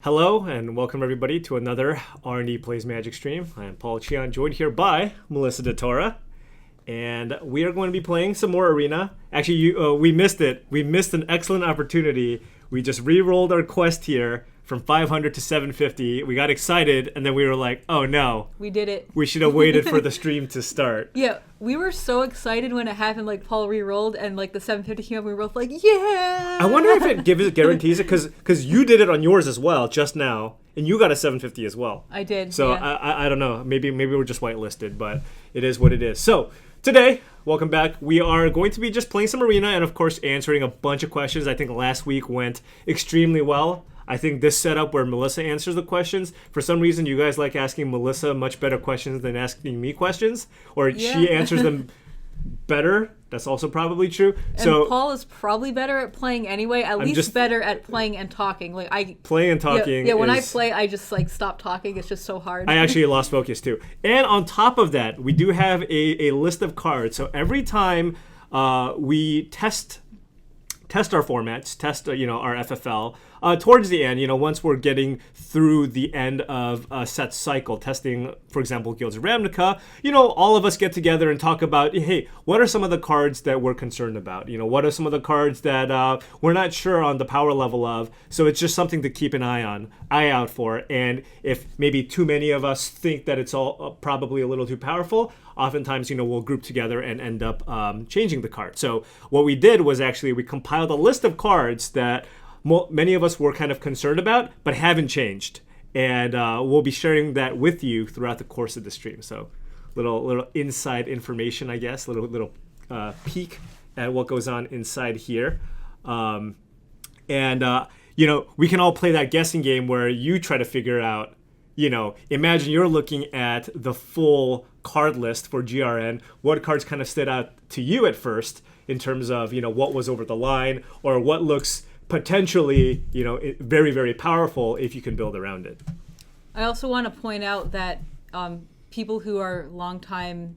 Hello and welcome everybody to another R&D Plays Magic stream. I am Paul Cheon, joined here by Melissa DeTora, and we are going to be playing some more Arena. Actually, we missed it. We missed an excellent opportunity. We just re-rolled our quest here from 500 to 750. We got excited, and then we were like, oh no. We did it. We should have waited for the stream to start. Yeah, we were so excited when it happened, like Paul re-rolled and like the 750 came up, we were both like, yeah! I wonder if it guarantees it, because you did it on yours as well just now, and you got a 750 as well. I did, So yeah. I don't know. Maybe we're just whitelisted, but it is what it is. So today, welcome back. We are going to be just playing some Arena and, of course, answering a bunch of questions. I think last week went extremely well. I think this setup where Melissa answers the questions, for some reason you guys like asking Melissa much better questions than asking me questions, or she answers them better. That's also probably true. And Paul is probably better at playing anyway, at least better at playing and talking. Playing and talking. Yeah, when I play, I just stop talking. It's just so hard. I actually lost focus too. And on top of that, we do have a list of cards. So every time we test our formats, test our FFL. Towards the end, once we're getting through the end of a set cycle, testing, for example, Guilds of Ravnica, all of us get together and talk about, hey, what are some of the cards that we're concerned about? What are some of the cards that we're not sure on the power level of? So it's just something to keep an eye out for. And if maybe too many of us think that it's all probably a little too powerful, oftentimes, we'll group together and end up changing the card. So what we did was actually we compiled a list of cards that many of us were kind of concerned about, but haven't changed. And we'll be sharing that with you throughout the course of the stream. So little inside information, I guess, little peek at what goes on inside here. We can all play that guessing game where you try to figure out, imagine you're looking at the full card list for GRN. What cards kind of stood out to you at first in terms of, what was over the line or what looks potentially, very, very powerful if you can build around it. I also want to point out that people who are longtime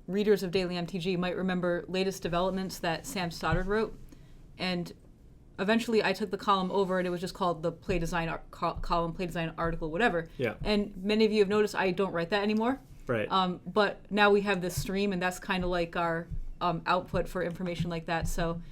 readers of Daily MTG might remember latest developments that Sam Stoddard wrote. And eventually I took the column over and it was just called the Play Design column, Play Design article, whatever. Yeah. And many of you have noticed I don't write that anymore. Right. But now we have this stream and that's kind of like our output for information like that. So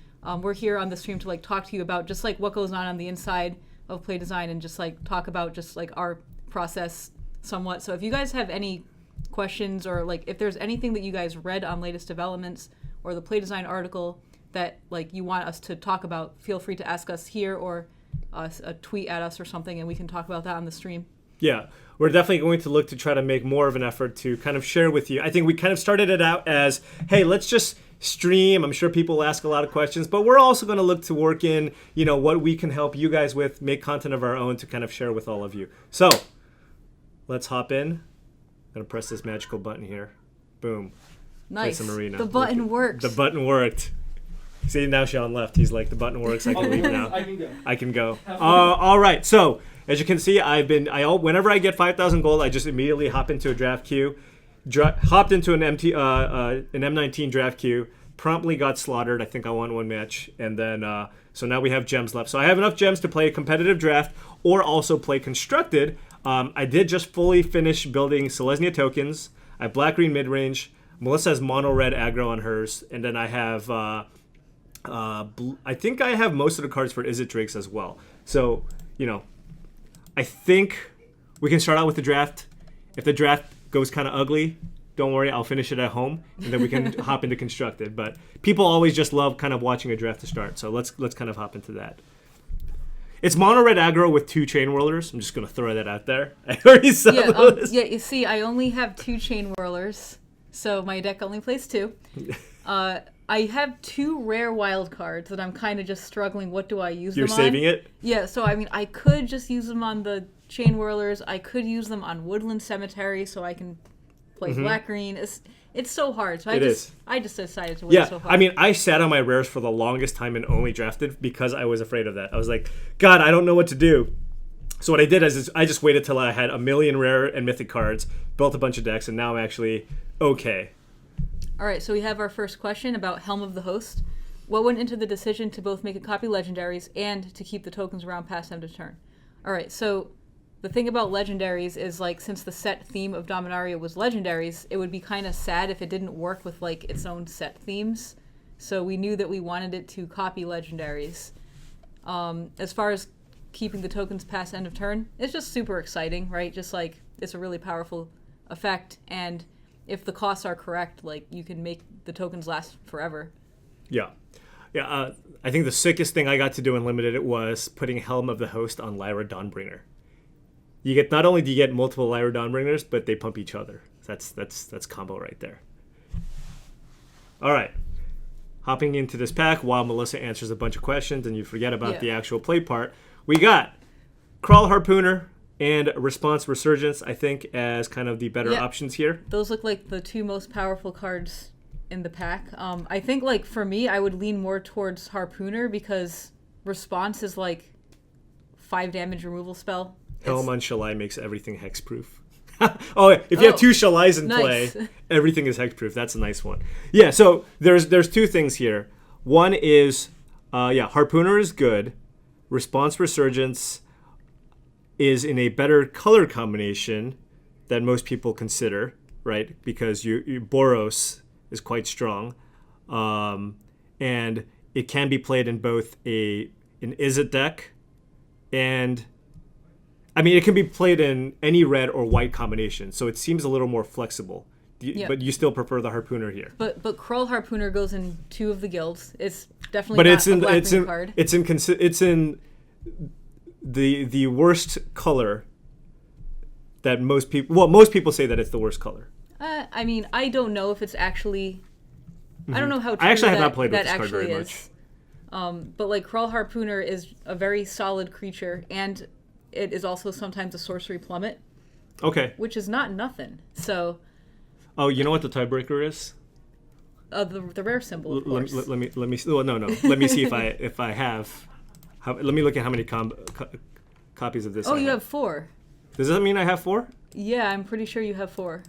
we're here on the stream to talk to you about just what goes on the inside of Play Design and just talk about just our process somewhat. So if you guys have any questions or if there's anything that you guys read on latest developments or the Play Design article that you want us to talk about, feel free to ask us here or tweet at us or something and we can talk about that on the stream. Yeah, we're definitely going to look to try to make more of an effort to kind of share with you. I think we kind of started it out as, hey, let's just stream. I'm sure people ask a lot of questions, but we're also going to look to work in, what we can help you guys with, make content of our own to kind of share with all of you. So let's hop in. I'm going to press this magical button here. Boom. Nice. Play some Arena. The button worked. The button worked. See, now Cheon left. He's like, the button works. I can leave now. I can go. All right. So as you can see, whenever I get 5,000 gold, I just immediately hop into a draft queue. Hopped into an M19 draft queue, promptly got slaughtered. I think I won one match, and then so now we have gems left. So I have enough gems to play a competitive draft or also play constructed. I did just fully finish building Selesnya tokens. I have black-green mid-range. Melissa has mono-red aggro on hers, and then I have I think I have most of the cards for Izzet Drakes as well. So I think we can start out with the draft. If the draft goes kind of ugly, don't worry, I'll finish it at home, and then we can hop into constructed. But people always just love kind of watching a draft to start, so let's kind of hop into that. It's mono red aggro with 2 chain whirlers. I'm just gonna throw that out there. I already saw those. Yeah, you see, I only have 2 chain whirlers, so my deck only plays 2. I have 2 rare wild cards that I'm kind of just struggling. What do I use them on? You're saving it? Yeah, so I mean, I could just use them on the chain whirlers. I could use them on Woodland Cemetery so I can play black-green. It's so hard. So I just decided to wait so hard. I mean, I sat on my rares for the longest time and only drafted because I was afraid of that. I was like, God, I don't know what to do. So what I did is I just waited till I had a million rare and mythic cards, built a bunch of decks, and now I'm actually okay. All right, so we have our first question about Helm of the Host. What went into the decision to both make a copy legendaries and to keep the tokens around past end of turn? All right, so the thing about legendaries is like since the set theme of Dominaria was legendaries, it would be kind of sad if it didn't work with like its own set themes. So we knew that we wanted it to copy legendaries. As far as keeping the tokens past end of turn, it's just super exciting, right? Just like it's a really powerful effect, and if the costs are correct, like you can make the tokens last forever. Yeah. Yeah, I think the sickest thing I got to do in Limited was putting Helm of the Host on Lyra Dawnbringer. You get, not only do you get multiple Lyra Dawnbringers, but they pump each other. That's combo right there. All right. Hopping into this pack while Melissa answers a bunch of questions and you forget about the actual play part, we got Crawl Harpooner and Response Resurgence, I think, as kind of the better options here. Those look like the two most powerful cards in the pack. I think, like, for me, I would lean more towards Harpooner because Response is like 5 damage removal spell. Helm on Shalai makes everything hexproof. If you have 2 Shalais in play, everything is hexproof. That's a nice one. Yeah, so there's 2 things here. One is, Harpooner is good. Response Resurgence is in a better color combination than most people consider, right? Because Boros is quite strong, and it can be played in both an Izzet deck, and I mean it can be played in any red or white combination. So it seems a little more flexible. But you still prefer the Harpooner here. But Crawl Harpooner goes in 2 of the guilds. It's definitely not a black-green card. It's in the worst color that most people say that it's the worst color. I mean, I don't know if it's actually. I don't know how true I actually have not played with this card actually very is. But like Crawl Harpooner is a very solid creature, and it is also sometimes a sorcery plummet. Okay. Which is not nothing. So. Oh, you know what the tiebreaker is? The rare symbol. Of course. Let me. Well, no. Let me see if I have. Let me look at how many copies of this. Oh, you have 4. Does that mean I have 4? Yeah, I'm pretty sure you have 4.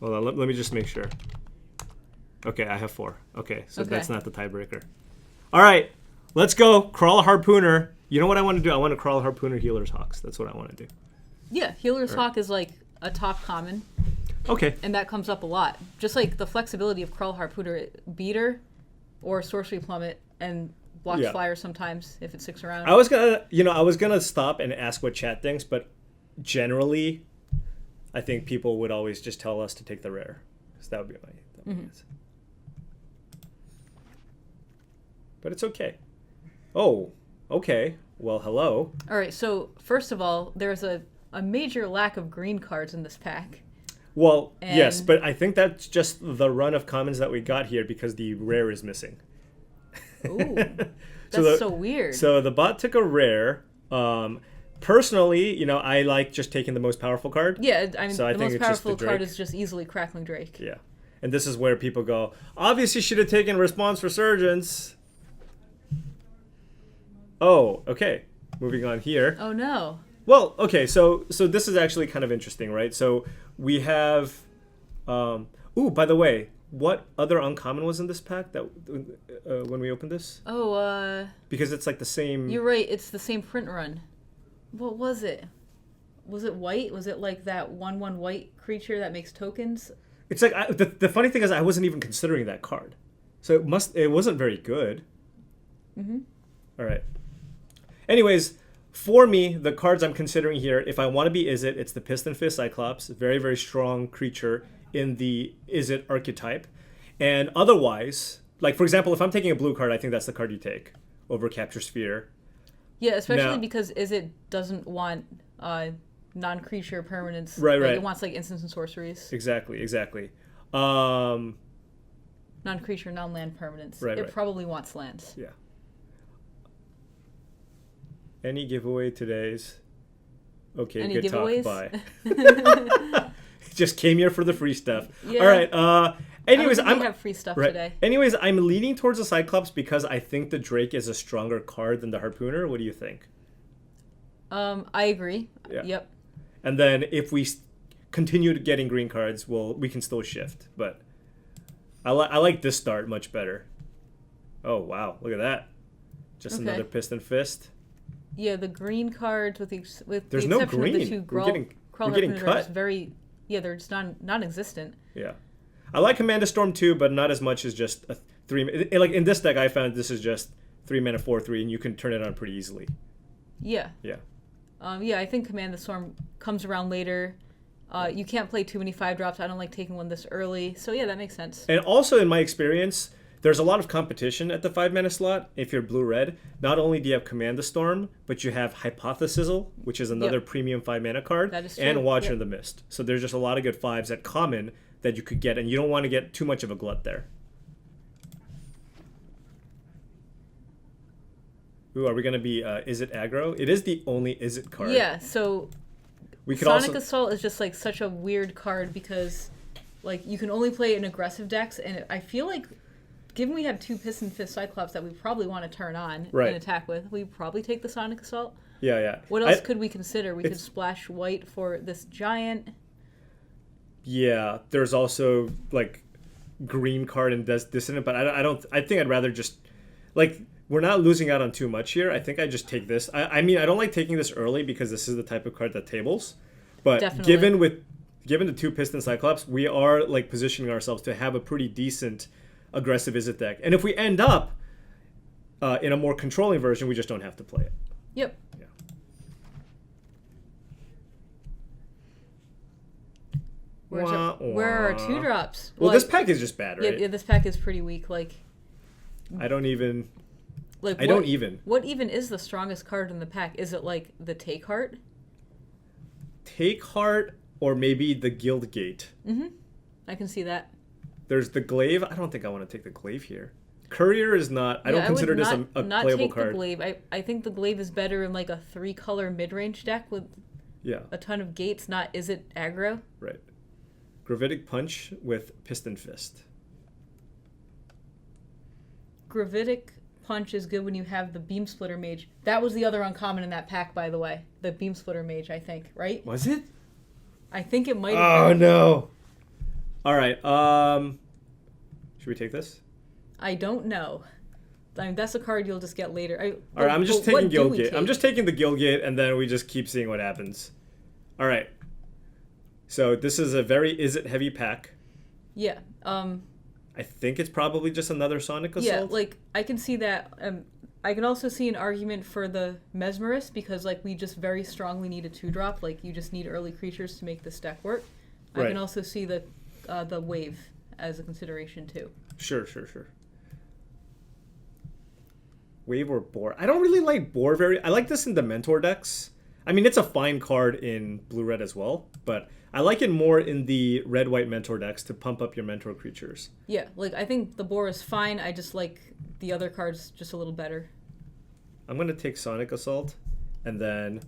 Hold on, let me just make sure. Okay, I have 4. Okay, so that's not the tiebreaker. All right, let's go. Crawl Harpooner. You know what I want to do? I want to Crawl Harpooner Healer's Hawks. That's what I want to do. Yeah, Healer's Hawk is like a top common. Okay. And that comes up a lot. Just like the flexibility of Crawl Harpooner, Beater or Sorcery Plummet, and blocks Flyer sometimes if it sticks around. I was gonna stop and ask what chat thinks, but generally, I think people would always just tell us to take the rare. So that would be my guess. But it's okay. Oh, okay. Well, hello. All right, so first of all, there's a major lack of green cards in this pack. Well, yes, but I think that's just the run of commons that we got here because the rare is missing. Ooh, that's so weird. So the bot took a rare. Personally, I like just taking the most powerful card. Yeah, I mean, the most powerful card is just easily Crackling Drake. Yeah, and this is where people go, obviously should have taken Response Resurgence. Oh, okay. Moving on here. Oh, no. Well, okay, so this is actually kind of interesting, right? So we have... by the way, what other uncommon was in this pack that when we opened this? Because it's like the same... You're right, it's the same print run. What was it? Was it white? Was it like that 1/1 white creature that makes tokens? It's like... The funny thing is I wasn't even considering that card. So it wasn't very good. Mm-hmm. All right. Anyways... For me, the cards I'm considering here, if I want to be Izzet, it's the Piston Fist Cyclops, very, very strong creature in the Izzet archetype. And otherwise, like for example, if I'm taking a blue card, I think that's the card you take over Capture Sphere. Yeah, especially because Izzet doesn't want non-creature permanents. Right. It wants like instants and sorceries. Exactly. Non-creature, non-land permanents. Right. It probably wants lands. Yeah. Any giveaway today's? Okay, Any good giveaways? Talk. Bye. Just came here for the free stuff. Yeah. All right. Anyways, I have free stuff today. Anyways, I'm leaning towards the Cyclops because I think the Drake is a stronger card than the Harpooner. What do you think? I agree. Yeah. Yep. And then if we continue getting green cards, we can still shift. But I like this start much better. Oh wow! Look at that. Just another Piston Fist. Yeah, the green cards with There's the no exception of the green. two We're getting are cut. just very, yeah, they're just non-existent. Yeah. I like Commander Storm too, but not as much as just a 3. Like in this deck, I found this is just 3 mana 4/3, and you can turn it on pretty easily. Yeah. Yeah. Yeah, I think Command the Storm comes around later. You can't play too many 5-drops. I don't like taking one this early. So yeah, that makes sense. And also, in my experience, there's a lot of competition at the 5 mana slot. If you're blue-red, not only do you have Command the Storm, but you have Hypothesizzle, which is another premium 5 mana card, That is true. and Watcher Yep. in the Mist. So there's just a lot of good 5s at common that you could get, and you don't want to get too much of a glut there. Ooh, are we going to be Is It aggro? It is the only Is It card. Yeah, so We could Sonic also... Assault is just like such a weird card because like you can only play it in aggressive decks, and I feel like given we have 2 Piston Fist Cyclops that we probably want to turn on Right. and attack with, we probably take the Sonic Assault. Yeah, yeah. What else could we consider? We could splash white for this giant. Yeah, there's also like green card and Dissonant, but I think I'd rather just like we're not losing out on too much here. I think I just take this. I mean, I don't like taking this early because this is the type of card that tables. But Definitely. given the 2 Piston Cyclops, we are like positioning ourselves to have a pretty decent aggressive Izzet deck. And if we end up in a more controlling version, we just don't have to play it. Yep. Yeah. Where are our 2-drops? Well, this pack is just bad, right? Yeah, this pack is pretty weak. Like I don't even. What even is the strongest card in the pack? Is it like the Take Heart? Take Heart, or maybe the Guild Gate. Mm-hmm. I can see that. There's the Glaive. I don't think I want to take the Glaive here. Courier is not. I don't consider this a playable card. The Glaive. I think the Glaive is better in like a 3-color mid-range deck with a ton of gates. Not is it aggro? Right. Gravitic Punch with Piston Fist. Gravitic Punch is good when you have the Beam Splitter Mage. That was the other uncommon in that pack, by the way. The Beam Splitter Mage, I think, right? Was it? I think it might have been. Oh, no. All right. Should we take this? I don't know. I mean, that's a card you'll just get later. All right, I'm just taking Guild Gate. I'm just taking the Guild Gate, and then we just keep seeing what happens. All right. So this is a very Izzet heavy pack. Yeah. I think it's probably just another Sonic Assault. Yeah, like I can see that. I can also see an argument for the Mesmerist because like we just very strongly need a 2-drop. Like you just need early creatures to make this deck work. Right. I can also see the Wave as a consideration too. Sure. Wave or Boar. I don't really like Boar I like this in the Mentor decks. I mean, it's a fine card in blue-red as well, but I like it more in the red-white Mentor decks to pump up your Mentor creatures. Yeah, like I think the Boar is fine. I just like the other cards just a little better. I'm going to take Sonic Assault and then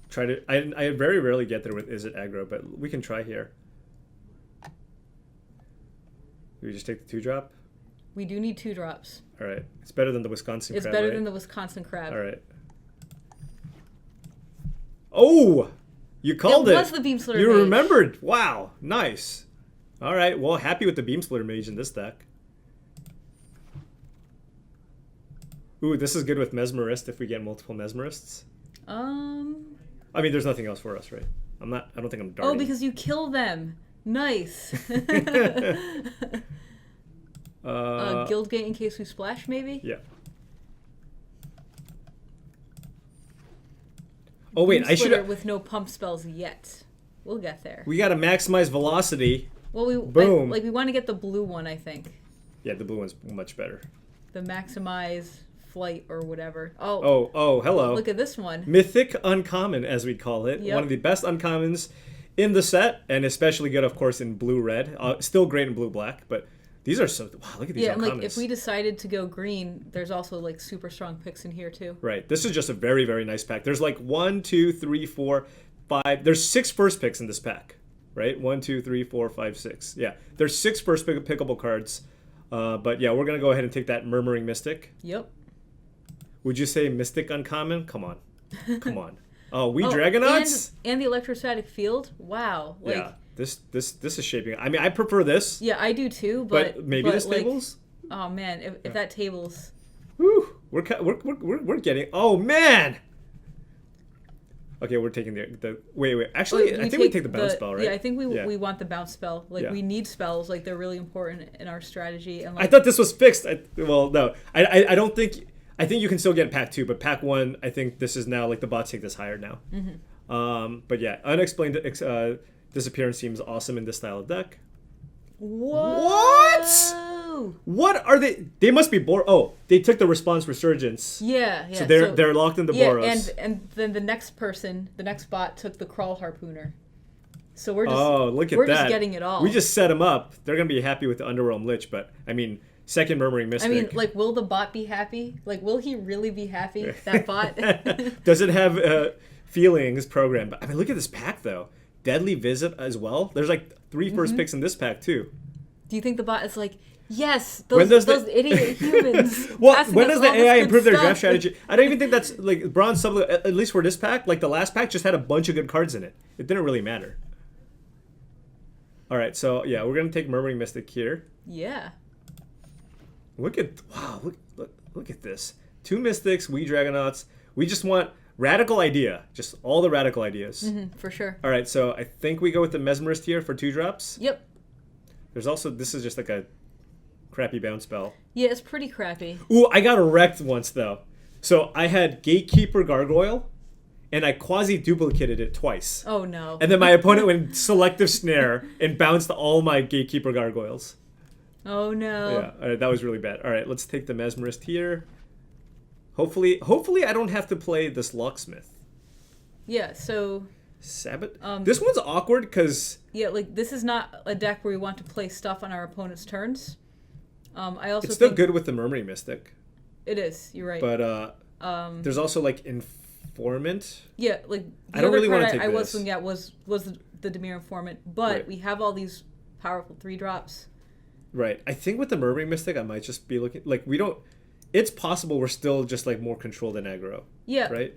try to... I very rarely get there with Izzet aggro, but we can try here. Do we just take the 2-drop? We do need 2-drops. All right. It's better than the Wisconsin Crab, It's better right? than the Wisconsin Crab. All right. Oh! You called it. It was the Beam Splitter You Mage. remembered. Wow. Nice. All right. Well, happy with the Beam Splitter Mage in this deck. Ooh, this is good with Mesmerist if we get multiple Mesmerists. I mean, there's nothing else for us, right? I don't think I'm darting. Oh, because you kill them. Nice. Guild Gate in case we splash, maybe? Yeah. Oh, wait. I should with no pump spells yet. We'll get there. We got to maximize velocity. Well, Boom. we want to get the blue one, I think. Yeah, the blue one's much better. The maximize flight or whatever. Oh, hello. Look at this one. Mythic Uncommon, as we call it. Yep. One of the best uncommons in the set, and especially good, of course, in blue-red. Still great in blue-black, but these are so... Wow, look at these uncommons. And like, if we decided to go green, there's also like super strong picks in here, too. Right. This is just a very, very nice pack. There's like 1, 2, 3, 4, 5... There's 6 first picks in this pack, right? 1, 2, 3, 4, 5, 6. Yeah, there's 6 first pickable cards. But yeah, we're going to go ahead and take that Murmuring Mystic. Yep. Would you say Mystic Uncommon? Come on. Come on. Oh, Dragonauts? And the Electrostatic Field? Wow. Like, yeah, this is shaping... I mean, I prefer this. Yeah, I do too, but maybe this tables? Oh, man, if that tables... Whew, we're getting... Oh, man! Okay, we're taking the wait. Actually, I think we take the bounce spell, right? Yeah, I think we want the bounce spell. Like we need spells. Like they're really important in our strategy. And like, I thought this was fixed. Well, no, I don't think. I think you can still get pack 2, but pack 1, I think this is now like the bots take this higher now. But yeah, unexplained disappearance seems awesome in this style of deck. What? What are they? They must be Oh, they took the response resurgence. Yeah. So they're locked in the Boros. and then the next bot took the crawl harpooner. So we're just getting it all. We just set them up. They're gonna be happy with the Underwhelm Lich, but I mean, second Murmuring Mystic. I mean, like, will the bot be happy? Like, will he really be happy? That bot does it have feelings programmed? I mean, look at this pack though. Deadly Visit as well. There's like 3 first picks in this pack too. Do you think the bot is like, yes, those idiot humans? When does the AI improve their draft strategy? I don't even think that's like bronze sub. At least for this pack, like the last pack just had a bunch of good cards in it. It didn't really matter. All right, so yeah, we're gonna take Murmuring Mystic here. Yeah. Look at look at this. 2 Mystics, we Dragonauts. We just want radical idea, just all the radical ideas. For sure. All right, so I think we go with the Mesmerist here for 2 drops. Yep. There's also this is just like a crappy bounce spell. Yeah, it's pretty crappy. Ooh, I got wrecked once though. So I had Gatekeeper Gargoyle, and I quasi-duplicated it twice. Oh no. And then my opponent went Selective Snare and bounced all my Gatekeeper Gargoyles. Oh no. Yeah, all right, that was really bad. All right, let's take the Mesmerist here. Hopefully I don't have to play this Locksmith. Yeah, so... Sabbath? This one's awkward because... Yeah, like, this is not a deck where we want to play stuff on our opponent's turns. I also It's still good with the Murmuring Mystic. It is, you're right. But there's also, like, Informant. Yeah, like, I don't really want to take I this. was looking at was the Dimir Informant, but Right. we have all these powerful 3-drops. Right. I think with the Murmuring Mystic, I might just be looking... Like, we don't... It's possible we're still just, like, more controlled than aggro. Yeah. Right?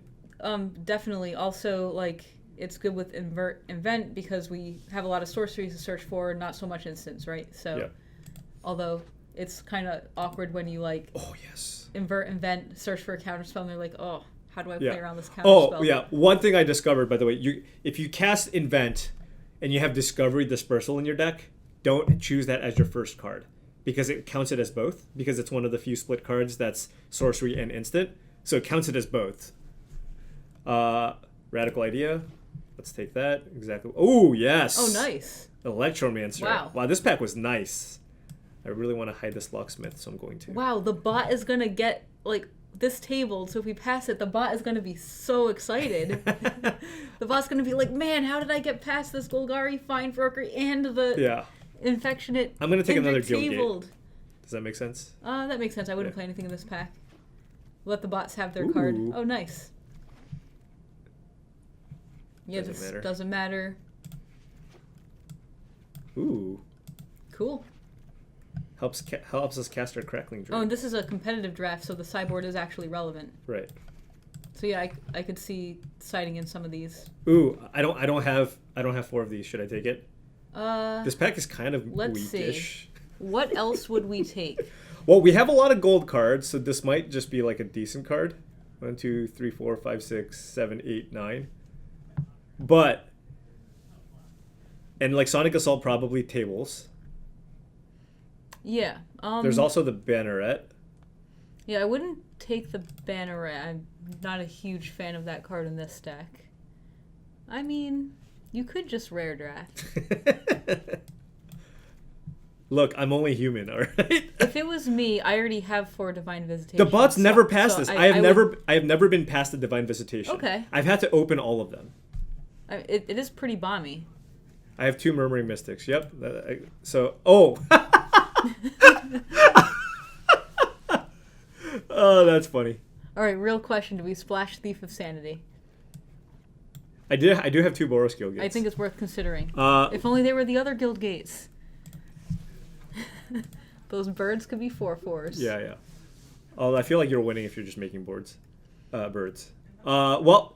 Definitely. Also, like, it's good with Invent because we have a lot of sorceries to search for, not so much instants, right? So, Yeah. Although it's kind of awkward when you, like... Oh, yes. Invent, search for a counterspell, and they're like, oh, how do I play around this counterspell? Oh, yeah. One thing I discovered, by the way, if you cast Invent and you have Discovery Dispersal in your deck, don't choose that as your first card because it counts it as both because it's one of the few split cards that's sorcery and instant. So it counts it as both. Radical Idea. Let's take that. Exactly. Oh, yes. Oh, nice. Electromancer. Wow, this pack was nice. I really want to hide this Locksmith, so I'm going to. Wow, the bot is going to get, like, this tabled, so if we pass it, the bot is going to be so excited. The bot's going to be like, man, how did I get past this Golgari Findbroker and the Infectionate? I'm going to take another Guild tabled. Gate. Does that make sense? That makes sense. I wouldn't play anything in this pack. Let the bots have their card. Oh, nice. Yeah, doesn't matter. Ooh. Cool. Helps us cast our Crackling Druid. Oh, and this is a competitive draft, so the sideboard is actually relevant. Right. So yeah, I could see siding in some of these. Ooh, I don't have 4 of these. Should I take it? This pack is kind of let's weakish. See. What else would we take? Well, we have a lot of gold cards, so this might just be like a decent card. 1, 2, 3, 4, 5, 6, 7, 8, 9. But and like Sonic Assault probably tables. Yeah. There's also the Banneret. Yeah, I wouldn't take the Banneret. I'm not a huge fan of that card in this deck. I mean, you could just rare draft. Look, I'm only human, all right? If it was me, I already have 4 Divine Visitations. The bots never passed this. I have never been past the Divine Visitation. Okay. I've had to open all of them. It is pretty bomby. I have 2 Murmuring Mystics. Yep. Oh. Oh, that's funny. All right, real question: do we splash Thief of Sanity? I do have 2 Boros Guild Gates. I think it's worth considering. If only they were the other Guild Gates. Those birds could be 4/4s. Yeah. Oh, I feel like you're winning if you're just making birds. Well,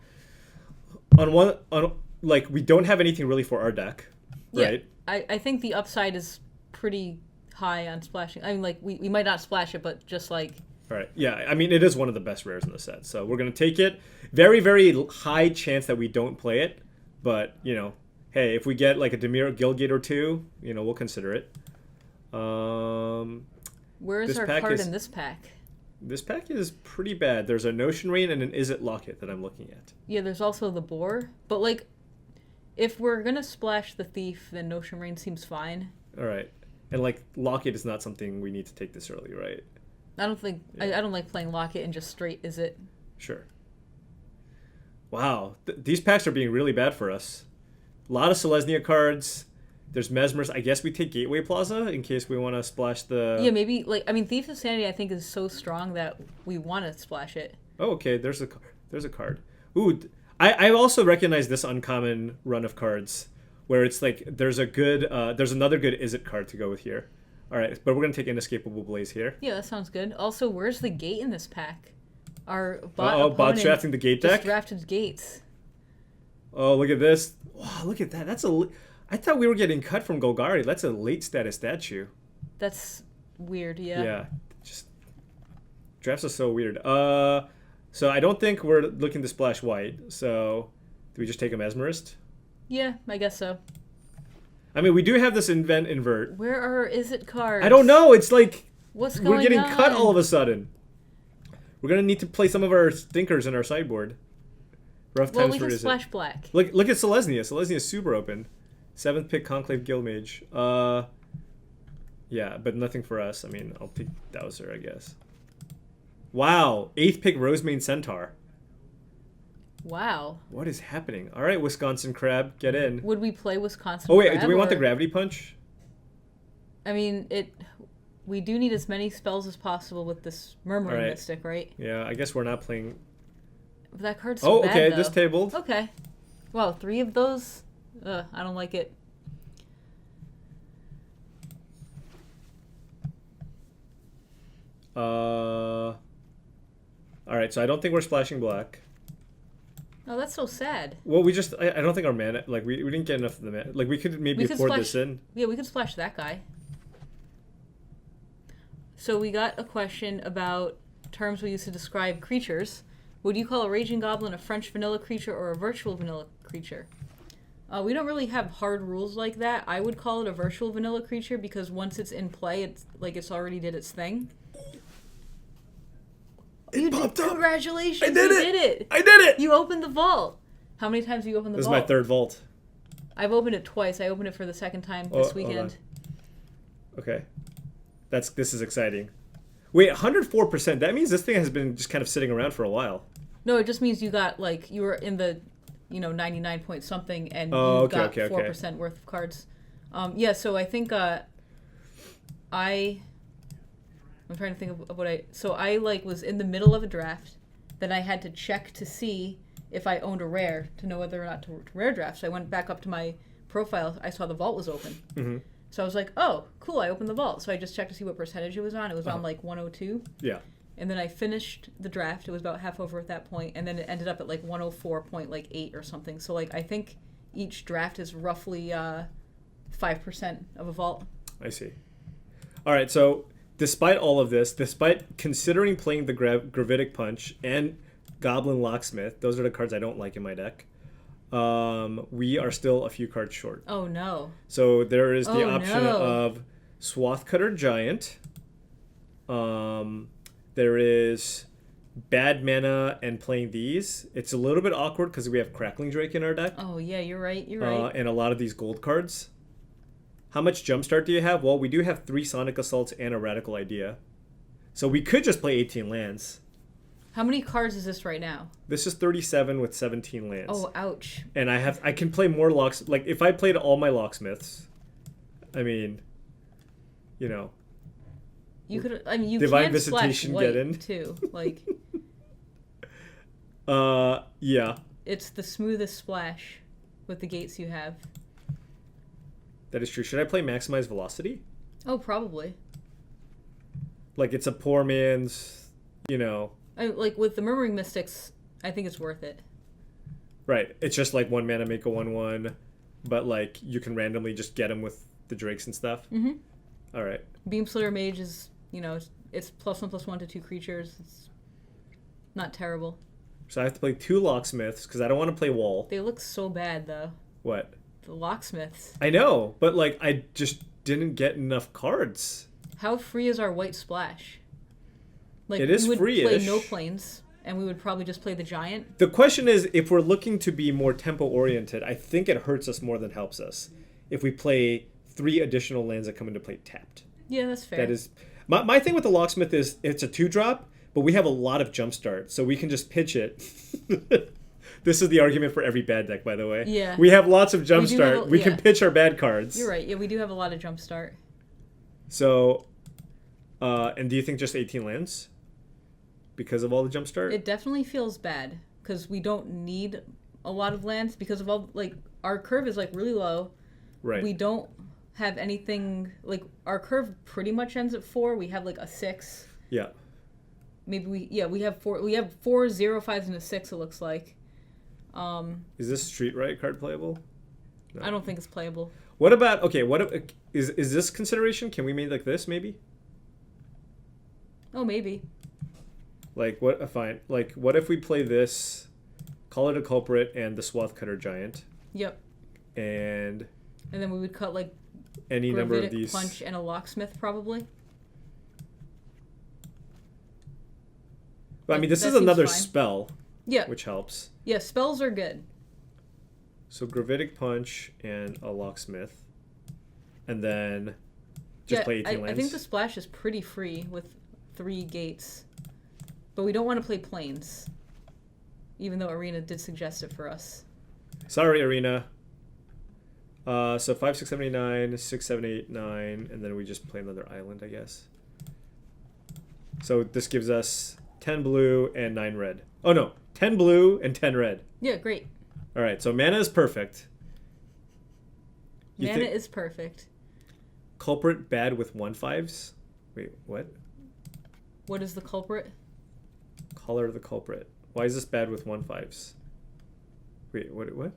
like we don't have anything really for our deck, right? Yeah, I think the upside is pretty high on splashing. I mean, like we might not splash it, but just like All right. Yeah, I mean, it is one of the best rares in the set. So we're going to take it. Very, very high chance that we don't play it. But, you know, hey, if we get like a Dimir Guildgate or two, you know, we'll consider it. Where is our card in this pack? This pack is pretty bad. There's a Notion Rain and an Is It Locket that I'm looking at. Yeah, there's also the Boar. But, like, if we're going to splash the Thief, then Notion Rain seems fine. All right. And, like, Locket is not something we need to take this early, right? I don't think... Yeah. I don't like playing Locket and just straight Is It. Sure. Wow. These packs are being really bad for us. A lot of Selesnya cards. There's Mesmers. I guess we take Gateway Plaza in case we want to splash the... Yeah, maybe... like, I mean, Thief of Sanity, I think, is so strong that we want to splash it. Oh, okay. There's a card. Ooh, I also recognize this uncommon run of cards where it's like there's another good Is It card to go with here. All right, but we're going to take Inescapable Blaze here. Yeah, that sounds good. Also, where's the gate in this pack? Our bot's drafting the gate deck? Just drafted gates. Oh, look at this. Wow, look at that. I thought we were getting cut from Golgari. That's a late status statue. That's weird, yeah. Yeah, just drafts are so weird. So I don't think we're looking to splash white. So do we just take a Mesmerist? Yeah, I guess so. I mean, we do have this invert. Where are Is It cards? I don't know. It's like what's going on? We're getting cut all of a sudden. We're gonna need to play some of our stinkers in our sideboard. Rough times we for can Is It. splash black. Look at Selesnya. Selesnya is super open. 7th pick Conclave Guildmage. Yeah, but nothing for us. I mean, I'll pick Dowser, I guess. Wow, 8th pick Rosemane Centaur. Wow. What is happening? All right, Wisconsin Crab, get in. Would we play Wisconsin Oh wait, Crab, do we want the Gravity Punch? I mean, we do need as many spells as possible with this Murmuring Mystic, right? Yeah, I guess we're not playing. But that card's so bad, okay, though. this tabled. Okay. Wow, 3 of those? I don't like it. All right, so I don't think we're splashing black. Oh, that's so sad. Well, I don't think our mana, like, we didn't get enough of the mana. Like, we could maybe afford this in. Yeah, we could splash that guy. So we got a question about terms we use to describe creatures. Would you call a Raging Goblin a French vanilla creature or a virtual vanilla creature? We don't really have hard rules like that. I would call it a virtual vanilla creature because once it's in play, it's already did its thing. Congratulations! I did it! I did it! You opened the vault. How many times have you opened the vault? This is my 3rd vault. I've opened it twice. I opened it for the 2nd time this weekend. Okay, this is exciting. Wait, 104%. That means this thing has been just kind of sitting around for a while. No, it just means you got you were in the 99 point something and you got 4% worth of cards. Yeah, so I think I'm trying to think of what I was in the middle of a draft. Then I had to check to see if I owned a rare to know whether or not to rare draft. So I went back up to my profile. I saw the vault was open. Mm-hmm. So I was like, oh, cool, I opened the vault. So I just checked to see what percentage it was on. It was on 102. Yeah. And then I finished the draft. It was about half over at that point, and then it ended up at 104.8 or something. So I think each draft is roughly 5% of a vault. I see. All right, so despite all of this, despite considering playing the Gravitic Punch and Goblin Locksmith, those are the cards I don't like in my deck. We are still a few cards short. Oh no! So there is the option of Swathcutter Giant. There is bad mana and playing these. It's a little bit awkward because we have Crackling Drake in our deck. Oh yeah, you're right. You're right. And a lot of these gold cards. How much Jumpstart do you have? Well, we do have 3 Sonic Assaults and a Radical Idea. So we could just play 18 lands. How many cards is this right now? This is 37 with 17 lands. Oh, ouch. And I can play more locks. Like, if I played all my Locksmiths, I mean, You could. I mean, you Divine can Visitation splash get in white too. Yeah. It's the smoothest splash with the gates you have. That is true. Should I play Maximize Velocity? Oh, probably. Like, it's a poor man's, with the Murmuring Mystics, I think it's worth it. Right. It's just 1 mana, make a 1/1, but you can randomly just get them with the Drakes and stuff. Mm-hmm. All right. Beamslayer Mage is, It's +1/+1 to 2 creatures. It's not terrible. So I have to play 2 locksmiths because I don't want to play wall. They look so bad though. What? The locksmiths. I know, but like I just didn't get enough cards. How free is our white splash? Like it is we would free-ish. play no planes, and we would probably just play the giant. The question is, if we're looking to be more tempo oriented, I think it hurts us more than helps us if we play 3 additional lands that come into play tapped. Yeah, that's fair. That is my thing with the locksmith is it's a 2-drop, but we have a lot of jumpstart, so we can just pitch it. This is the argument for every bad deck, by the way. Yeah. We have lots of jumpstart. We can pitch our bad cards. You're right. Yeah, we do have a lot of jumpstart. So, and do you think just 18 lands? Because of all the jumpstart? It definitely feels bad because we don't need a lot of lands because of all, like, our curve is, like, really low. Right. We don't have anything, like, our curve pretty much ends at 4. We have, like, a 6. Yeah. Maybe we have 4. We have 4 0/5s and a 6, it looks like. Is this Street Right card playable? No. I don't think it's playable. What about, okay, is this consideration? Can we make like this, maybe? Oh, maybe. Like, fine. Like, what if we play this, call it a culprit, and the Swath Cutter Giant? Yep. And then we would cut, like, any number of these. Punch and a locksmith, probably. But, I mean, this is another spell. Yeah. Which helps. Yeah, spells are good. So Gravitic Punch and a Locksmith. And then just play 18 lands. I think the splash is pretty free with 3 gates. But we don't want to play planes. Even though Arena did suggest it for us. Sorry, Arena. So 5, 6, 7, 8, 9, 6, 7, 8, 9, and then we just play another island, I guess. So this gives us 10 blue and 9 red. Oh no, 10 blue and 10 red. Yeah, great. All right, so mana is perfect. Mana is perfect. Culprit bad with 1/5s? Wait, what? What is the culprit? Color of the culprit. Why is this bad with 1/5s? Wait, what?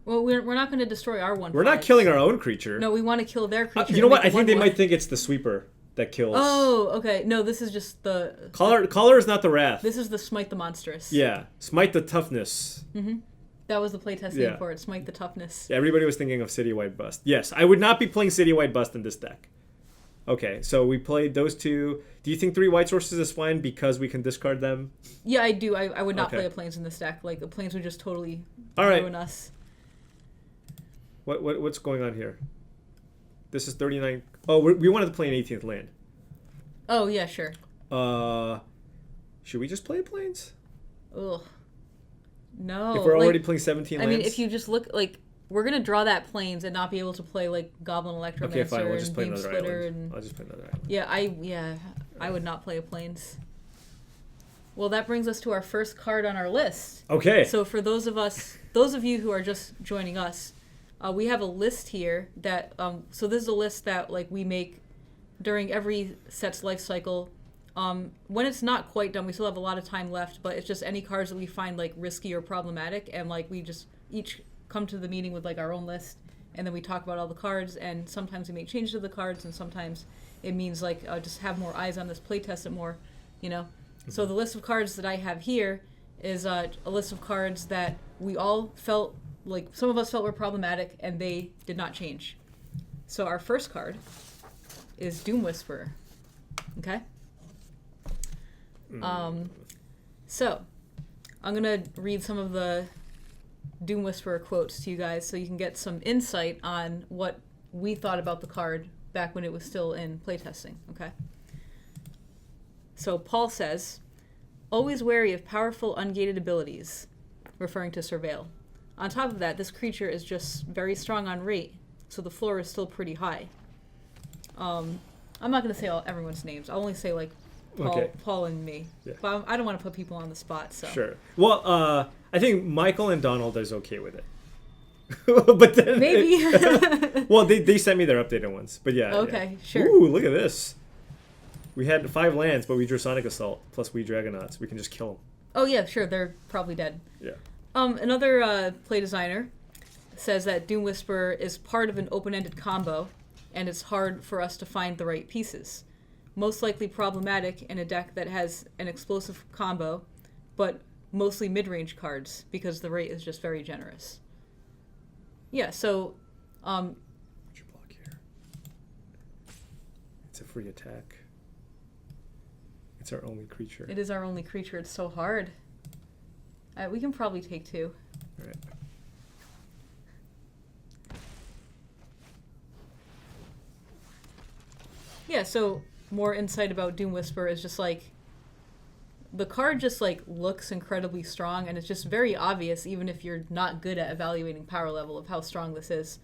Well, we're not going to destroy our 1/5. We're not killing our own creature. No, we want to kill their creature. You know what? I think they might think it's the sweeper that kills. Oh, okay. No, this is just the... Color is not the wrath. This is the Smite the Monstrous. Yeah. Smite the toughness. Mm-hmm. That was the playtest name for it. Smite the Toughness. Yeah, everybody was thinking of Citywide Bust. Yes, I would not be playing Citywide Bust in this deck. Okay, so we played those 2. Do you think 3 white sources is fine because we can discard them? Yeah, I do. I would not play a planes in this deck. Like, the planes would just totally ruin us. What's going on here? This is 39. Oh, we wanted to play an 18th land. Oh, yeah, sure. Should we just play planes? Ugh. No. If we're already playing 17 lands? I mean, if you just look, like, we're going to draw that planes and not be able to play, like, Goblin Electromancer okay, fine. We'll just and play Beam another Splitter. island. And... I'll just play another island. Yeah, I would not play a planes. Well, that brings us to our first card on our list. Okay. So for those of you who are just joining us, we have a list here that, so this is a list that, like, we make during every set's life cycle. When it's not quite done, we still have a lot of time left, but it's just any cards that we find, like, risky or problematic, and, like, we just each come to the meeting with, like, our own list, and then we talk about all the cards, and sometimes we make changes to the cards, and sometimes it means, like, just have more eyes on this, playtest it more, you know? Mm-hmm. So the list of cards that I have here is a list of cards that we all felt, like, some of us felt were problematic, and they did not change. So our first card is Doom Whisperer, okay? So I'm gonna read some of the Doom Whisperer quotes to you guys so you can get some insight on what we thought about the card back when it was still in playtesting, okay? So Paul says, always wary of powerful ungated abilities, referring to Surveil. On top of that, this creature is just very strong on rate, so the floor is still pretty high. I'm not going to say everyone's names. I'll only say, like, Paul and me. Yeah. But I don't want to put people on the spot, so. Sure. Well, I think Michael and Donald is okay with it. But then maybe. Well, they sent me their updated ones. But yeah. Okay, yeah. sure. Ooh, look at this. We had 5 lands, but we drew Sonic Assault, plus we Dragonauts. We can just kill them. Oh, yeah, sure. They're probably dead. Yeah. Another play designer says that Doom Whisperer is part of an open-ended combo, and it's hard for us to find the right pieces. most likely problematic in a deck that has an explosive combo, but mostly mid-range cards because the rate is just very generous. Yeah, so What'd you block here? It's a free attack. It's our only creature. it is our only creature. It's so hard. We can probably take 2. All right. Yeah, so more insight about Doom Whisper is just like the card just like looks incredibly strong, and it's just very obvious even if you're not good at evaluating power level of how strong this is.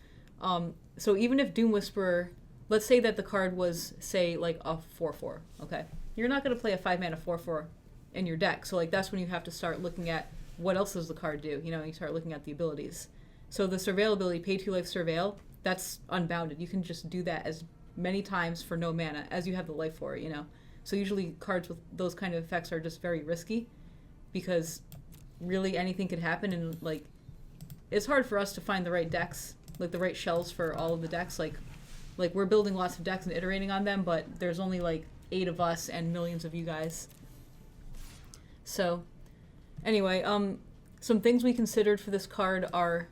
So even if Doom Whisperer, let's say that the card was, say, like a 4/4, okay? You're not going to play a 5-mana 4/4 in your deck, so like that's when you have to start looking at what else does the card do. You know, you start looking at the abilities. So the Surveil ability, pay 2 life Surveil, that's unbounded. You can just do that as many times for no mana as you have the life for it, you know? So usually cards with those kind of effects are just very risky because really anything could happen, and like it's hard for us to find the right decks, like the right shells for all of the decks. Like we're building lots of decks and iterating on them, but there's only like 8 of us and millions of you guys. So anyway, some things we considered for this card are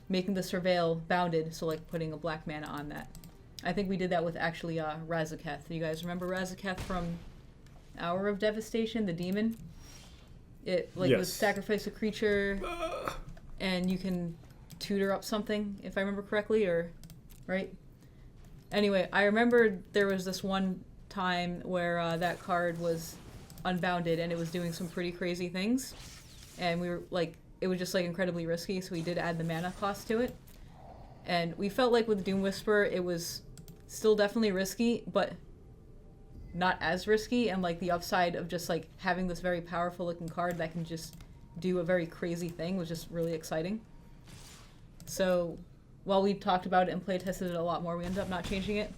making the Surveil bounded, so like putting a black mana on that. I think we did that with actually Razaketh. You guys remember Razaketh from Hour of Devastation, the demon? It like Yes. would sacrifice a creature and you can tutor up something, if I remember correctly, or right? Anyway, I remember there was this one time where that card was unbounded and it was doing some pretty crazy things, and we were like, it was just like incredibly risky, so we did add the mana cost to it. And we felt like with Doom Whisper, it was still definitely risky, but not as risky, and like the upside of just like having this very powerful looking card that can just do a very crazy thing was just really exciting. So while we talked about it and play tested it a lot more, we ended up not changing it.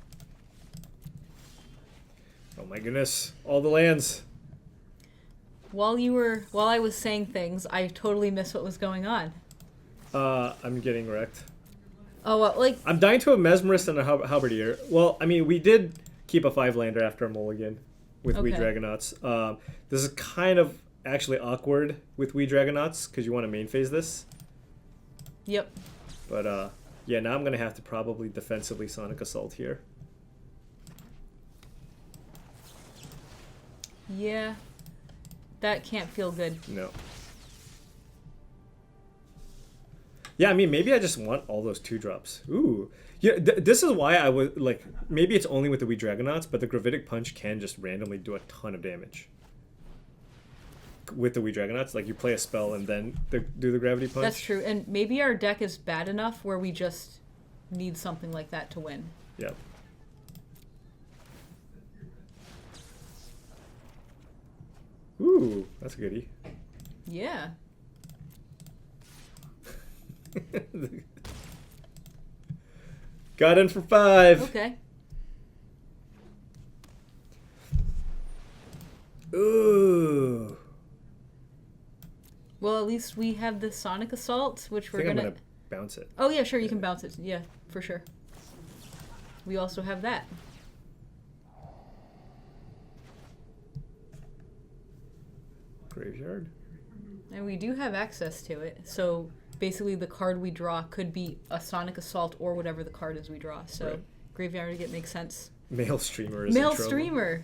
Oh my goodness, all the lands. While I was saying things, I totally missed what was going on. I'm getting wrecked. Oh, well, like... I'm dying to a Mesmerist and a Halberdier. Well, I mean, we did keep a 5-lander after a mulligan with Wee Dragonauts. This is kind of actually awkward with Wee Dragonauts because you want to main phase this. Yep. But, yeah, now I'm going to have to probably defensively Sonic Assault here. Yeah. That can't feel good. No. Yeah, I mean, maybe I just want all those 2-drops. Ooh. Yeah, this is why I would, like, maybe it's only with the Wee Dragonauts, but the Gravitic Punch can just randomly do a ton of damage. With the Wee Dragonauts, like, you play a spell and then do the Gravity Punch. That's true, and maybe our deck is bad enough where we just need something like that to win. Yep. Ooh, that's a goodie. Yeah. Got in for 5. Okay. Ooh. Well, at least we have the Sonic Assault, which we're I'm gonna... gonna bounce it. Oh yeah, sure, you can bounce it. Yeah, for sure. We also have that. Graveyard. And we do have access to it. So basically the card we draw could be a Sonic Assault or whatever the card is we draw. So Right. Graveyard it makes sense. Male streamer is Male in trouble. streamer.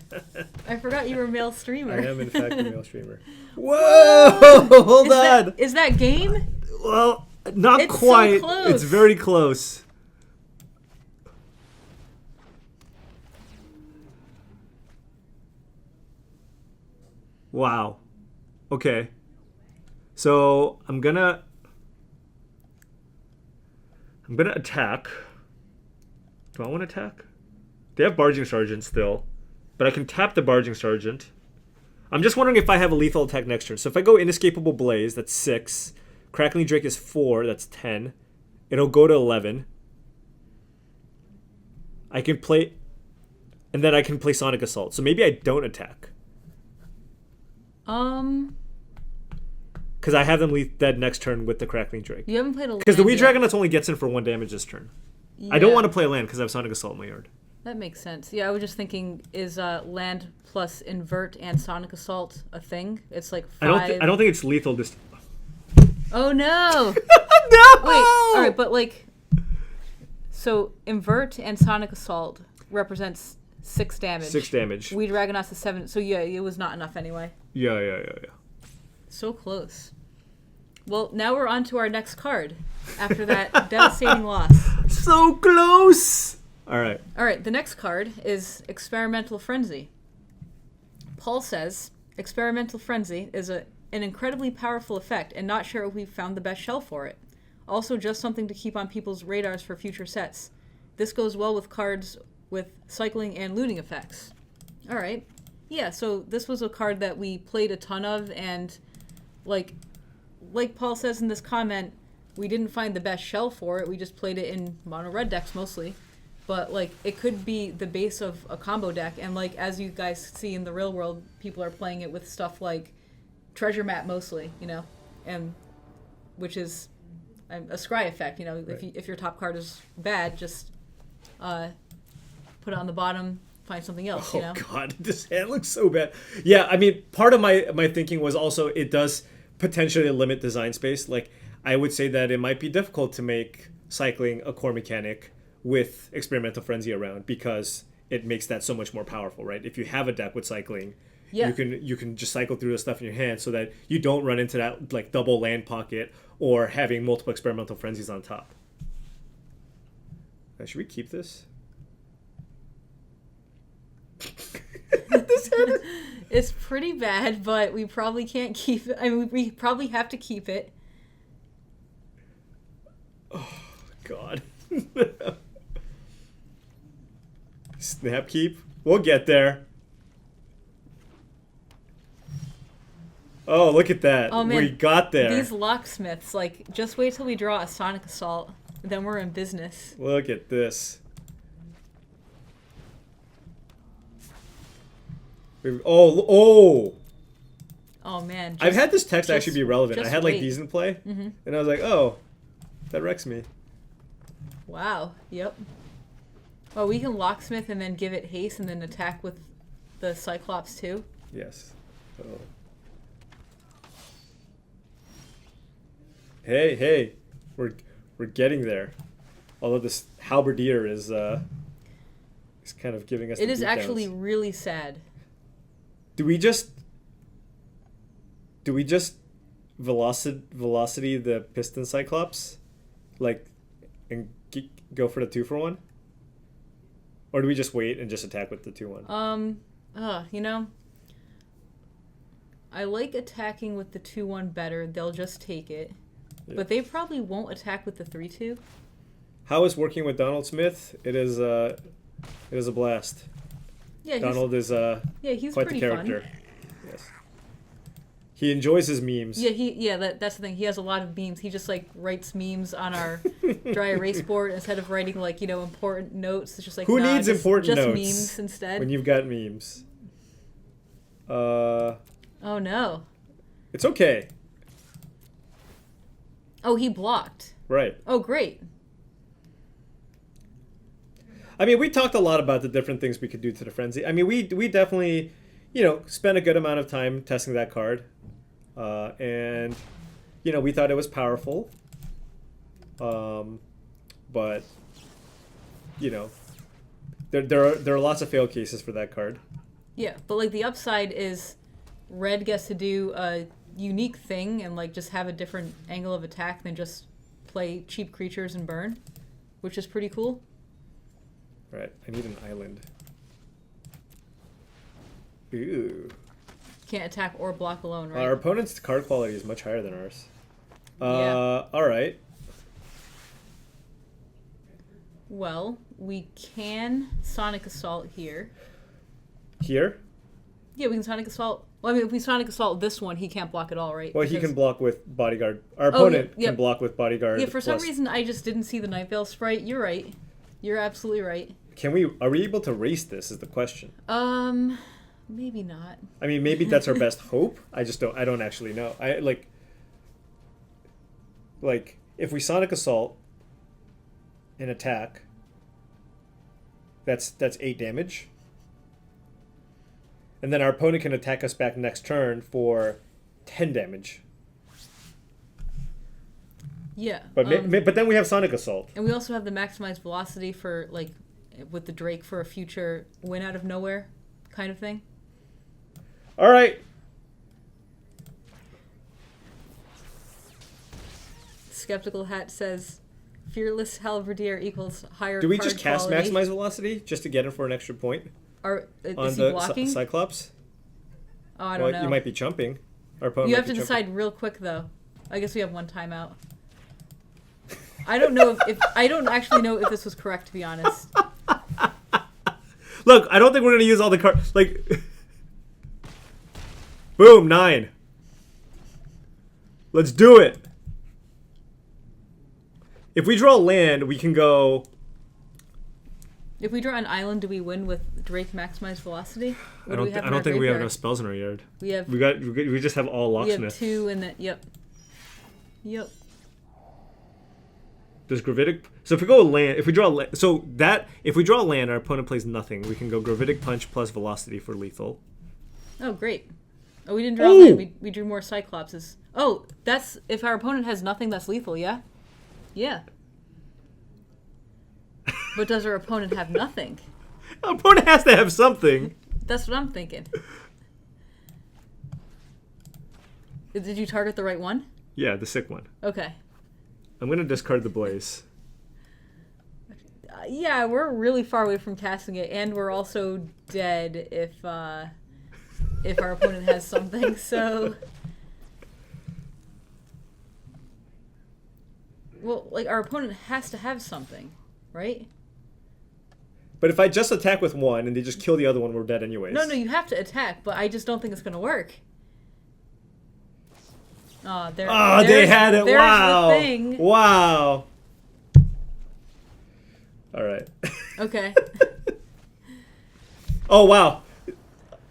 I forgot you were male streamer. I am in fact a male streamer. Whoa! Hold on. Is that game? Well, not It's so quite. close. It's very close. Wow. Okay. So I'm gonna attack. Do I want to attack? They have Barging Sergeant still, but I can tap the Barging Sergeant. I'm just wondering if I have a lethal attack next turn. So if I go Inescapable Blaze, that's 6. Crackling Drake is 4, that's 10. It'll go to 11. I can play... And then I can play Sonic Assault. So maybe I don't attack. Because I have them dead next turn with the Crackling Drake. You haven't played a land Because the Wee yet. Dragonauts only gets in for 1 damage this turn. I don't want to play a land because I have Sonic Assault in my yard. That makes sense. Yeah, I was just thinking, is land plus invert and Sonic Assault a thing? It's like 5. I don't think it's lethal this. Oh no! No. Wait. All right, but like, so invert and Sonic Assault represents 6 damage. 6 damage. We Dragonauts is 7. So yeah, it was not enough anyway. Yeah. So close. Well, now we're on to our next card. After that devastating loss. So close. All right. The next card is Experimental Frenzy. Paul says, Experimental Frenzy is an incredibly powerful effect, and not sure if we've found the best shell for it. Also, just something to keep on people's radars for future sets. This goes well with cards with cycling and looting effects. All right. Yeah, so this was a card that we played a ton of, and like Paul says in this comment, we didn't find the best shell for it. We just played it in mono red decks mostly. But like it could be the base of a combo deck, and like as you guys see in the real world, people are playing it with stuff like treasure map mostly, and which is a scry effect. Right. If your top card is bad, just put it on the bottom, find something else. Oh God, this hand looks so bad. Yeah, I mean, part of my thinking was also it does potentially limit design space. Like I would say that it might be difficult to make cycling a core mechanic with Experimental Frenzy around, because it makes that so much more powerful, right? If you have a deck with cycling, yeah, you can just cycle through the stuff in your hand so that you don't run into that like double land pocket or having multiple Experimental Frenzies on top. Should we keep this? It's pretty bad, but we probably can't keep it. I mean, we probably have to keep it. Oh God. Snap keep. We'll get there. Oh, look at that. Oh, man. We got there. These locksmiths, like, just wait till we draw a Sonic Assault. Then we're in business. Look at this. Oh, man. I've had this text actually be relevant. I had like wait. these in play, and I was like, oh, that wrecks me. Wow. Yep. Oh, we can locksmith and then give it haste and then attack with the Cyclops too? Yes. Oh. Hey, we're getting there. Although this halberdier is kind of giving us. It the is beatdowns. actually really sad. Do we just velocity the piston Cyclops, like, and go for the 2-for-1, or do we just wait and just attack with the 2-1? I like attacking with the 2-1 better. They'll just take it, Yeah. but they probably won't attack with the 3-2. How is working with Donald Smith? It is a blast. Yeah, Donald is he's quite pretty the character. fun. Yes. He enjoys his memes. Yeah, that's the thing. He has a lot of memes. He just like writes memes on our dry erase board instead of writing like important notes. It's just like Who needs important just notes memes instead. when you've got memes? Oh no. It's okay. Oh, he blocked. Right. Oh, great. I mean, we talked a lot about the different things we could do to the Frenzy. I mean, we definitely, spent a good amount of time testing that card. And, we thought it was powerful. But, there are lots of fail cases for that card. Yeah, but like the upside is red gets to do a unique thing and like just have a different angle of attack than just play cheap creatures and burn, which is pretty cool. Right, I need an island. Ooh. Can't attack or block alone, right? Our opponent's card quality is much higher than ours. Yeah. All right. Well, we can Sonic Assault here. Here? Yeah, we can Sonic Assault. Well, I mean, if we Sonic Assault this one, he can't block at all, right? Well, he Because- can block with Bodyguard. Our opponent yeah. can block with Bodyguard. Yeah, for some plus- reason, I just didn't see the Night Vale sprite. You're right. You're absolutely right. Are we able to race this is the question. Maybe not. I mean, maybe that's our best hope. I don't actually know. Like if we Sonic Assault and attack, That's 8 damage. And then our opponent can attack us back next turn for 10 damage. Yeah. But but then we have Sonic Assault. And we also have the maximized velocity for, like, with the Drake for a future win out of nowhere kind of thing. All right. Skeptical Hat says, Fearless Halberdier equals higher Do we card just cast quality. Maximize Velocity just to get it for an extra point? On Is he the blocking? Cyclops? Oh, I don't know. You might be chumping. Our opponent You might have to be decide chumping. real quick, though. I guess we have one timeout. I don't know if I don't actually know if this was correct, to be honest. Look, I don't think we're going to use all the cards. Like, boom, 9. Let's do it. If we draw land, we can go... If we draw an island, do we win with Drake maximized velocity? I don't think we have enough spells in our yard. We just have all locksmith. We have 2 and then yep. Does Gravitic? So if we go land, if we draw if we draw land, our opponent plays nothing. We can go Gravitic Punch plus Velocity for lethal. Oh, great. Oh, we didn't draw land. We drew more Cyclopses. Oh, that's if our opponent has nothing that's lethal, yeah? Yeah. But does our opponent have nothing? Our opponent has to have something. That's what I'm thinking. Did you target the right one? Yeah, the sick one. Okay. I'm going to discard the Blaze. Yeah, we're really far away from casting it, and we're also dead if our opponent has something, so... Well, like, our opponent has to have something, right? But if I just attack with one and they just kill the other one, we're dead anyways. No, you have to attack, but I just don't think it's going to work. Oh, they had it. Wow. The thing. Wow. All right. Okay. Oh, wow.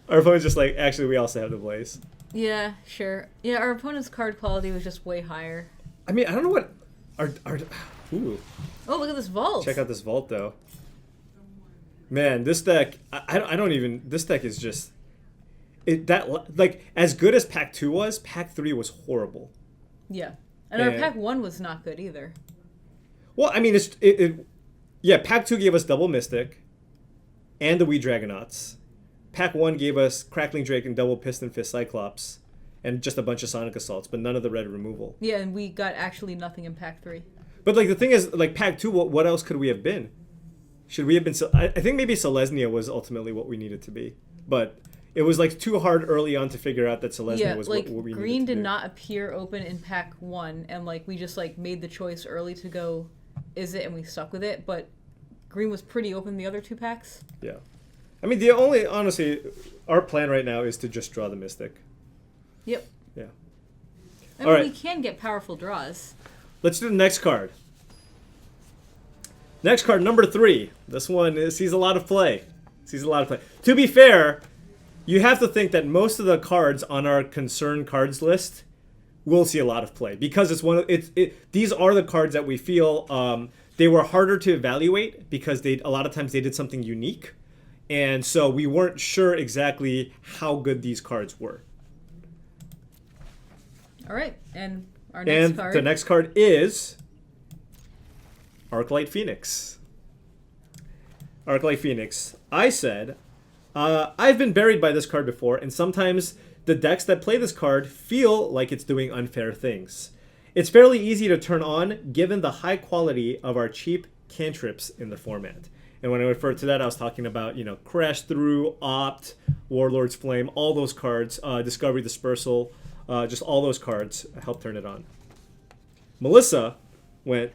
Our opponent's just like, actually, we also have the Blaze. Yeah, sure. Yeah, our opponent's card quality was just way higher. I mean, I don't know what... Ooh. Oh, look at this vault. Check out this vault, though. Man, this deck... I don't even... This deck is just... as good as Pack 2 was, Pack 3 was horrible. Yeah. And our Pack 1 was not good either. Well, I mean, Pack 2 gave us Double Mystic and the Wee Dragonauts. Pack 1 gave us Crackling Drake and Double Piston Fist Cyclops and just a bunch of Sonic Assaults, but none of the red removal. Yeah, and we got actually nothing in Pack 3. But, like, the thing is, like, Pack 2, what else could we have been? Should we have been... I think maybe Selesnya was ultimately what we needed to be. But... It was like too hard early on to figure out that Selesnya was what we needed to do. Green did not appear open in Pack 1, and like we just like made the choice early to go, is it, and we stuck with it. But Green was pretty open the other 2 packs. Yeah, I mean honestly, our plan right now is to just draw the Mystic. Yep. Yeah. I mean, we can get powerful draws. Let's do the next card. Next card, number 3. This one sees a lot of play. To be fair. You have to think that most of the cards on our concern cards list will see a lot of play because these are the cards that we feel they were harder to evaluate because a lot of times they did something unique, and so we weren't sure exactly how good these cards were. All right, and our next card. The next card is Arclight Phoenix. Arclight Phoenix. I said. I've been buried by this card before, and sometimes the decks that play this card feel like it's doing unfair things. It's fairly easy to turn on, given the high quality of our cheap cantrips in the format. And when I referred to that, I was talking about, Crash Through, Opt, Warlord's Flame, all those cards, Discovery Dispersal, just all those cards help turn it on. Melissa went,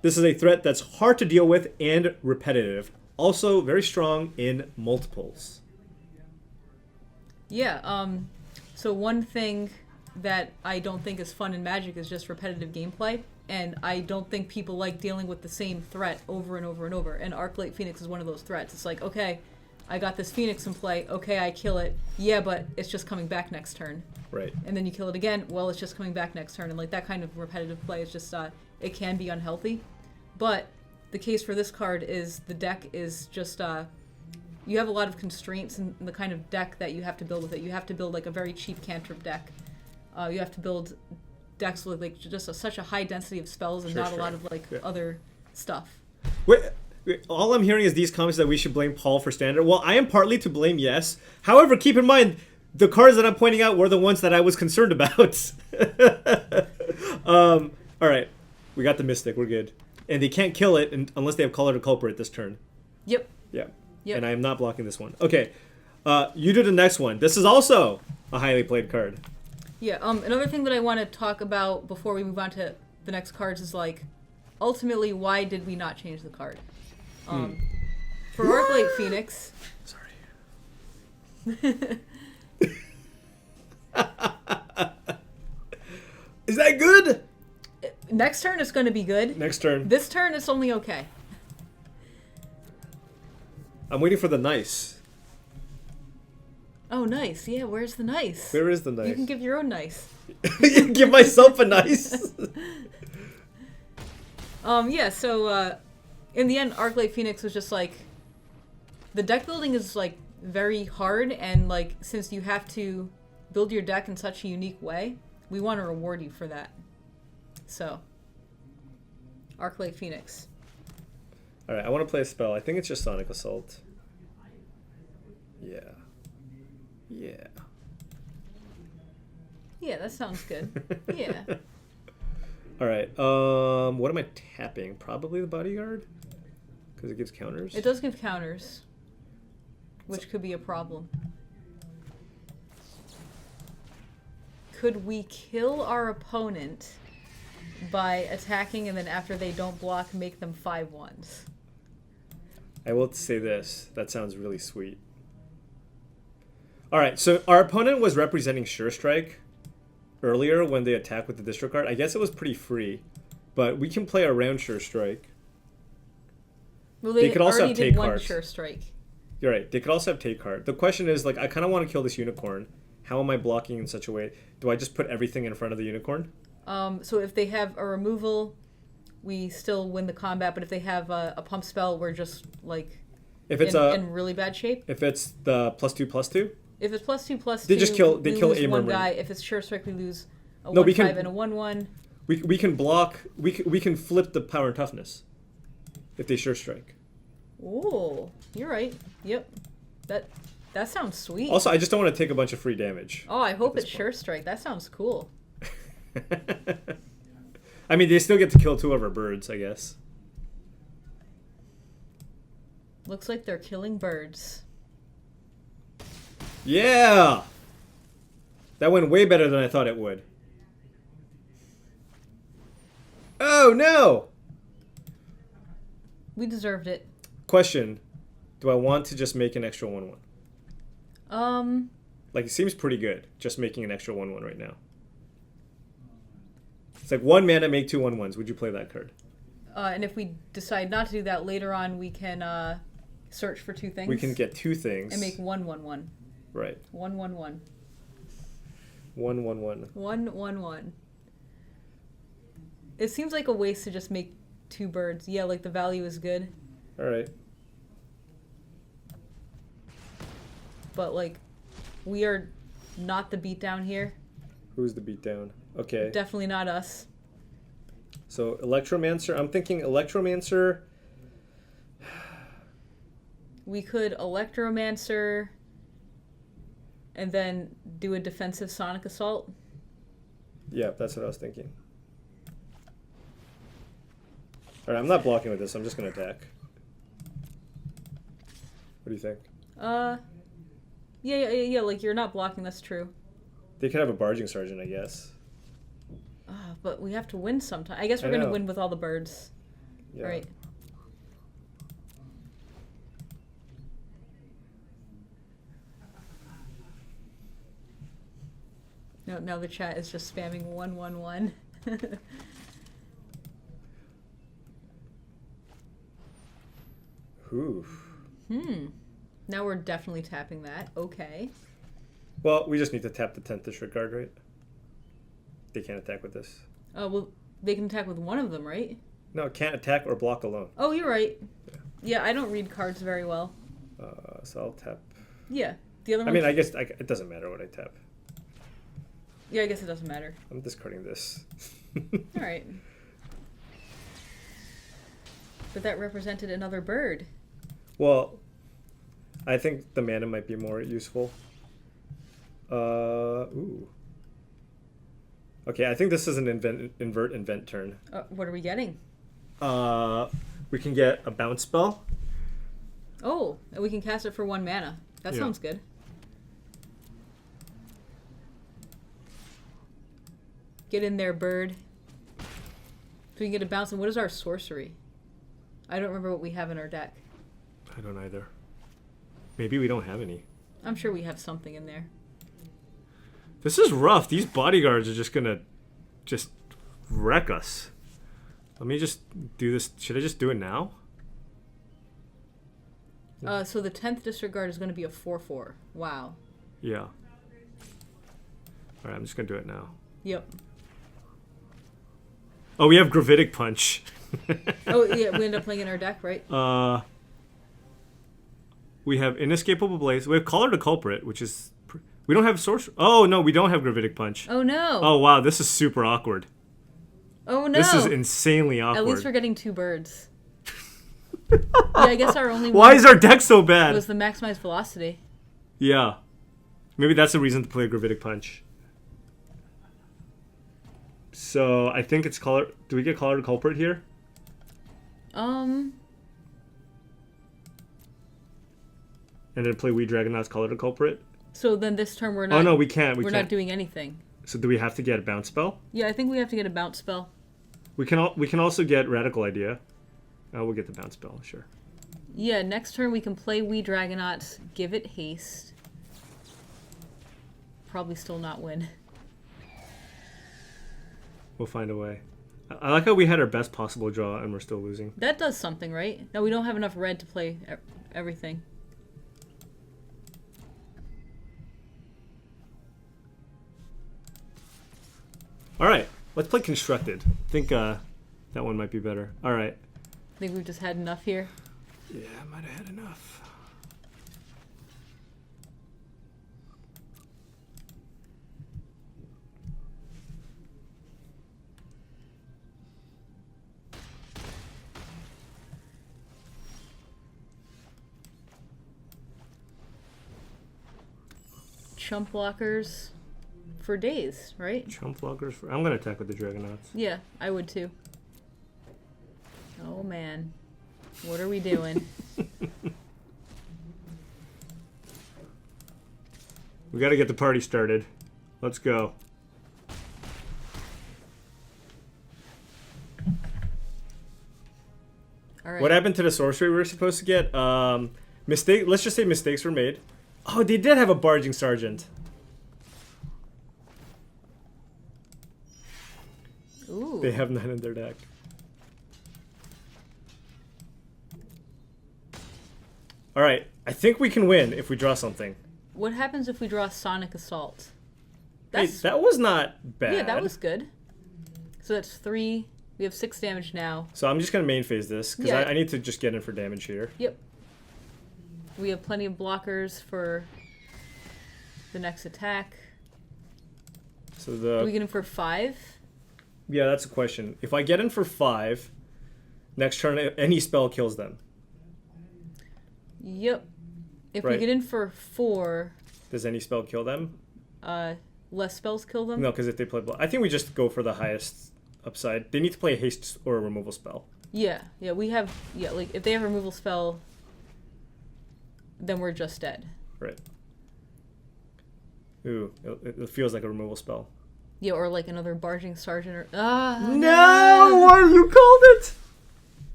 this is a threat that's hard to deal with and repetitive. Also very strong in multiples. Yeah, so one thing that I don't think is fun in Magic is just repetitive gameplay, and I don't think people like dealing with the same threat over and over and over, and Arclight Phoenix is one of those threats. It's like, okay, I got this Phoenix in play, okay, I kill it, yeah, but it's just coming back next turn. Right. And then you kill it again, well, it's just coming back next turn, and like that kind of repetitive play is just, it can be unhealthy. But the case for this card is the deck is just you have a lot of constraints in the kind of deck that you have to build with it. You have to build like a very cheap cantrip deck. You have to build decks with like just such a high density of spells and not a lot of like other stuff. Wait, all I'm hearing is these comments that we should blame Paul for standard. Well, I am partly to blame, yes. However, keep in mind, the cards that I'm pointing out were the ones that I was concerned about. All right, we got the Mystic. We're good. And they can't kill it unless they have Color to Culprit this turn. Yep. Yeah. Yep. And I am not blocking this one. Okay, you do the next one. This is also a highly played card. Yeah. Another thing that I want to talk about before we move on to the next cards is like, ultimately, why did we not change the card? For Arclight Phoenix. Sorry. Is that good? Next turn is going to be good. Next turn. This turn it's only okay. I'm waiting for the nice. Oh, nice. Yeah, where's the nice? Where is the nice? You can give your own nice. Give myself a nice. Yeah, so in the end, Arclight Phoenix was just like, the deck building is like very hard, and like since you have to build your deck in such a unique way, we want to reward you for that. So, Arclight Phoenix. All right, I want to play a spell. I think it's just Sonic Assault. Yeah. Yeah. Yeah, that sounds good. Yeah. All right. What am I tapping? Probably the Bodyguard, because it gives counters. It does give counters, which could be a problem. Could we kill our opponent by attacking and then after they don't block, make them 5/1s? I will say this. That sounds really sweet. All right, so our opponent was representing Sure Strike earlier when they attack with the disregard. I guess it was pretty free, but we can play around Sure Strike. Well, they could also already have did take one cards. Sure Strike. You're right. They could also have take card. The question is, like, I kind of want to kill this unicorn. How am I blocking in such a way? Do I just put everything in front of the unicorn? So if they have a removal, we still win the combat. But if they have a pump spell, we're just like If it's in really bad shape. If it's the +2/+2, If it's +2/+2, they just kill. They we kill lose a one Murmur. guy. If it's Sure Strike, we lose a No, 1/5 and a 1/1. We can block. We can flip the power and toughness if they Sure Strike. Oh, you're right. Yep, that sounds sweet. Also, I just don't want to take a bunch of free damage. Oh, I hope it's Sure Strike. That sounds cool. I mean, they still get to kill 2 of our birds, I guess. Looks like they're killing birds. Yeah! That went way better than I thought it would. Oh, no! We deserved it. Question. Do I want to just make an extra 1/1? Like, it seems pretty good, just making an extra 1/1 right now. It's like 1 mana, make 2 1/1s. Would you play that card? And if we decide not to do that later on, we can search for 2 things. We can get 2 things. And make 1/1/1. Right. 1/1/1. 1/1/1. 1/1/1. It seems like a waste to just make 2 birds. Yeah, like the value is good. Alright. But like, we are not the beatdown here. Who's the beatdown? Okay. Definitely not us. So, Electromancer. I'm thinking Electromancer. We could Electromancer and then do a defensive Sonic Assault. Yeah, that's what I was thinking. Alright, I'm not blocking with this. I'm just going to attack. What do you think? Yeah, like you're not blocking, that's true. They could have a Barging Sergeant, I guess. But we have to win sometime. I guess we're going to win with all the birds. Yeah. Right. No, now the chat is just spamming 1/1/1. Oof. Now we're definitely tapping that. Okay. Well, we just need to tap the 10th disregard, right? They can't attack with this. Well, they can attack with one of them, right? No, it can't attack or block alone. Oh, you're right. Yeah, I don't read cards very well. So I'll tap. Yeah, the other one. I mean, I guess it doesn't matter what I tap. Yeah, I guess it doesn't matter. I'm discarding this. All right. But that represented another bird. Well, I think the mana might be more useful. Ooh. Okay, I think this is an invert turn. What are we getting? We can get a bounce spell. Oh, and we can cast it for 1 mana. That sounds good. Get in there, bird. So we can get a bounce. And what is our sorcery? I don't remember what we have in our deck. I don't either. Maybe we don't have any. I'm sure we have something in there. This is rough. These bodyguards are just gonna wreck us. Let me just do this. Should I just do it now? So the 10th disregard is going to be a 4/4. Wow. Yeah. All right, I'm just gonna do it now. Yep. Oh, we have Gravitic Punch. Oh yeah, we end up playing in our deck, right? We have Inescapable Blaze. We have Collar to Culprit, which is... We don't have Sorcerer... Oh, no, we don't have Gravitic Punch. Oh no. Oh, wow, this is super awkward. Oh no. This is insanely awkward. At least we're getting 2 birds. Yeah, I guess our only Why one is our deck so bad? was the maximized velocity. Yeah. Maybe that's the reason to play Gravitic Punch. So, I think it's Collar... Do we get Collar to Culprit here? And then play We Dragonaut's Collar to Culprit? So then this turn we're not... Oh, no, we can't. We're not doing anything. So do we have to get a bounce spell? Yeah, I think we have to get a bounce spell. We can also get Radical Idea. We'll get the bounce spell, sure. Yeah, next turn we can play We Dragonaut, give it haste. Probably still not win. We'll find a way. I like how we had our best possible draw and we're still losing. That does something, right? No, we don't have enough red to play everything. All right, let's play Constructed. I think that one might be better. All right. I think we've just had enough here. Yeah, I might have had enough. Chump blockers for days, right? Chump blockers. I'm gonna attack with the Dragonauts. Yeah, I would too. Oh man, what are we doing? We gotta get the party started. Let's go. All right. What happened to the sorcery we were supposed to get? Mistake. Let's just say mistakes were made. Oh, they did have a Barging Sergeant. Ooh. They have 9 in their deck. All right, I think we can win if we draw something. What happens if we draw Sonic Assault? Hey, that was not bad. Yeah, that was good. So that's 3. We have 6 damage now. So I'm just gonna main phase this because Yeah. I need to just get in for damage here. Yep. We have plenty of blockers for the next attack. So Do we get in for 5? Yeah, that's a question. If I get in for 5, next turn any spell kills them. Yep. If Right. we get in for 4, Does any spell kill them? less spells kill them? No, because if they play I think we just go for the highest upside. They need to play a haste or a removal spell. Yeah, we have, like, if they have a removal spell, then we're just dead. Right. Ooh, it feels like a removal spell. Yeah, or like another Barging Sergeant or... No! Why you called it?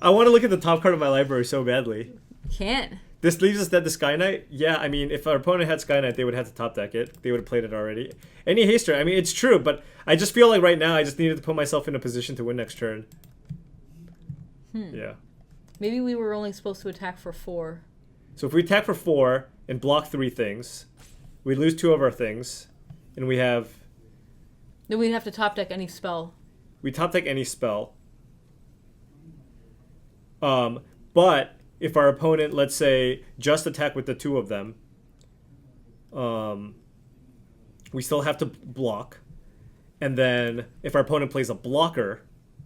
I want to look at the top card of my library so badly. Can't. This leaves us dead to Sky Knight? Yeah, I mean, if our opponent had Sky Knight, they would have to top deck it. They would have played it already. Any haster, I mean, it's true, but I just feel like right now I just needed to put myself in a position to win next turn. Yeah. Maybe we were only supposed to attack for 4. So if we attack for 4 and block 3 things, we lose 2 of our things, and we have Then we'd have to top deck any spell. We top deck any spell. But if our opponent, let's say, just attack with the 2 of them, we still have to block. And then if our opponent plays a blocker,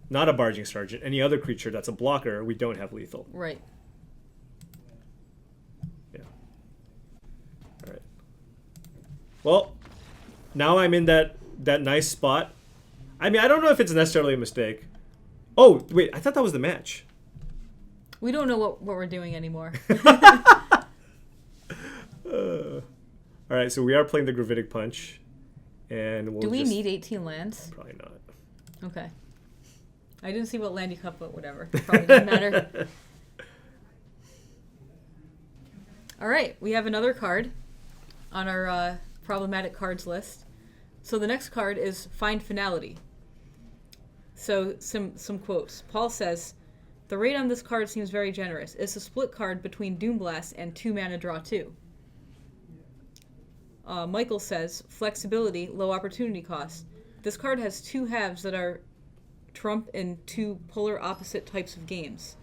not a Barging Sergeant, any other creature that's a blocker, we don't have lethal. Right. Yeah. All right. Well, now I'm in that nice spot. I mean, I don't know if it's necessarily a mistake. Oh, wait, I thought that was the match. We don't know what we're doing anymore. All right, so we are playing the Gravitic Punch. And we'll Do we need 18 lands? Probably not. Okay. I didn't see what land you cut, but whatever. Probably doesn't matter. All right, we have another card on our problematic cards list. So the next card is Find Finality. So some quotes. Paul says, "The rate on this card seems very generous. It's a split card between Doomblast and 2 mana draw 2. Michael says, flexibility, low opportunity cost. This card has 2 halves that are trump in 2 polar opposite types of games.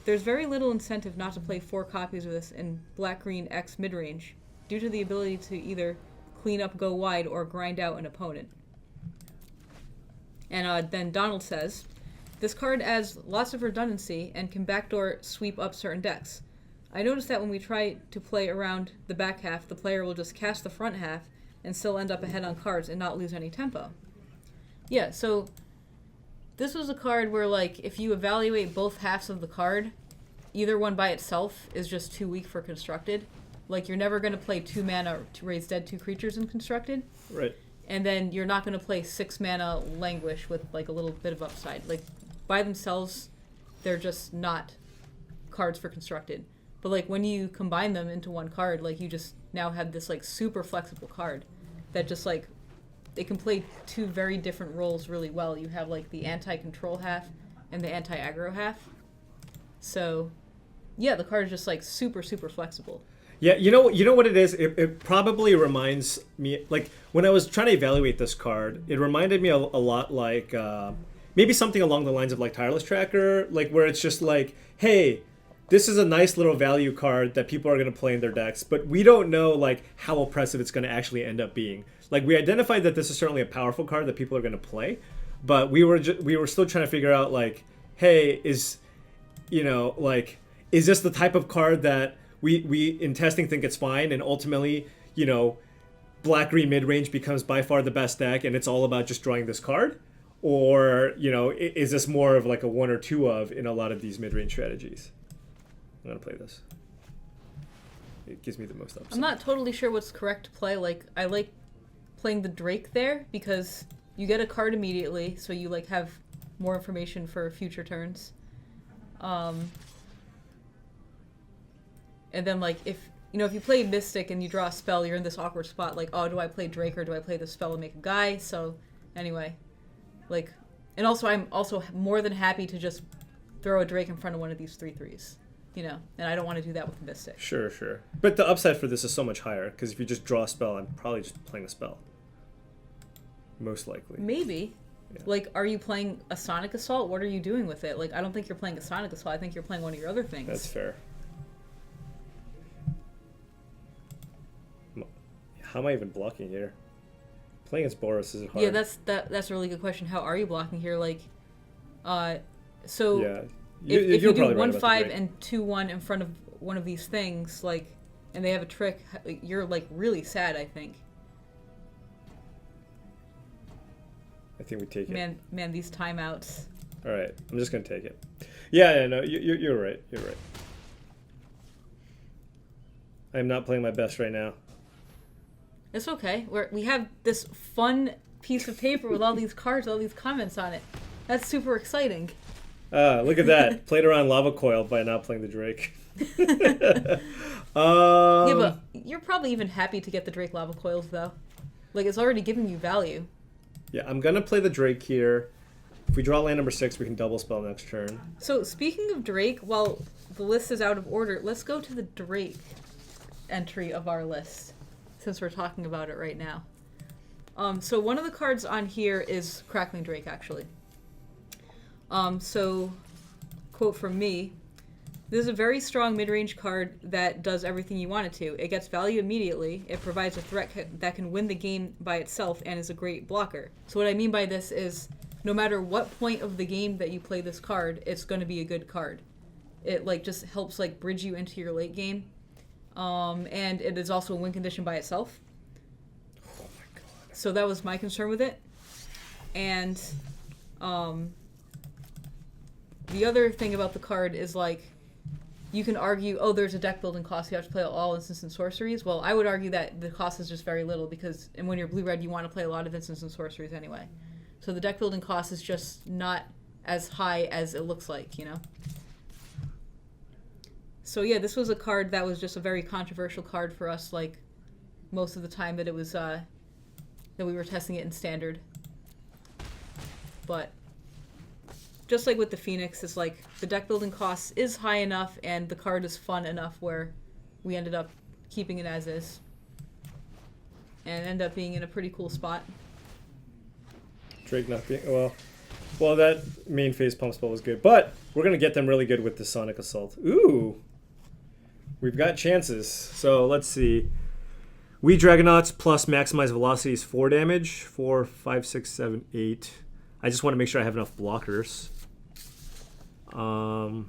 There's very little incentive not to play 4 copies of this in black-green X midrange, due to the ability to either clean up, go wide, or grind out an opponent." And then Donald says, "This card adds lots of redundancy and can backdoor sweep up certain decks. I noticed that when we try to play around the back half, the player will just cast the front half and still end up ahead on cards and not lose any tempo." Yeah, so this was a card where, like, if you evaluate both halves of the card, either one by itself is just too weak for Constructed. Like, you're never going to play 2 mana to raise dead 2 creatures in Constructed. Right. And then you're not going to play 6 mana Languish with, like, a little bit of upside. Like, by themselves, they're just not cards for Constructed. But, like, when you combine them into one card, like, you just now have this, like, super flexible card that just, like, they can play 2 very different roles really well. You have, like, the anti-control half and the anti-aggro half. So, yeah, the card is just, like, super, super flexible. Yeah, you know what it is? It probably reminds me, like, when I was trying to evaluate this card, it reminded me a lot like, maybe something along the lines of, like, Tireless Tracker, like, where it's just like, hey, this is a nice little value card that people are going to play in their decks, but we don't know, like, how oppressive it's going to actually end up being. Like, we identified that this is certainly a powerful card that people are going to play, but we were still trying to figure out, like, hey, is this the type of card that we in testing think it's fine, and ultimately, black-green midrange becomes by far the best deck, and it's all about just drawing this card? Or, is this more of like a 1 or 2 of in a lot of these midrange strategies? I'm going to play this. It gives me the most upside. I'm not totally sure what's correct to play. Like, I like playing the Drake there because you get a card immediately, so you, like, have more information for future turns. And then, like, if you play Mystic and you draw a spell, you're in this awkward spot, like, oh, do I play Drake or do I play this spell and make a guy? So, anyway, like, and also I'm also more than happy to just throw a Drake in front of one of these 3/3s. And I don't want to do that with Mystic. Sure. But the upside for this is so much higher, because if you just draw a spell, I'm probably just playing a spell. Most likely. Maybe. Yeah. Like, are you playing a Sonic Assault? What are you doing with it? Like, I don't think you're playing a Sonic Assault. I think you're playing one of your other things. That's fair. How am I even blocking here? Playing as Boros is hard. Yeah, that's a really good question. How are you blocking here? Like, so... Yeah. If you do right 1/5 and 2/1 in front of one of these things, like, and they have a trick, you're, like, really sad, I think. I think we take it. Man, these timeouts. All right, I'm just gonna take it. Yeah, no, you're right. You're right. I'm not playing my best right now. It's okay. We have this fun piece of paper with all these cards, all these comments on it. That's super exciting. Look at that. Played around Lava Coil by not playing the Drake. Yeah, but you're probably even happy to get the Drake Lava Coils, though. Like, it's already giving you value. Yeah, I'm going to play the Drake here. If we draw land number 6, we can double spell next turn. So, speaking of Drake, while the list is out of order, let's go to the Drake entry of our list, since we're talking about it right now. So one of the cards on here is Crackling Drake, actually. So, quote from me, this is a very strong mid-range card that does everything you want it to. It gets value immediately, it provides a threat that can win the game by itself, and is a great blocker. So what I mean by this is, no matter what point of the game that you play this card, it's going to be a good card. It like just helps like bridge you into your late game. And it is also a win condition by itself. Oh my god. So that was my concern with it. And the other thing about the card is like, you can argue, oh, there's a deck building cost, you have to play all instants and sorceries. Well, I would argue that the cost is just very little because, and when you're blue-red, you want to play a lot of instants and sorceries anyway. So the deck building cost is just not as high as it looks like, you know? So yeah, this was a card that was just a very controversial card for us, like, most of the time that it was, that we were testing it in Standard. But just like with the Phoenix, it's like the deck building cost is high enough and the card is fun enough where we ended up keeping it as is. And ended up being in a pretty cool spot. Drake not being... Well, that main phase pump spell was good. But we're going to get them really good with the Sonic Assault. Ooh! We've got chances. So let's see. We Dragonauts plus maximize velocity is 4 damage. 4, 5, 6, 7, 8. I just want to make sure I have enough blockers. I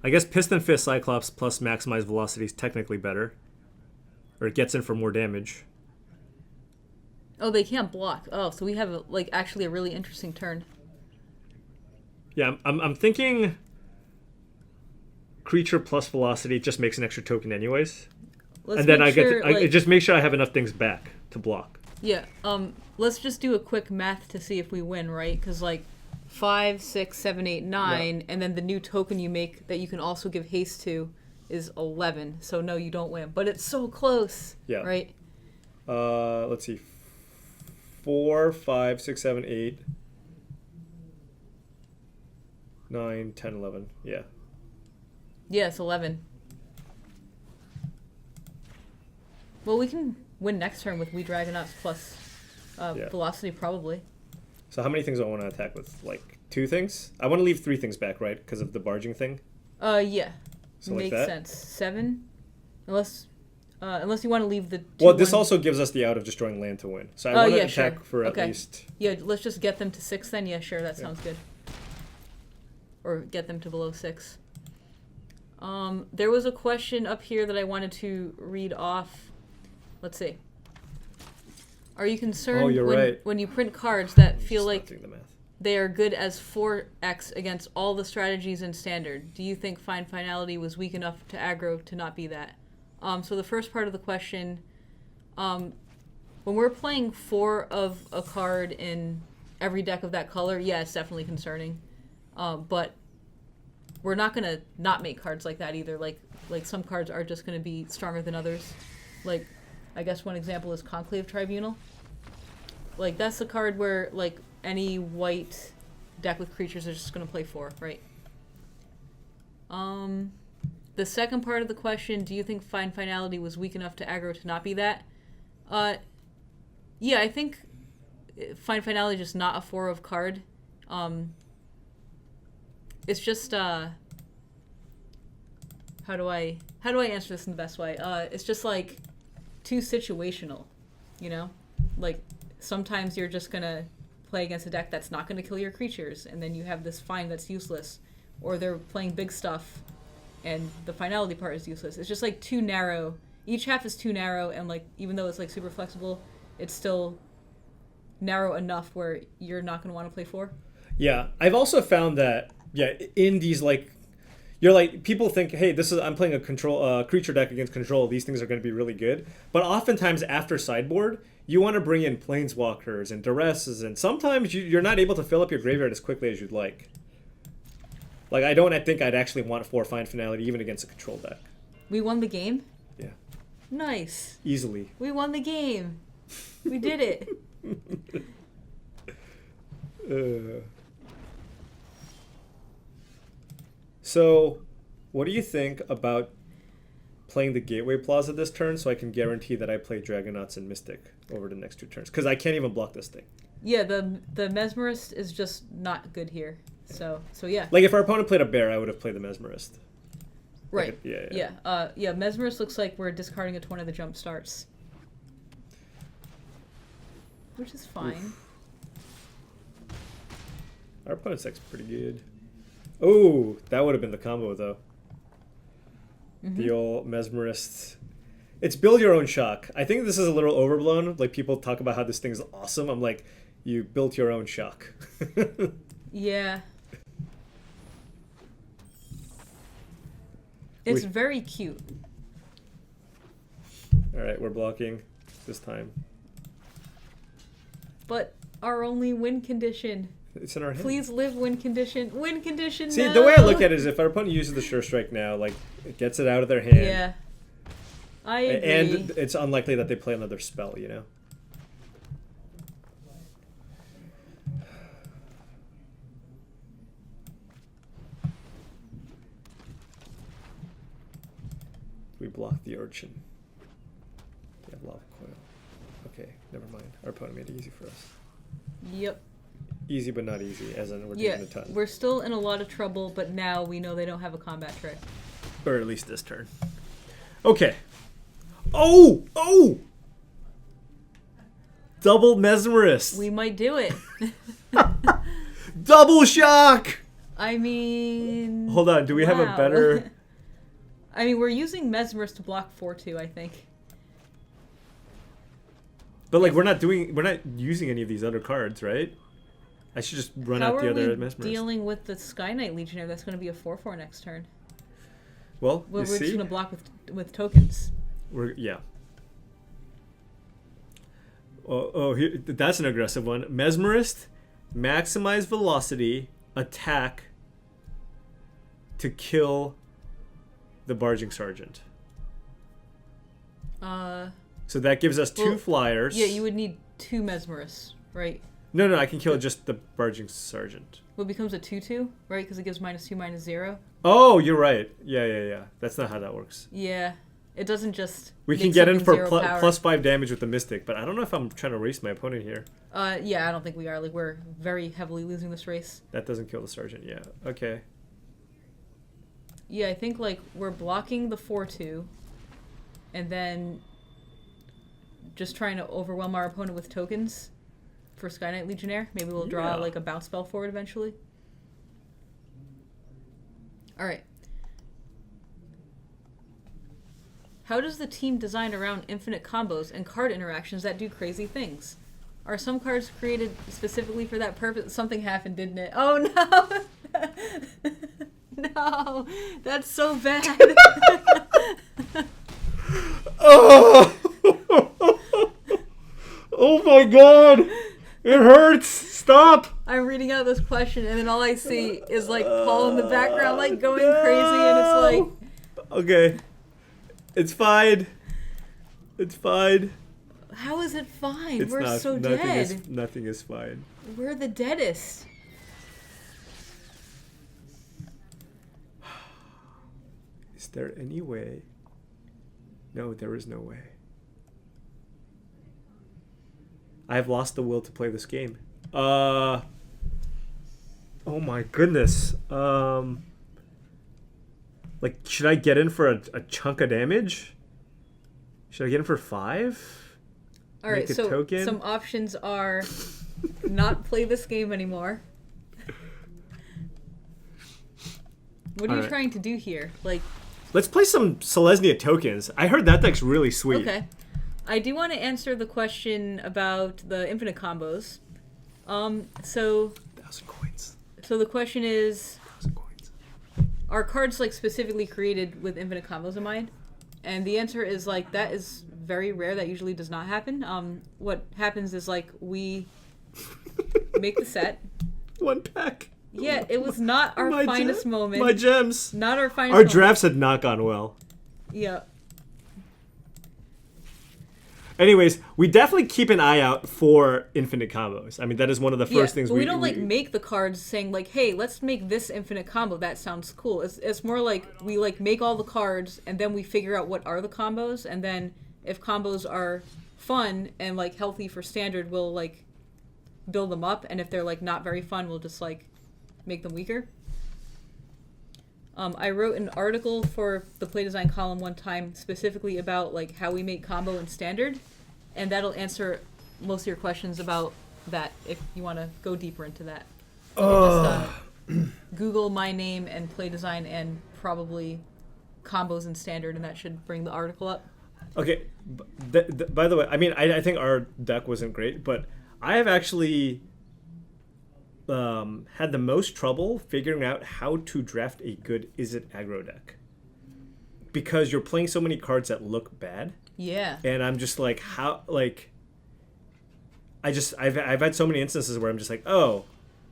guess Piston Fist Cyclops plus maximize velocity is technically better. Or it gets in for more damage. Oh, they can't block. Oh, so we have like actually a really interesting turn. Yeah, I'm thinking creature plus velocity just makes an extra token anyways. And then I just make sure I have enough things back to block. Yeah. Let's just do a quick math to see if we win, right? Because like 5, 6, 7, 8, 9, and then the new token you make that you can also give haste to is 11. So no, you don't win, but it's so close. Yeah. Right. Let's see. 4, 5, 6, 7, 8, 9, 10, 11. Yeah. Yeah, it's 11. Well, we can win next turn with We Dragonauts plus velocity, probably. So how many things do I want to attack with? Like 2 things? I want to leave 3 things back, right? Because of the barging thing? Yeah. So Makes like that? sense. 7? Unless you want to leave the 2, Well, this also gives us the out of destroying land to win. So I want to attack for at least... Yeah, let's just get them to 6 then. Yeah, sure, that sounds good. Or get them to below 6. There was a question up here that I wanted to read off. Let's see. Are you concerned when you print cards that feel like they are good as 4x against all the strategies in Standard? Do you think Find Finality was weak enough to aggro to not be that? So the first part of the question, when we're playing 4 of a card in every deck of that color, yeah, it's definitely concerning. But we're not going to not make cards like that either. Like some cards are just going to be stronger than others. Like, I guess one example is Conclave Tribunal. Like, that's the card where, like, any white deck with creatures is just going to play 4, right? The second part of the question, do you think Find Finality was weak enough to aggro to not be that? Yeah, I think Find Finality is just not a 4 of card. It's just, how do I answer this in the best way? It's just, like, too situational, you know? Like, sometimes you're just gonna play against a deck that's not gonna kill your creatures, and then you have this find that's useless. Or they're playing big stuff, and the finality part is useless. It's just, like, too narrow. Each half is too narrow, and, like, even though it's, like, super flexible, it's still narrow enough where you're not gonna want to play 4. Yeah, I've also found that, in these, like, you're like, people think, hey, I'm playing a creature deck against control, these things are going to be really good. But oftentimes after sideboard, you want to bring in planeswalkers and duresses, and sometimes you're not able to fill up your graveyard as quickly as you'd like. Like, I think I'd actually want 4 Find Finality even against a control deck. We won the game? Yeah. Nice. Easily. We won the game. We did it. So, what do you think about playing the Gateway Plaza this turn, so I can guarantee that I play Dragonauts and Mystic over the next 2 turns. Because I can't even block this thing. Yeah, the Mesmerist is just not good here. So yeah. Like, if our opponent played a Bear, I would have played the Mesmerist. Right. Like, Yeah. Mesmerist looks like we're discarding it to one of the jump starts. Which is fine. Oof. Our opponent's deck's pretty good. Oh, that would have been the combo, though. The old Mesmerist. It's build your own shock. I think this is a little overblown. Like, people talk about how this thing's awesome. I'm like, you built your own shock. Yeah. It's very cute. Alright, we're blocking this time. But our only win condition. It's in our hand. Please live win condition. Win condition. See, no! the way I look at it is if our opponent uses the Sure Strike now, like, it gets it out of their hand. Yeah. I agree. And it's unlikely that they play another spell, you know? We block the Urchin. They have Lava Coil. Okay, never mind. Our opponent made it easy for us. Yep. Easy but not easy, as in we're taking a ton. We're still in a lot of trouble, but now we know they don't have a combat trick. Or at least this turn. Okay. Oh! Oh! Double Mesmerist. We might do it. Double Shock! I mean... Hold on, do we have a better... I mean, we're using Mesmerist to block 4-2, I think. But, like, we're not using any of these other cards, right? I should just run out the other Mesmerist. How are we dealing with the Sky Knight Legionnaire? That's going to be a 4-4 next turn. Well, we're see? just going to block with tokens. Yeah. Here, that's an aggressive one. Mesmerist, maximize velocity, attack to kill the Barging Sergeant. So that gives us 2 flyers. Yeah, you would need 2 Mesmerists, right? No, I can kill just the Barging Sergeant. Well, it becomes a 2-2, right? Because it gives -2, -0. Oh, you're right. Yeah. That's not how that works. Yeah. It doesn't just... We can get in for +5 damage with the Mystic, but I don't know if I'm trying to race my opponent here. Yeah, I don't think we are. Like, we're very heavily losing this race. That doesn't kill the Sergeant, yeah. Okay. Yeah, I think, like, we're blocking the 4-2, and then just trying to overwhelm our opponent with tokens for Sky Knight Legionnaire. Maybe we'll draw, like, a bounce spell for it eventually. Alright. How does the team design around infinite combos and card interactions that do crazy things? Are some cards created specifically for that purpose? Something happened, didn't it? Oh, no! No! That's so bad! Oh! Oh my god! It hurts! Stop! I'm reading out this question, and then all I see is, like, Paul in the background, like, going crazy, and it's like... Okay. It's fine. It's fine. How is it fine? We're not, so dead. Nothing is fine. We're the deadest. Is there any way? No, there is no way. I have lost the will to play this game. Oh my goodness. Like, should I get in for a chunk of damage? Should I get in for 5? All right, so token? Some options are not play this game anymore. What are you trying to do here? Like, let's play some Selesnya tokens. I heard that deck's really sweet. Okay. I do want to answer the question about the infinite combos. So 1,000 coins. So the question is, 1,000 coins. Are cards like specifically created with infinite combos in mind? And the answer is like that is very rare. That usually does not happen. What happens is like we make the set. 1 pack. Yeah, it was not our finest moment. My gems. Not our finest Our moment. drafts had not gone well. Yeah. Anyways, we definitely keep an eye out for infinite combos. I mean, that is one of the first things but we don't like make the cards saying like, hey, let's make this infinite combo. That sounds cool. It's more like we like make all the cards and then we figure out what are the combos, and then if combos are fun and like healthy for standard, we'll like build them up, and if they're like not very fun, we'll just like make them weaker. I wrote an article for the Play Design column one time specifically about like how we make combo in standard, and that'll answer most of your questions about that if you want to go deeper into that. Just, Google my name and Play Design and probably combos in standard, and that should bring the article up. Okay, by the way, I mean, I think our deck wasn't great, but I have actually had the most trouble figuring out how to draft a good Is It aggro deck, because you're playing so many cards that look bad. Yeah. And I'm just like, how, like, I've had so many instances where I'm just like, oh,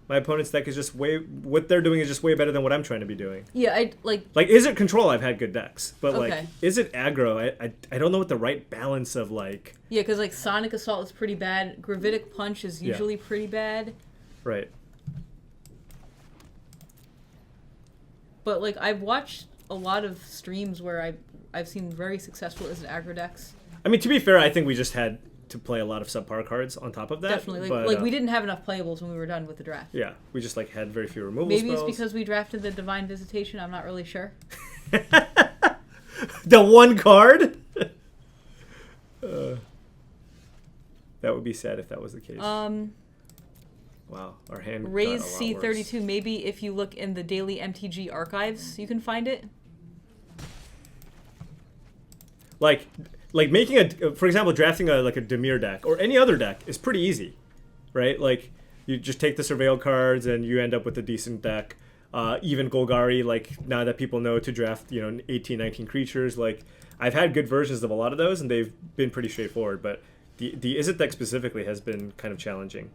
my opponent's deck is just what they're doing is just way better than what I'm trying to be doing. Yeah, I like Is It control? I've had good decks, but okay. like Is It aggro? I don't know what the right balance of like. Yeah, because like Sonic Assault is pretty bad. Gravitic Punch is usually pretty bad. Right. But like I've watched a lot of streams where I've seen very successful Is It aggro decks. I mean, to be fair, I think we just had to play a lot of subpar cards on top of that. Definitely, like we didn't have enough playables when we were done with the draft. Yeah, we just like had very few removal Maybe spells. it's because we drafted the Divine Visitation. I'm not really sure. The one card. That would be sad if that was the case. Wow, our hand. Raise got a lot C32. worse. Maybe if you look in the daily MTG archives, you can find it. Like making for example, drafting a Dimir deck or any other deck is pretty easy, right? Like you just take the surveil cards and you end up with a decent deck. Even Golgari, like now that people know to draft, 18, 19 creatures, like I've had good versions of a lot of those and they've been pretty straightforward. But the Is It deck specifically has been kind of challenging.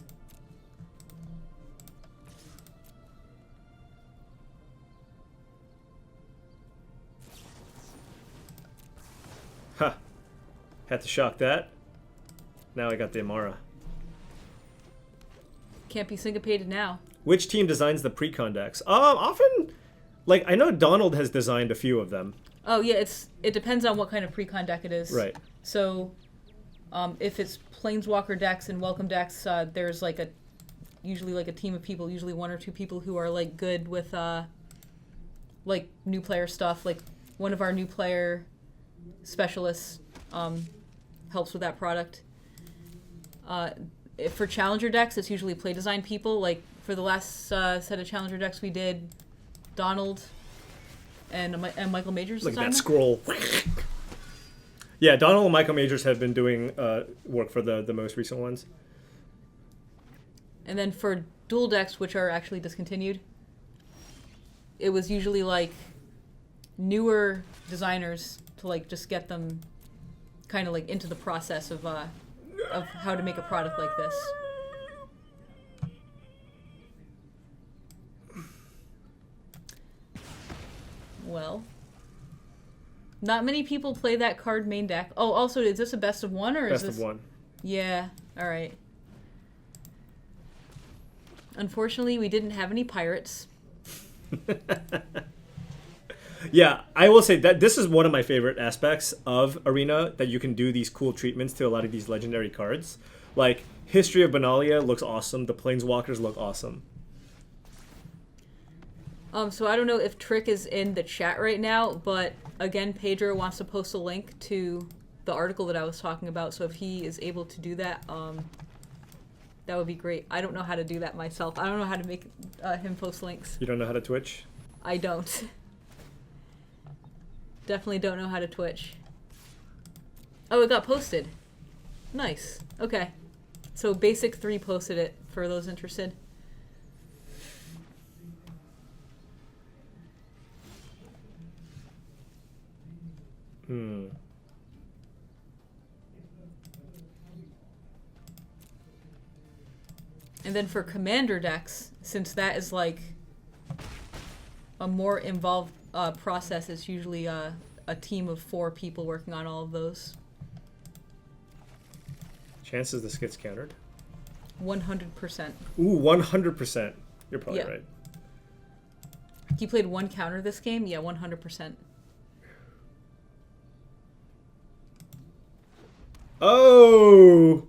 Huh. Had to shock that. Now I got the Amara. Can't be syncopated now. Which team designs the pre-con decks? Often, like, I know Donald has designed a few of them. Oh, yeah, it depends on what kind of pre-con deck it is. Right. So, if it's Planeswalker decks and Welcome decks, there's, like, usually, like, a team of people, usually one or two people who are, like, good with, like, new player stuff. Like, one of our new player specialists helps with that product. For challenger decks, it's usually play design people. Like for the last set of challenger decks we did, Donald and Michael Majors. Look at that scroll. Yeah, Donald and Michael Majors have been doing work for the most recent ones. And then for dual decks, which are actually discontinued, it was usually like newer designers to like just get them kind of like into the process of how to make a product like this. Well, not many people play that card main deck. Oh, also, is this a best of one or is this? Best of one. Yeah. All right. Unfortunately, we didn't have any pirates. Yeah, I will say that this is one of my favorite aspects of Arena, that you can do these cool treatments to a lot of these legendary cards. Like, History of Benalia looks awesome. The Planeswalkers look awesome. So I don't know if Trick is in the chat right now, but again, Pedro wants to post a link to the article that I was talking about. So if he is able to do that, that would be great. I don't know how to do that myself. I don't know how to make him post links. You don't know how to Twitch? I don't. Definitely don't know how to Twitch. Oh, it got posted. Nice. Okay. So Basic 3 posted it for those interested. Hmm. And then for commander decks, since that is like a more involved process, it's usually a team of 4 people working on all of those. Chances this gets countered? 100%. Ooh, 100%. You're probably Yeah. right. He played one counter this game? Yeah, 100%. Oh!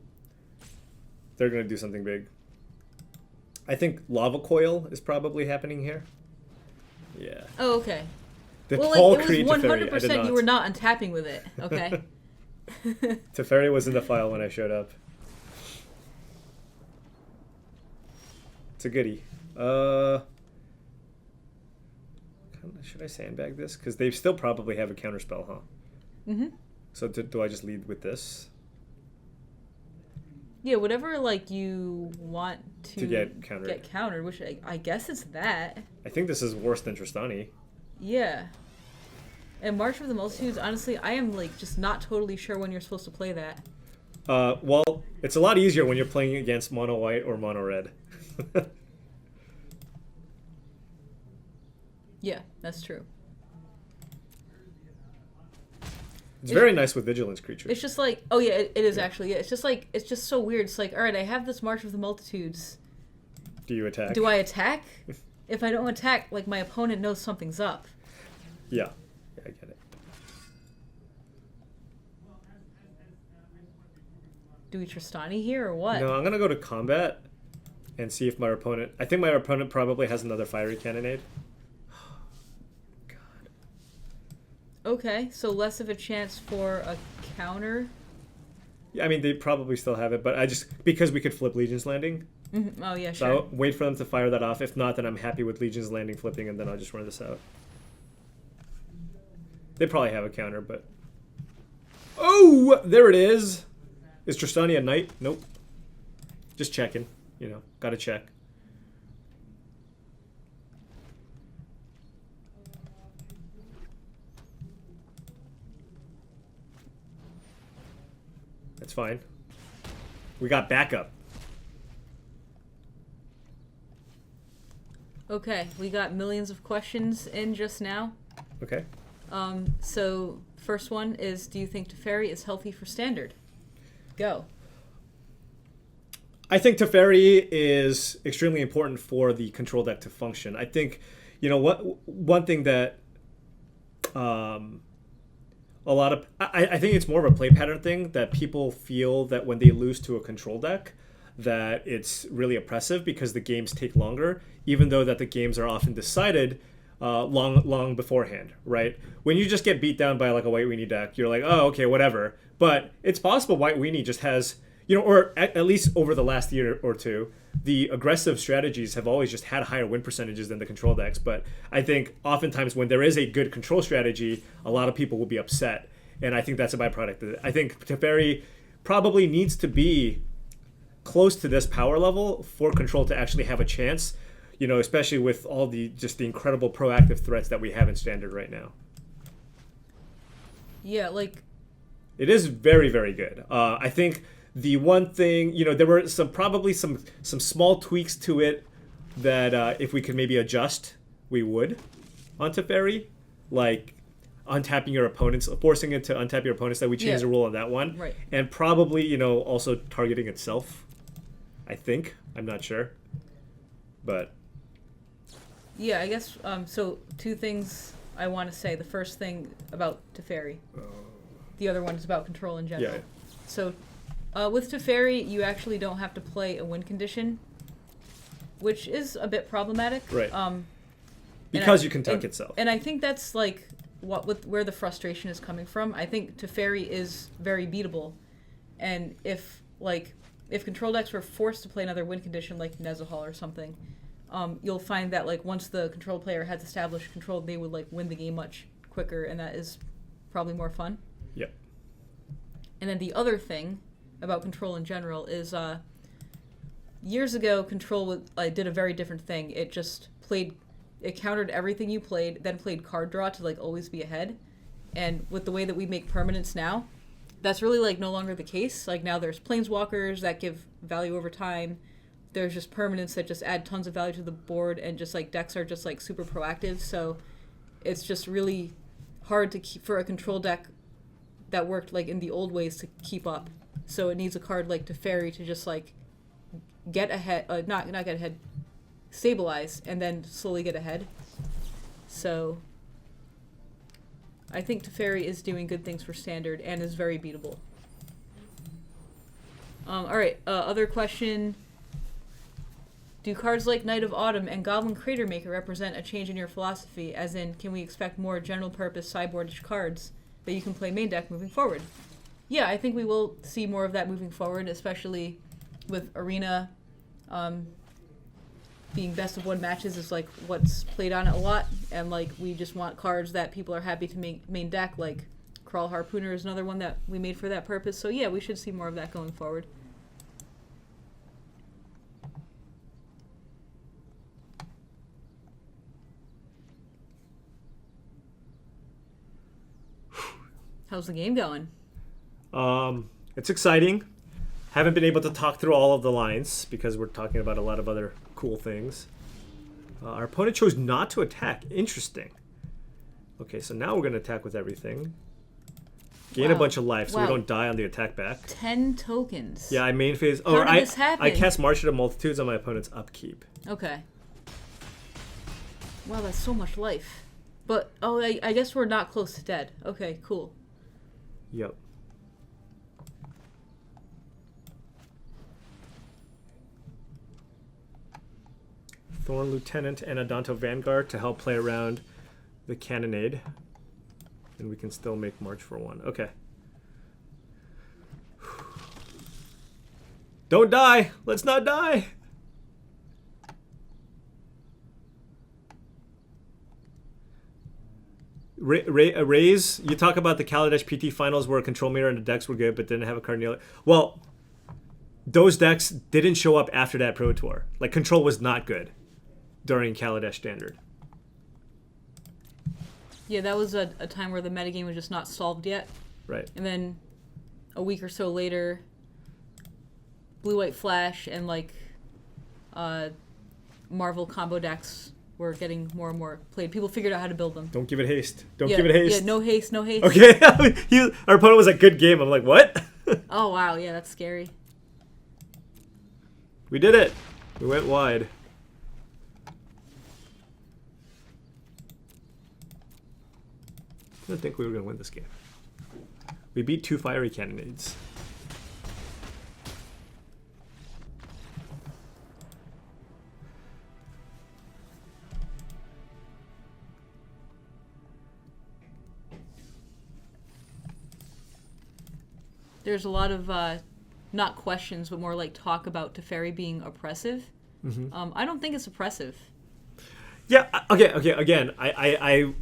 They're going to do something big. I think Lava Coil is probably happening here. Yeah. Oh, okay. The Well, Paul like, it Creed was Teferi. I did 100% not. you were not untapping with it. Okay. Teferi was in the file when I showed up. It's a goodie. Should I sandbag this? Because they still probably have a counterspell, huh? Mm-hmm. So do I just lead with this? Yeah, whatever, like, you want to get countered. Get countered, which I guess it's that. I think this is worse than Tristani. Yeah. And March of the Multitudes, honestly, I am, like, just not totally sure when you're supposed to play that. Well, it's a lot easier when you're playing against mono white or mono red. Yeah, that's true. It's very nice with vigilance creatures. It's just like, oh yeah, it is actually. Yeah, it's just like, it's just so weird. It's like, all right, I have this March of the Multitudes. Do you attack? Do I attack? If I don't attack, like, my opponent knows something's up. Yeah. Yeah, I get it. Do we Tristani here or what? No, I'm going to go to combat and see if my opponent... I think my opponent probably has another fiery cannonade. God. Okay, so less of a chance for a counter. Yeah, I mean, they probably still have it, but I just... Because we could flip Legion's Landing. Mm-hmm. Oh, yeah, So sure. I'll wait for them to fire that off. If not, then I'm happy with Legion's Landing flipping, and then I'll just run this out. They probably have a counter, but... Oh! There it is! Is Tristani a knight? Nope. Just checking. You know, gotta check. That's fine. We got backup. Okay, we got millions of questions in just now. Okay. So first one is, do you think Teferi is healthy for Standard? Go. I think Teferi is extremely important for the control deck to function. I think, you know, one thing that a lot of... I think it's more of a play pattern thing, that people feel that when they lose to a control deck, that it's really oppressive because the games take longer, even though that the games are often decided long beforehand, right? When you just get beat down by like a White Weenie deck, you're like, oh, okay, whatever. But it's possible White Weenie just has, you know, or at least over the last year or two, the aggressive strategies have always just had higher win percentages than the control decks. But I think oftentimes when there is a good control strategy, a lot of people will be upset. And I think that's a byproduct of it. I think Teferi probably needs to be close to this power level for control to actually have a chance, you know, especially with all the incredible proactive threats that we have in Standard right now. Yeah, like... It is very, very good. I think the one thing, you know, there were probably some small tweaks to it that if we could maybe adjust, we would on Teferi, like untapping your opponents, forcing it to untap your opponents. That we changed the rule on that one, right? And probably, you know, also targeting itself. I think, I'm not sure, but yeah, I guess. So two things I want to say. The first thing about Teferi. The other one is about control in general. Yeah. So with Teferi, you actually don't have to play a win condition, which is a bit problematic. Right. Because you can tuck itself. And I think that's like where the frustration is coming from. I think Teferi is very beatable. And if control decks were forced to play another win condition like Nezahal or something, you'll find that like once the control player has established control, they would like win the game much quicker, and that is probably more fun. Yep. And then the other thing about control in general is years ago, control did a very different thing. It just it countered everything you played, then played card draw to like always be ahead. And with the way that we make permanents now, that's really like no longer the case. Like now there's planeswalkers that give value over time. There's just permanents that just add tons of value to the board, and just like decks are just like super proactive. So it's just really hard to keep for a control deck that worked like in the old ways to keep up. So it needs a card like Teferi to just like get ahead, not get ahead, stabilize, and then slowly get ahead. So I think Teferi is doing good things for Standard and is very beatable. Alright, other question. Do cards like Knight of Autumn and Goblin Crater Maker represent a change in your philosophy? As in, can we expect more general purpose sideboardish cards that you can play main deck moving forward? Yeah, I think we will see more of that moving forward, especially with Arena being best of one matches is like what's played on it a lot, and like we just want cards that people are happy to make main deck, like Crawl Harpooner is another one that we made for that purpose. So yeah, we should see more of that going forward. How's the game going? It's exciting. Haven't been able to talk through all of the lines because we're talking about a lot of other cool things. Our opponent chose not to attack. Interesting. Okay, so now we're going to attack with everything. Gain a bunch of life so we don't die on the attack back. 10 tokens. Yeah, I main phase. How did this happen? I cast March of Multitudes on my opponent's upkeep. Okay. Wow, that's so much life. But, I guess we're not close to dead. Okay, cool. Yep. Thorn Lieutenant and Adanto Vanguard to help play around the Cannonade. And we can still make March for 1. Okay. Don't die! Let's not die! Raise, you talk about the Kaladesh PT finals where Control Mirror and the decks were good, but didn't have a card near. Well, those decks didn't show up after that Pro Tour. Like, Control was not good during Kaladesh Standard. Yeah, that was a time where the metagame was just not solved yet. Right. And then a week or so later, Blue-White Flash and, like, Marvel combo decks were getting more and more played. People figured out how to build them. Don't give it haste. Don't give it haste. Yeah, no haste, no haste. Okay. Our opponent was a good game. I'm like, what? Oh, wow. Yeah, that's scary. We did it. We went wide. I didn't think we were going to win this game. We beat 2 fiery cannonades. There's a lot of, not questions, but more like talk about Teferi being oppressive. Mm-hmm. I don't think it's oppressive. Yeah, okay, again, I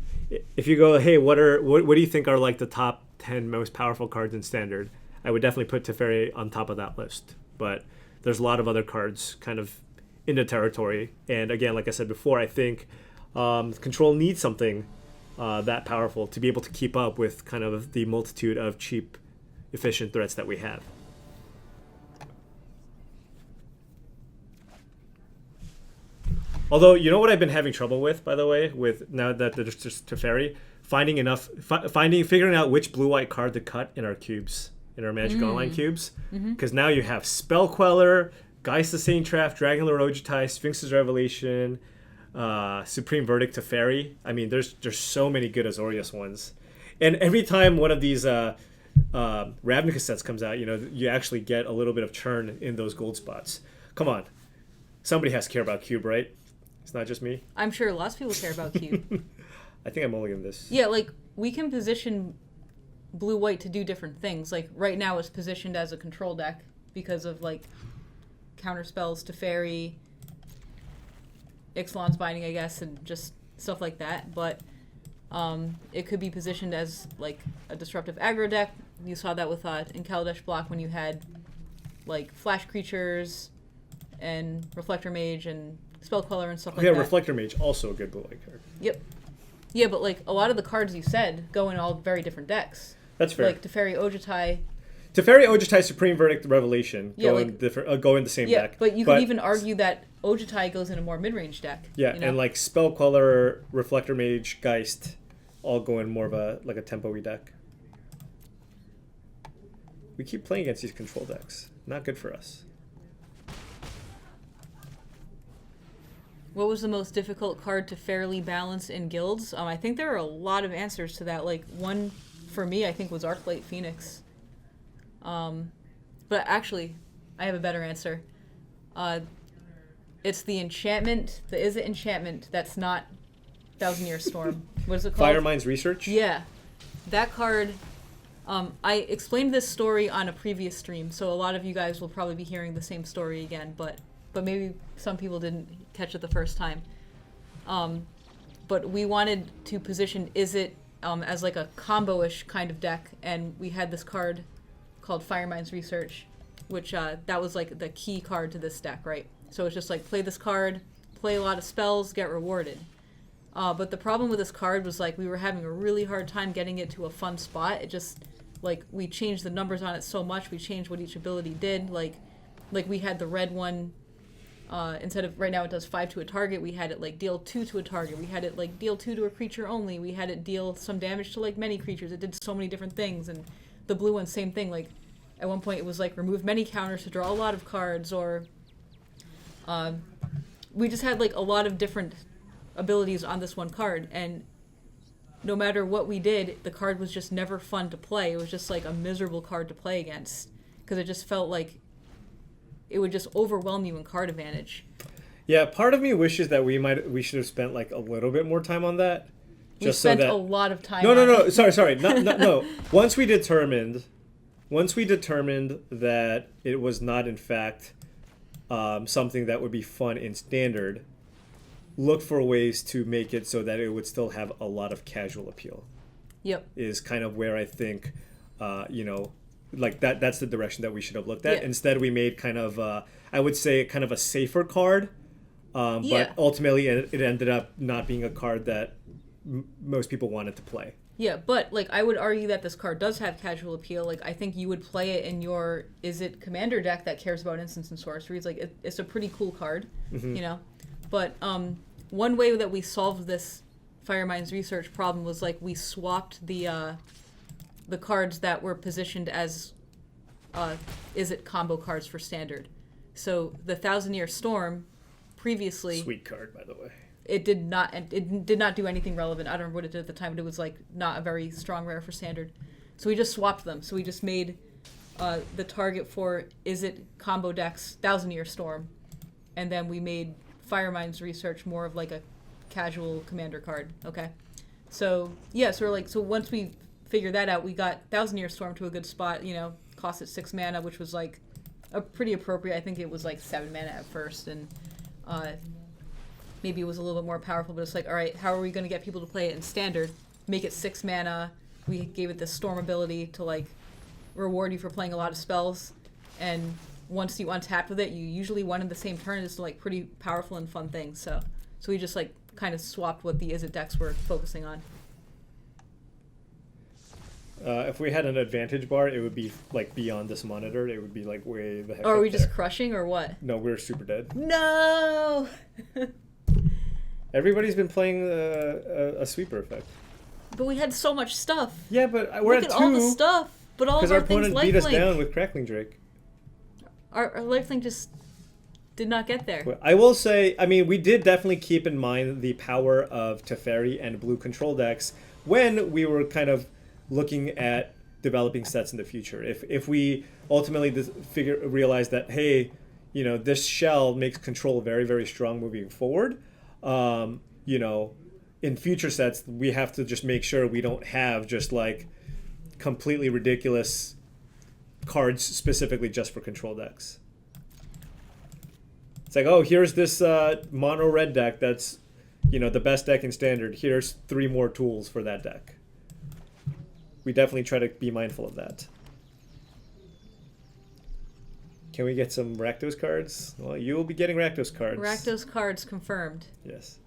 if you go, hey, what do you think are like the top 10 most powerful cards in Standard? I would definitely put Teferi on top of that list. But there's a lot of other cards kind of in the territory. And again, like I said before, I think Control needs something that powerful to be able to keep up with kind of the multitude of cheap, efficient threats that we have. Although, you know what I've been having trouble with, by the way, with now that there's just Teferi, figuring out which blue-white card to cut in our cubes, in our Magic Online cubes. Because now you have Spell Queller, Geist the Saint Trap, Dragon Lord Ojutai, Sphinx's Revelation, Supreme Verdict Teferi. I mean, there's so many good Azorius ones. And every time one of these Ravnica sets comes out, you actually get a little bit of churn in those gold spots. Come on. Somebody has to care about cube, right? It's not just me. I'm sure lots of people care about cube. I think I'm only in this. Yeah, like, we can position blue-white to do different things. Like, right now it's positioned as a control deck because of, like, counter spells, Teferi, Ixalan's Binding, I guess, and just stuff like that. But it could be positioned as, like, a disruptive aggro deck. You saw that with in Kaladesh block when you had, like, flash creatures and Reflector Mage and Spell Queller and stuff like that. Yeah, Reflector Mage, also a good blue-white card. Yep. Yeah, but, like, a lot of the cards you said go in all very different decks. That's fair. Like Teferi Ojutai. Teferi Ojutai Supreme Verdict Revelation Yeah, go in the same deck. Yeah, but you could even argue that Ojutai goes in a more mid-range deck. Yeah, and like Spell Queller, Reflector Mage, Geist all go in more of a tempo-y deck. We keep playing against these control decks. Not good for us. What was the most difficult card to fairly balance in guilds? I think there are a lot of answers to that. Like, one for me, I think, was Arclight Phoenix. But actually, I have a better answer. It's the enchantment, the Izzet enchantment that's not Thousand Year Storm. What is it called? Firemind's Research? Yeah. That card, I explained this story on a previous stream, so a lot of you guys will probably be hearing the same story again, but maybe some people didn't catch it the first time. But we wanted to position Izzet as like a combo-ish kind of deck, and we had this card called Firemind's Research, which that was like the key card to this deck, right? So it's just like, play this card, play a lot of spells, get rewarded. But the problem with this card was like we were having a really hard time getting it to a fun spot. It just, like, we changed the numbers on it so much, we changed what each ability did. Like we had the red one, instead of, right now it does 5 to a target, we had it like deal 2 to a target. We had it like deal 2 to a creature only. We had it deal some damage to like many creatures. It did so many different things. And the blue one, same thing. Like, at one point it was like remove many counters to draw a lot of cards, or we just had like a lot of different abilities on this one card, and no matter what we did, the card was just never fun to play. It was just like a miserable card to play against, because it just felt like it would just overwhelm you in card advantage. Yeah, part of me wishes that we should have spent like a little bit more time on that. We spent a lot of time. No. Sorry. No. Once we determined that it was not in fact something that would be fun in standard, look for ways to make it so that it would still have a lot of casual appeal. Yep. Is kind of where I think, like that's the direction that we should have looked at. Yeah. Instead, we made kind of, I would say, kind of a safer card. But ultimately, it ended up not being a card that most people wanted to play. Yeah, but like I would argue that this card does have casual appeal. Like, I think you would play it in your Izzet commander deck that cares about instants and sorceries. Like, it's a pretty cool card, you know. But one way that we solved this Firemind's Research problem was like we swapped the cards that were positioned as Izzet combo cards for standard. So the Thousand Year Storm previously, sweet card, by the way. It did not do anything relevant. I don't remember what it did at the time, but it was like not a very strong rare for standard. So we just swapped them. So we just made the target for Izzet combo decks Thousand Year Storm, and then we made Firemind's Research more of like a casual commander card. Okay, so yeah, so we're like, so once we figured that out, we got Thousand Year Storm to a good spot. You know, cost it 6 mana, which was like a pretty appropriate. I think it was like 7 mana at first, and maybe it was a little bit more powerful, but it's like, all right, how are we going to get people to play it in standard? Make it 6 mana. We gave it this Storm ability to like reward you for playing a lot of spells, and once you untap with it, you usually won in the same turn. It's like pretty powerful and fun thing. So we just like kind of swapped what the Izzet decks were focusing on. If we had an advantage bar, it would be like beyond this monitor. It would be like way the heck. Or are we there. just crushing or what? No, we're super dead. No. Everybody's been playing a sweeper effect. But we had so much stuff. Yeah, but we're Look at 2. all the stuff. But all of our opponent things beat us lifelink. down with Crackling Drake. Our lifelink just did not get there. I will say, I mean, we did definitely keep in mind the power of Teferi and blue control decks when we were kind of looking at developing sets in the future. If we ultimately realize that, hey, you know, this shell makes control very, very strong moving forward, you know, in future sets, we have to just make sure we don't have just like completely ridiculous cards specifically just for control decks. It's like, oh, here's this mono red deck that's, you know, the best deck in standard. Here's 3 more tools for that deck. We definitely try to be mindful of that. Can we get some Rakdos cards? Well, you will be getting Rakdos cards. Rakdos cards confirmed. Yes.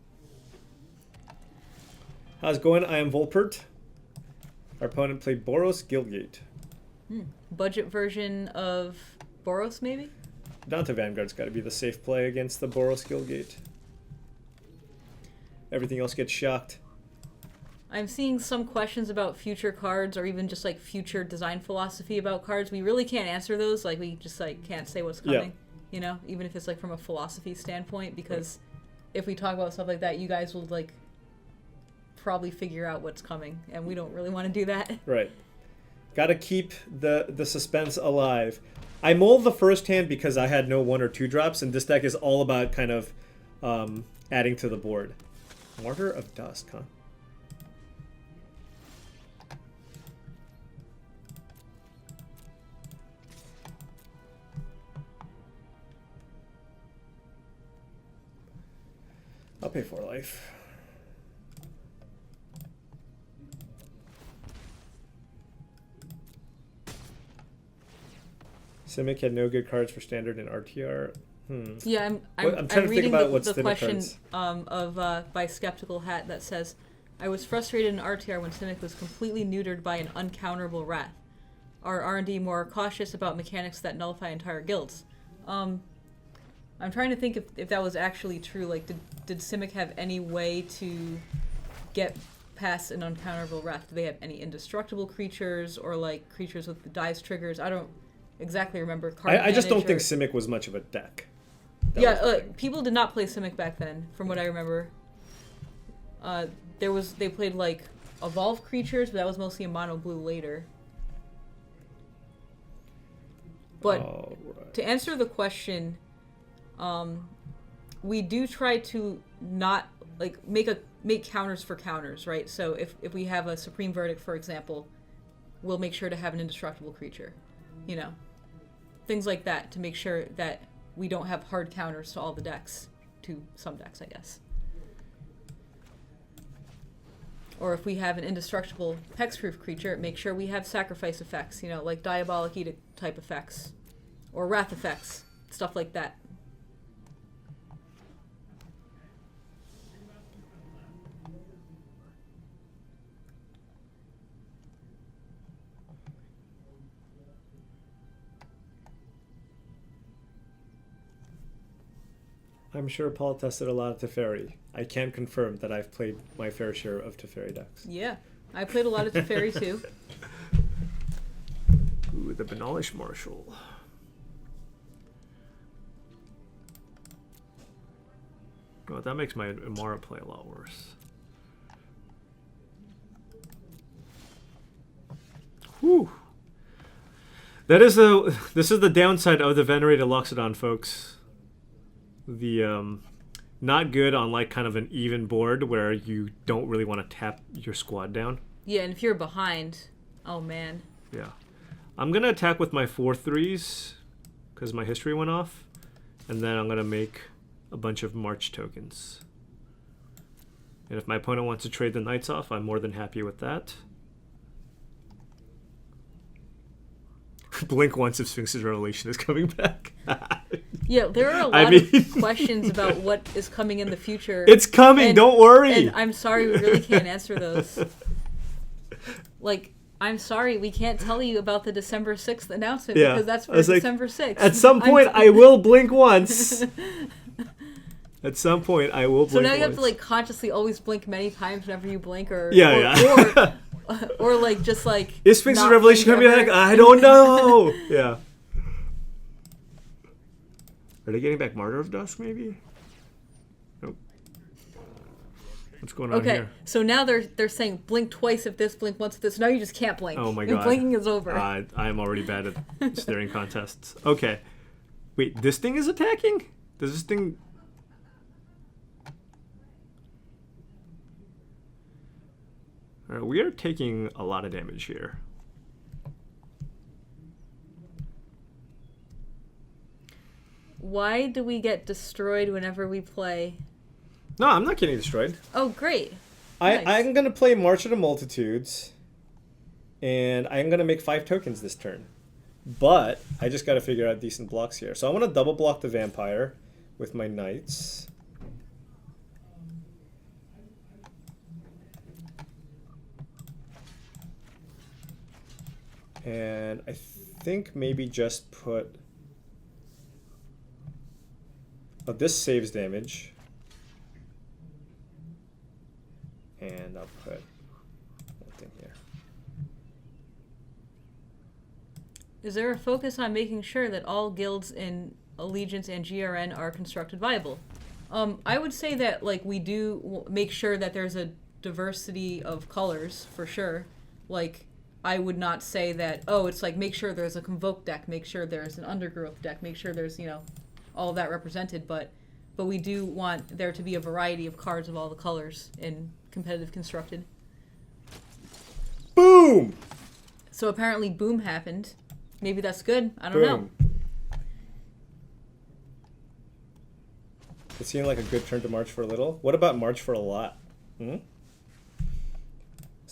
How's it going? I am Volpert. Our opponent played Boros Guildgate. Budget version of Boros, maybe? Dante Vanguard's got to be the safe play against the Boros Guildgate. Everything else gets shocked. I'm seeing some questions about future cards or even just like future design philosophy about cards. We really can't answer those. Like we just like can't say what's coming, you know, even if it's like from a philosophy standpoint, because if we talk about stuff like that, you guys will like probably figure out what's coming, and we don't really want to do that. Right. Got to keep the suspense alive. I mulled the first hand because I had no 1 or 2 drops, and this deck is all about kind of adding to the board. Martyr of Dusk, huh? I'll pay 4 life. Simic had no good cards for standard and RTR. Yeah, I'm trying to think about what's the Simic question cards. by Skeptical Hat that says, I was frustrated in RTR when Simic was completely neutered by an uncounterable Wrath. Are R&D more cautious about mechanics that nullify entire guilds? I'm trying to think if that was actually true. Like, did Simic have any way to get past an uncounterable Wrath? Do they have any indestructible creatures or like creatures with the dice triggers? I don't exactly remember. I just don't think Simic was much of a deck. People did not play Simic back then, from what I remember. They played like evolved creatures, but that was mostly a mono blue later. But to answer the question, we do try to not like make counters for counters, right? So if we have a Supreme Verdict, for example, we'll make sure to have an indestructible creature, you know, things like that to make sure that we don't have hard counters to all the decks, to some decks, I guess. Or if we have an indestructible hexproof creature, make sure we have sacrifice effects, you know, like Diabolic Edict type effects, or Wrath effects, stuff like that. I'm sure Paul tested a lot of Teferi. I can confirm that I've played my fair share of Teferi decks. Yeah, I played a lot of Teferi too. Ooh, the Banalish Marshal. Oh, that makes my Imara play a lot worse. Whew. This is the downside of the Venerated Loxodon, folks. The not good on like kind of an even board where you don't really want to tap your squad down. Yeah, and if you're behind, oh man. Yeah. I'm going to attack with my 4/3s because my history went off, and then I'm going to make a bunch of March tokens. And if my opponent wants to trade the knights off, I'm more than happy with that. Blink once if Sphinx's Revelation is coming back. Yeah, there are a lot of questions about what is coming in the future. It's coming, don't worry. And I'm sorry, we really can't answer those. Like, I'm sorry, we can't tell you about the December 6th announcement because that's for December 6th. At some point, I will blink once. At some point, I will blink once. So now you have to like consciously always blink many times whenever you blink, or or like just like. Is Sphinx's Revelation coming back? I don't know. Yeah. Are they getting back Martyr of Dusk, maybe? Nope. What's going on here? Okay, so now they're saying blink twice if this, blink once if this. Now you just can't blink. Oh my god. Blinking is over. I am already bad at staring contests. Okay. Wait, this thing is attacking? Does this thing... Alright, we are taking a lot of damage here. Why do we get destroyed whenever we play? No, I'm not getting destroyed. Oh, great. Nice. I'm going to play March of the Multitudes, and I'm going to make 5 tokens this turn. But I just got to figure out decent blocks here. So I want to double block the Vampire with my Knights. And I think maybe just put... Oh, this saves damage. And I'll put interesting here. Is there a focus on making sure that all guilds in Allegiance and GRN are constructed viable? I would say that like we do make sure that there's a diversity of colors for sure. Like I would not say that, oh, it's like make sure there's a Convoke deck, make sure there's an Undergrowth deck, make sure there's, you know, all of that represented, but we do want there to be a variety of cards of all the colors in competitive constructed. Boom! So apparently boom happened. Maybe that's good. I don't know. It seemed like a good turn to march for a little. What about march for a lot? It's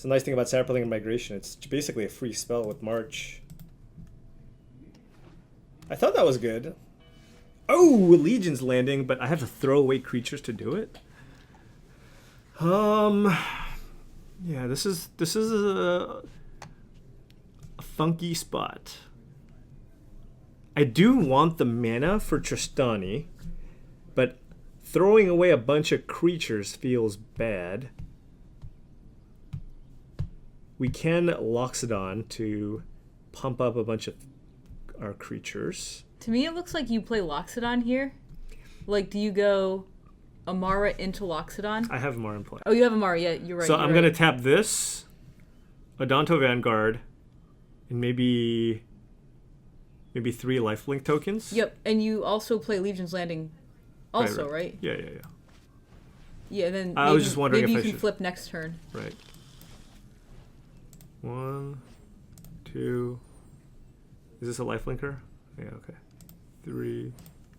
the nice thing about Saproling and Migration. It's basically a free spell with march. I thought that was good. Oh, Legion's landing, but I have to throw away creatures to do it. Yeah, this is a funky spot. I do want the mana for Tristani, but throwing away a bunch of creatures feels bad. We can Loxodon to pump up a bunch of our creatures. To me, it looks like you play Loxodon here. Like, do you go Amara into Loxodon? I have Amara in play. Oh, you have Amara. Yeah, you're right. So I'm going to tap this, Odonto Vanguard, and maybe 3 lifelink tokens. Yep, and you also play Legion's Landing also, right? Yeah. Yeah, then I was just wondering maybe if you I can should flip next turn. Right. 1, 2. Is this a lifelinker? Yeah, okay. 3,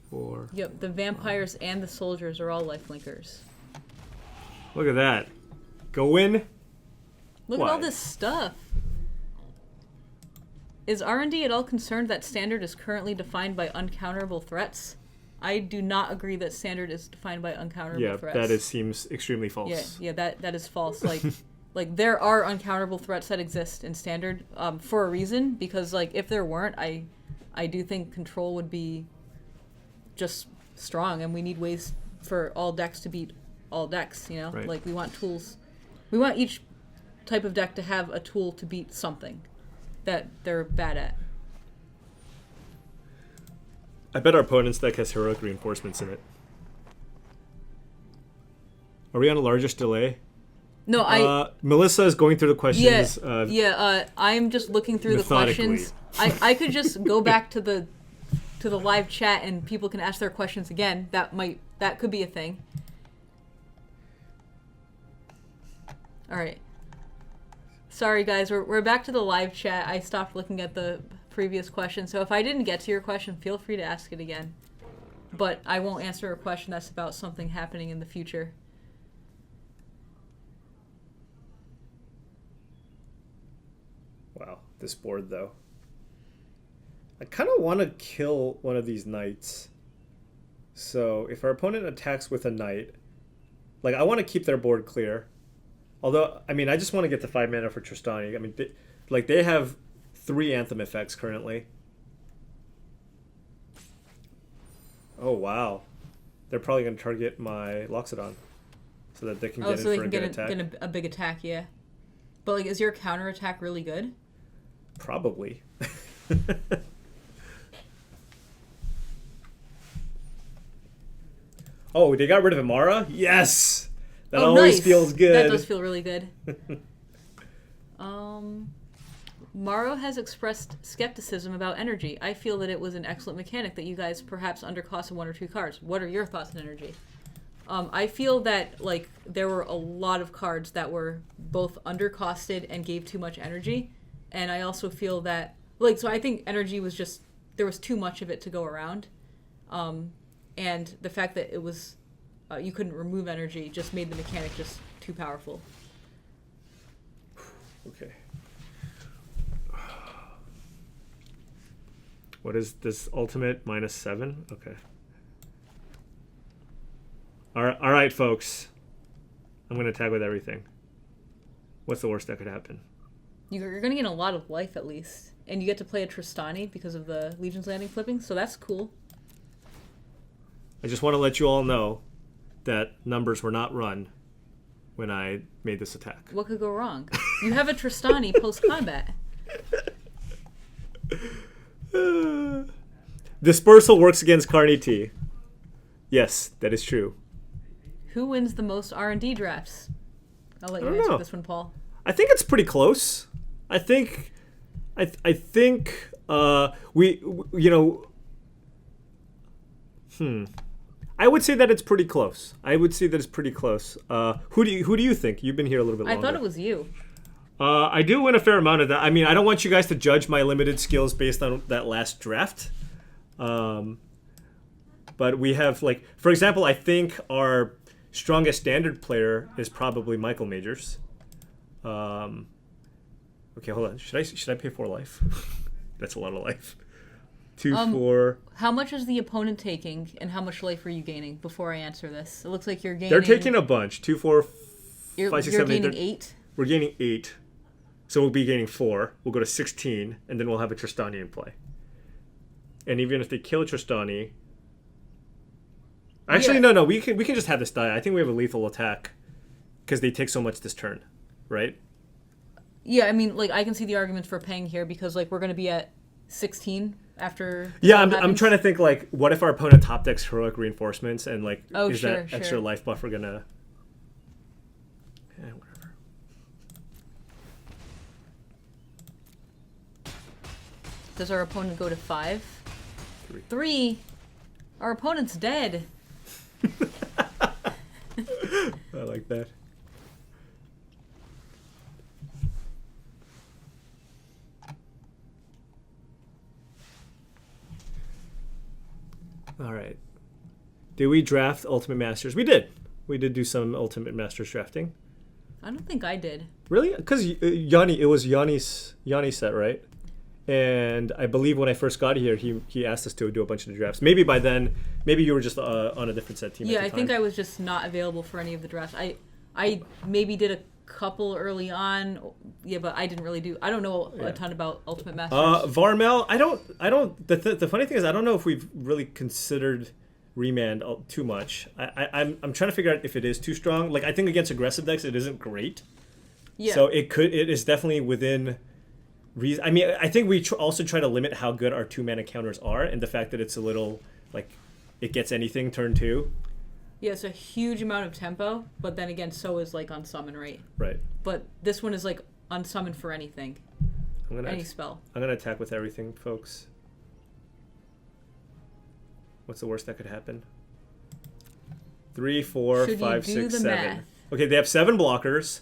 4. Yep, the vampires and the soldiers are all lifelinkers. Look at that. Go in. Look at all this stuff. Is R&D at all concerned that Standard is currently defined by uncounterable threats? I do not agree that Standard is defined by uncounterable threats. Yeah, that seems extremely false. Yeah, that is false. Like there are uncounterable threats that exist in Standard for a reason, because like if there weren't, I do think Control would be just strong, and we need ways for all decks to beat all decks, you know? Right. Like we want tools. We want each type of deck to have a tool to beat something that they're bad at. I bet our opponent's deck has heroic reinforcements in it. Are we on a largest delay? No, Melissa is going through the questions. I'm just looking through the questions. I could just go back to the live chat and people can ask their questions again. That could be a thing. All right. Sorry guys, we're back to the live chat. I stopped looking at the previous question, so if I didn't get to your question, feel free to ask it again. But I won't answer a question that's about something happening in the future. Wow, this board though. I kind of want to kill one of these knights. So if our opponent attacks with a knight, like I want to keep their board clear. Although, I mean, I just want to get the 5 mana for Tristani. I mean, they have 3 Anthem effects currently. Oh, wow. They're probably going to target my Loxodon so that they can get in for a good attack. Get a big attack, yeah. But, like, is your counter attack really good? Probably. Oh, they got rid of Amara? Yes! That always feels good. That does feel really good. Maro has expressed skepticism about energy. I feel that it was an excellent mechanic that you guys perhaps undercosted 1 or 2 cards. What are your thoughts on energy? I feel that like there were a lot of cards that were both undercosted and gave too much energy, and I also feel that so I think energy was just there was too much of it to go around, and the fact that it was you couldn't remove energy just made the mechanic just too powerful. Okay. What is this ultimate? -7? Okay. All right, folks. I'm going to tag with everything. What's the worst that could happen? You're going to get a lot of life at least. And you get to play a Tristani because of the Legion's Landing flipping, so that's cool. I just want to let you all know that numbers were not run. when I made this attack. What could go wrong? You have a Tristani post-combat. Dispersal works against Carney T. Yes, that is true. Who wins the most R&D drafts? I'll let you don't answer know. this one, Paul. I think it's pretty close. I think we I would say that it's pretty close. Who do you think? You've been here a little bit longer. I thought it was you. I do win a fair amount of that. I mean, I don't want you guys to judge my limited skills based on that last draft. But we have, like, for example, I think our strongest standard player is probably Michael Majors. Okay, hold on. Should I pay 4 life? That's a lot of life. 2, 4. How much is the opponent taking, and how much life are you gaining? Before I answer this, it looks like you're gaining. They're taking a bunch. 2, 4, 5, 6, 7, 8. You're gaining 8. We're gaining 8. So we'll be gaining 4. We'll go to 16, and then we'll have a Tristani in play. And even if they kill Tristani, actually no, we can just have this die. I think we have a lethal attack because they take so much this turn, right? Yeah, I mean, like, I can see the arguments for paying here because, like, we're going to be at 16 after. Yeah, I'm trying to think, like, what if our opponent top decks heroic reinforcements and, like, is that extra life buffer gonna? Whatever. Does our opponent go to 5? 3. 3. Our opponent's dead. I like that. All right. Did we draft Ultimate Masters? We did. We did do some Ultimate Masters drafting. I don't think I did. Really? Because it was Yanni's set, right? And I believe when I first got here, he asked us to do a bunch of the drafts. Maybe by then, maybe you were just on a different set team. Yeah, at the I time. think I was just not available for any of the drafts. I maybe did a couple early on. Yeah, but I didn't really do. I don't know a ton about Ultimate Masters. Varmel, I don't. The funny thing is, I don't know if we've really considered Remand too much. I'm trying to figure out if it is too strong. Like, I think against aggressive decks, it isn't great. Yeah. So it is definitely within reason. I mean, I think we also try to limit how good our 2-mana counters are, and the fact that it's a little, like, it gets anything turn 2. Yeah, it's a huge amount of tempo, but then again, so is, like, on summon rate. Right. But this one is, like, unsummon for anything. Any spell. I'm gonna attack with everything, folks. What's the worst that could happen? 3, 4, 5, 6, 7. Math? Okay, they have 7 blockers.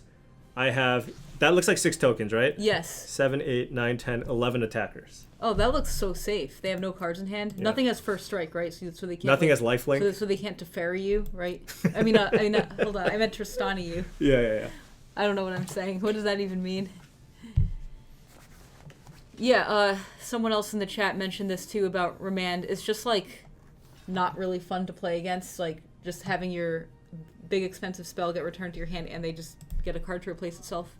I have, that looks like 6 tokens, right? Yes. 7, 8, 9, 10, 11 attackers. Oh, that looks so safe. They have no cards in hand. Yeah. Nothing has first strike, right? So they can't. Nothing has lifelink. So they can't Teferi you, right? I mean, hold on. I meant Tristani you. Yeah. I don't know what I'm saying. What does that even mean? Yeah, someone else in the chat mentioned this too about Remand. It's just, like, not really fun to play against. Like, just having your big expensive spell get returned to your hand and they just get a card to replace itself.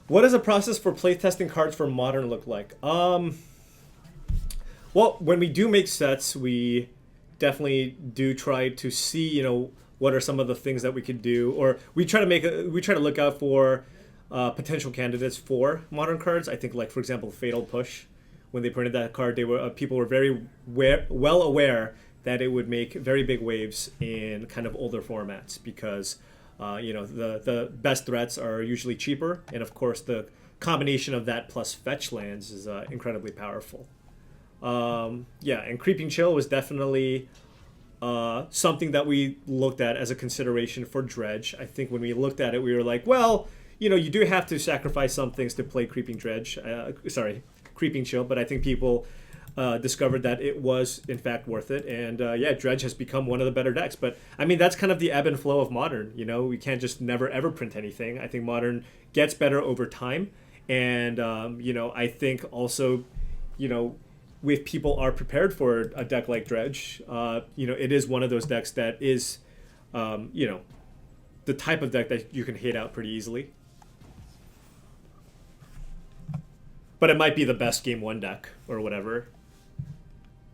What does the process for playtesting cards for Modern look like? Well, when we do make sets, we definitely do try to see, what are some of the things that we could do, or we try to look out for potential candidates for Modern cards. I think, like, for example, Fatal Push. When they printed that card, people were very well aware that it would make very big waves in kind of older formats because, the best threats are usually cheaper, and of course the combination of that plus fetch lands is incredibly powerful. And Creeping Chill was definitely something that we looked at as a consideration for Dredge. I think when we looked at it, we were like, well, you do have to sacrifice some things to play Creeping Chill, but I think people discovered that it was in fact worth it, and Dredge has become one of the better decks. But I mean, that's kind of the ebb and flow of Modern. We can't just never ever print anything. I think Modern gets better over time, and I think also, if people are prepared for a deck like Dredge, it is one of those decks that is, the type of deck that you can hate out pretty easily. But it might be the best game 1 deck or whatever.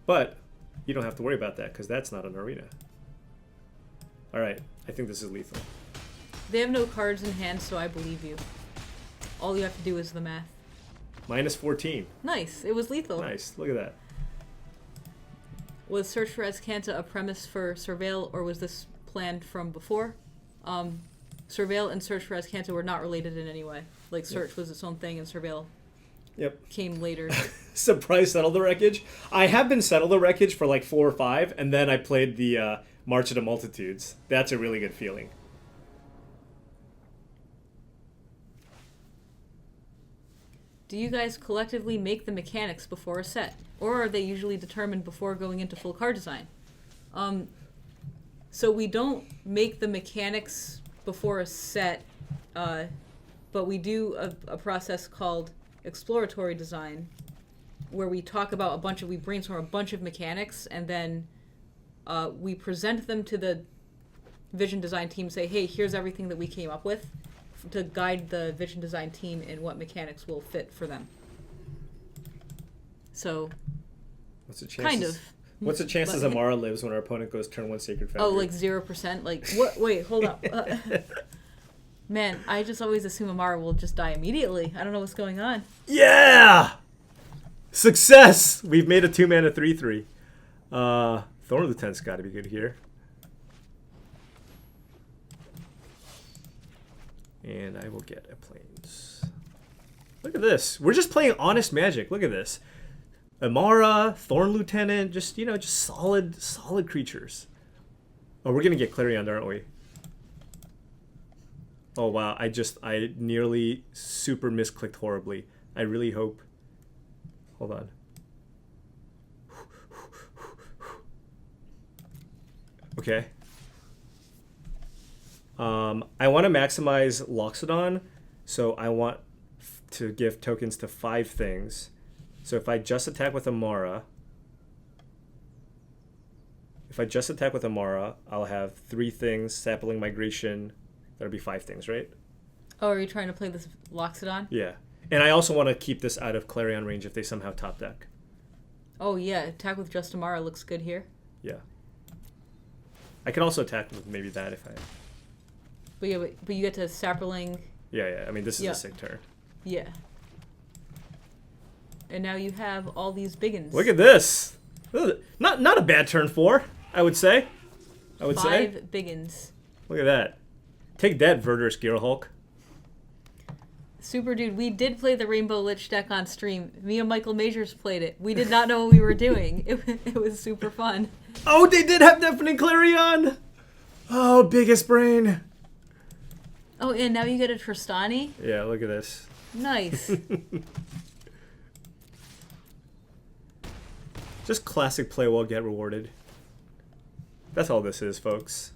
But you don't have to worry about that because that's not an arena. All right. I think this is lethal. They have no cards in hand, so I believe you. All you have to do is the math. Minus 14. Nice. It was lethal. Nice. Look at that. Was Search for Azcanta a premise for Surveil, or was this planned from before? Surveil and Search for Azcanta were not related in any way. Like, Search was its own thing, and Surveil came later. Surprise Settle the Wreckage. I have been Settle the Wreckage for like 4 or 5, and then I played the March of the Multitudes. That's a really good feeling. Do you guys collectively make the mechanics before a set? Or are they usually determined before going into full card design? So we don't make the mechanics before a set, but we do a process called exploratory design, where we talk about we brainstorm a bunch of mechanics, and then we present them to the vision design team, say, hey, here's everything that we came up with, to guide the vision design team in what mechanics will fit for them. So, what's the chances? Kind of. What's the chances Amara lives when our opponent goes turn 1 Sacred Foundry? Oh, like 0%? Like, what? Wait, hold up. Man, I just always assume Amara will just die immediately. I don't know what's going on. Yeah! Success! We've made a 2-mana 3/3. Thorn Lieutenant's got to be good here. And I will get a Plains. Look at this. We're just playing honest Magic. Look at this. Amara, Thorn Lieutenant, just solid creatures. Oh, we're gonna get Clarion, aren't we? Oh wow, I nearly super misclicked horribly. I really hope. Hold on. Okay. I want to maximize Loxodon, so I want to give tokens to 5 things. So if I just attack with Amara, I'll have 3 things, Sapling Migration. That'll be 5 things, right? Oh, are you trying to play this Loxodon? Yeah. And I also want to keep this out of Clarion range if they somehow top deck. Oh, yeah. Attack with just Amara looks good here. Yeah. I can also attack with maybe that if I... But yeah, but you get to Sapling. Yeah. I mean, this is a sick turn. Yeah. And now you have all these biggins. Look at this. Not a bad turn 4, I would say. 5 biggins. Look at that. Take that, Verdurous Gearhulk. Super dude, we did play the Rainbow Lich deck on stream. Me and Michael Majors played it. We did not know what we were doing. It was super fun. Oh, they did have Deafening Clarion! Oh, biggest brain. Oh, and now you get a Tristani? Yeah, look at this. Nice. Just classic play well, get rewarded. That's all this is, folks.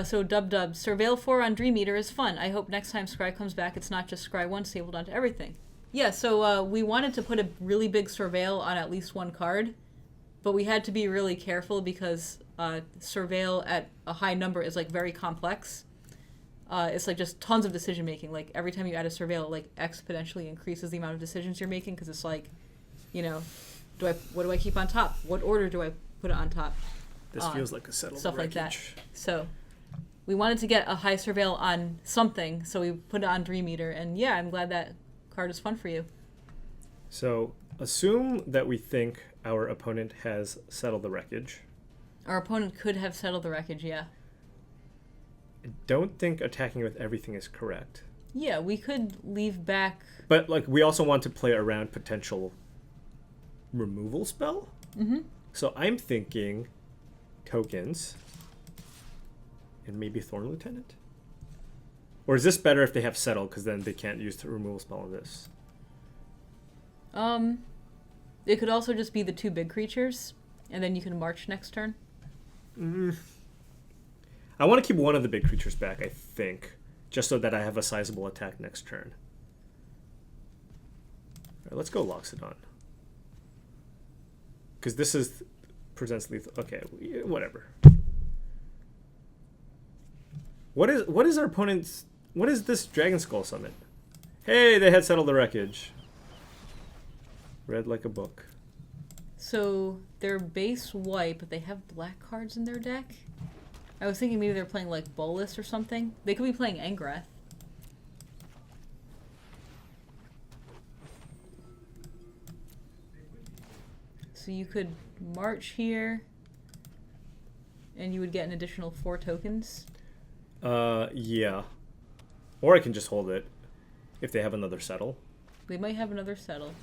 So Dub, Surveil 4 on Dream Eater is fun. I hope next time Scry comes back, it's not just Scry 1 stapled onto everything. Yeah, so we wanted to put a really big Surveil on at least one card, but we had to be really careful because Surveil at a high number is like very complex. It's like just tons of decision making. Like every time you add a Surveil, it like exponentially increases the amount of decisions you're making because it's like, you know, what do I keep on top? What order do I put it on top? This feels like a settled Stuff wreckage. like that. So we wanted to get a high Surveil on something, so we put it on Dream Eater, and yeah, I'm glad that card is fun for you. So assume that we think our opponent has settled the wreckage. Our opponent could have settled the wreckage, yeah. I don't think attacking with everything is correct. Yeah, we could leave back... But like we also want to play around potential removal spell? Mm-hmm. So I'm thinking tokens and maybe Thorn Lieutenant? Or is this better if they have settle because then they can't use the removal spell on this? It could also just be the 2 big creatures, and then you can march next turn. I want to keep one of the big creatures back, I think, just so that I have a sizable attack next turn. All right, let's go Loxodon. Because this presents lethal. Okay, whatever. What is our opponent's... What is this Dragon Skull summon? Hey, they had settled the wreckage. Read like a book. So they're base white, but they have black cards in their deck. I was thinking maybe they're playing like Bolus or something. They could be playing Angrath. So you could march here, and you would get an additional 4 tokens. Yeah. Or I can just hold it if they have another settle. They might have another settle.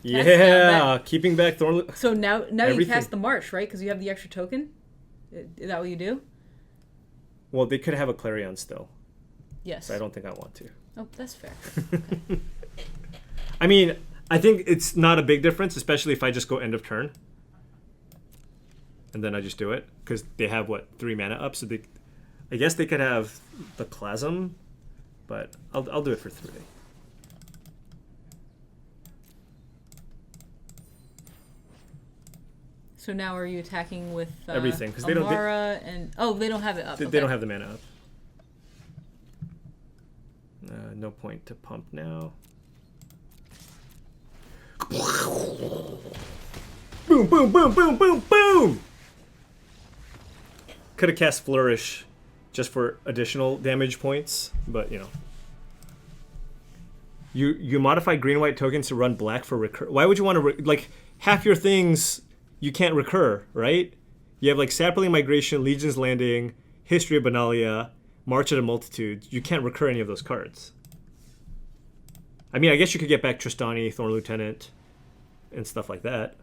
Yeah, keeping back Thorn. So now Everything. you cast the march, right? Because you have the extra token. Is that what you do? Well, they could have a Clarion still. Yes. So I don't think I want to. Oh, that's fair. I mean, I think it's not a big difference, especially if I just go end of turn. And then I just do it. Because they have, 3 mana up. So I guess they could have the Chasm. But I'll do it for 3. So now are you attacking with everything? Because Amara and they don't have it up. They don't have the mana up. No point to pump now. Boom! Boom! Boom! Boom! Boom! Boom! Could have cast Flourish just for additional damage points, but you know. You modify green-white tokens to run black for recur. Why would you want to like half your things? You can't recur, right? You have like Sapling Migration, Legion's Landing, History of Benalia, March of the Multitude. You can't recur any of those cards. I mean, I guess you could get back Tristani, Thorn Lieutenant, and stuff like that.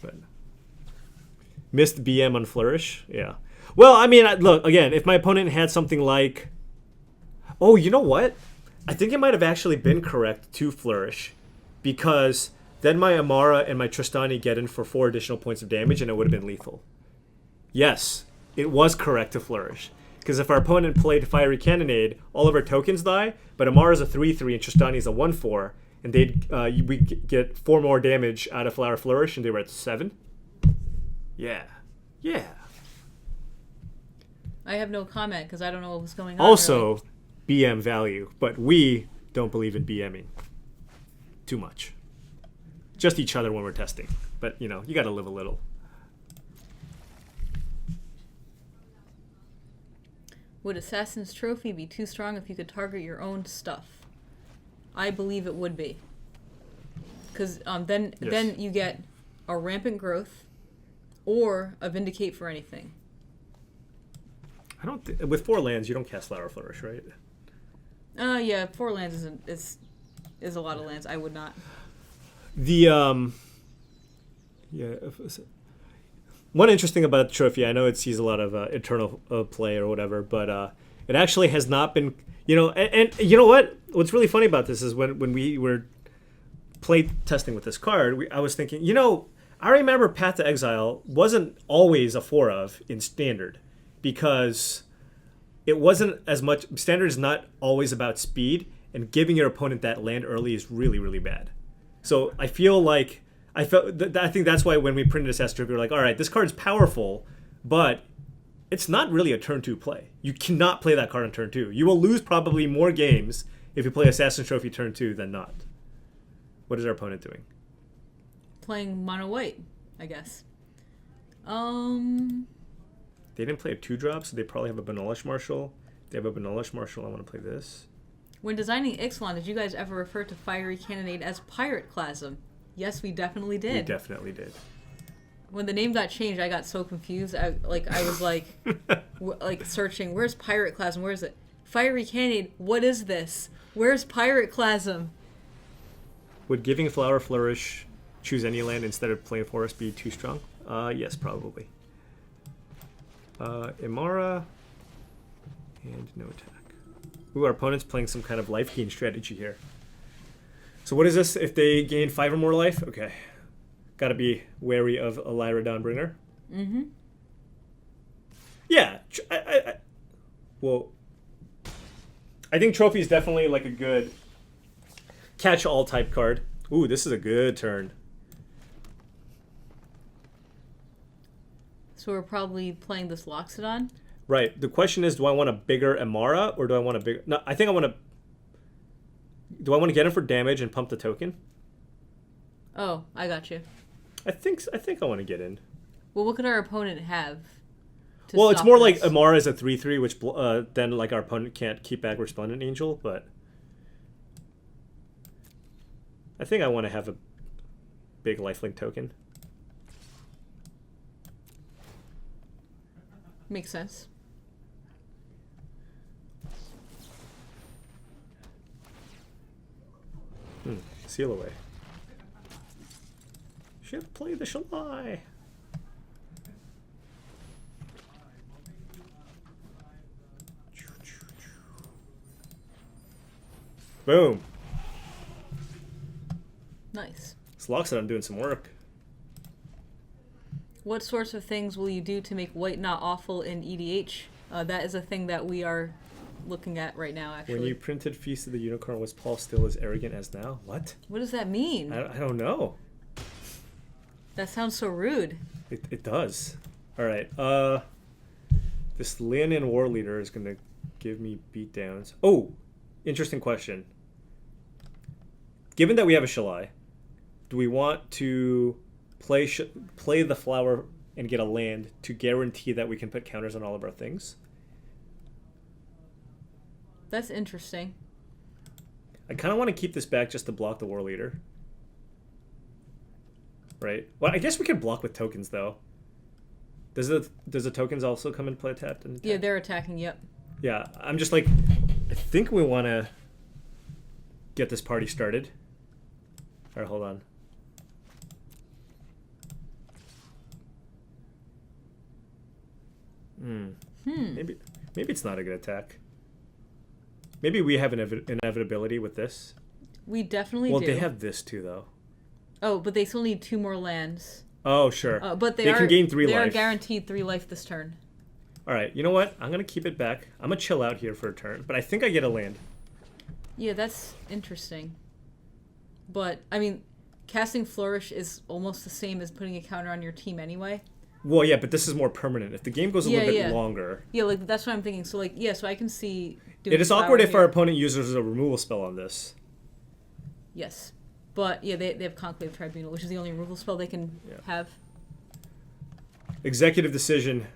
But missed BM on Flourish, yeah. Well, I mean, look, again, if my opponent had something like... Oh, you know what? I think it might have actually been correct to Flourish, because... then my Amara and my Tristani get in for 4 additional points of damage, and it would have been lethal. Yes, it was correct to Flourish. Because if our opponent played Fiery Cannonade, all of our tokens die, but Amara's a 3/3 and Tristani's a 1/4, and we get 4 more damage out of Flower Flourish, and they were at 7. Yeah. Yeah. I have no comment because I don't know what was going on. Also, really. BM value, but we don't believe in BMing too much. Just each other when we're testing. But, you know, you got to live a little. Would Assassin's Trophy be too strong if you could target your own stuff? I believe it would be. Because then you get a Rampant Growth or a Vindicate for anything. I don't with 4 lands, you don't cast Flower Flourish, right? Yeah, 4 lands is a lot of lands. I would not. One interesting about the trophy, I know it sees a lot of eternal play or whatever, but it actually has not been, and you know what's really funny about this is when we were play testing with this card, I was thinking, I remember Path to Exile wasn't always a 4 of in Standard, because it wasn't as much, Standard is not always about speed, and giving your opponent that land early is really, really bad. So I feel like I think that's why when we printed Assassin's Trophy, we were like, all right, this card's powerful, but it's not really a turn 2 play. You cannot play that card on turn 2. You will lose probably more games if you play Assassin's Trophy turn 2 than not. What is our opponent doing? Playing mono white, I guess. They didn't play a 2-drop, so they probably have a Benolish Marshal. If they have a Benolish Marshal, I want to play this. When designing Ixalan, did you guys ever refer to Fiery Cannonade as Pirate Clasm? Yes, we definitely did. We definitely did. When the name got changed, I got so confused. I was like searching, where's Pirate Clasm? Where is it? Fiery Cannonade, what is this? Where's Pirate Clasm? Would giving Flower Flourish choose any land instead of playing Forest be too strong? Yes, probably. Imara and no attack. Ooh, our opponent's playing some kind of life gain strategy here. So what is this? If they gain 5 or more life? Okay. Gotta be wary of a Lyra Dawnbringer. Mm-hmm. Yeah. I think Trophy is definitely like a good catch-all type card. Ooh, this is a good turn. So we're probably playing this Loxodon? Right. The question is, do I want a bigger Amara or do I want a bigger... No, I think I want to... Do I want to get him for damage and pump the token? Oh, I got you. I think I want to get in. Well, what could our opponent have? Well, it's stop more like this. Amara is a 3/3, which then like our opponent can't keep back Resplendent Angel, but I think I want to have a big lifelink token. Makes sense. Seal away. Should play the Shalai. Boom. Nice. Slock said I'm doing some work. What sorts of things will you do to make white not awful in EDH? That is a thing that we are looking at right now, actually. When you printed Feast of the Unicorn, was Paul still as arrogant as now? What? What does that mean? I don't know. That sounds so rude. It does. All right. This Leonin War Leader is going to give me beatdowns. Oh, interesting question. Given that we have a Shalai, do we want to play the flower and get a land to guarantee that we can put counters on all of our things? That's interesting. I kind of want to keep this back just to block the War Leader. Right? Well, I guess we could block with tokens, though. Does the tokens also come into play tapped? And Yeah, they're attacking, yep. Yeah, I'm just like, I think we want to get this party started. All right, hold on. Maybe it's not a good attack. Maybe we have an inevitability with this. We definitely Well, do. they have this too, though. Oh, but they still need 2 more lands. Oh, sure. But they can gain 3 they life. are guaranteed 3 life this turn. All right, you know what? I'm going to keep it back. I'm going to chill out here for a turn, but I think I get a land. Yeah, that's interesting. But, I mean, casting Flourish is almost the same as putting a counter on your team anyway. Well, yeah, but this is more permanent. If the game goes a little bit longer... Yeah, like, that's what I'm thinking. So, like, yeah, so I can see... doing It is Flower awkward if here. our opponent uses a removal spell on this. Yes. But, yeah, they have Conclave Tribunal, which is the only removal spell they can have. Executive decision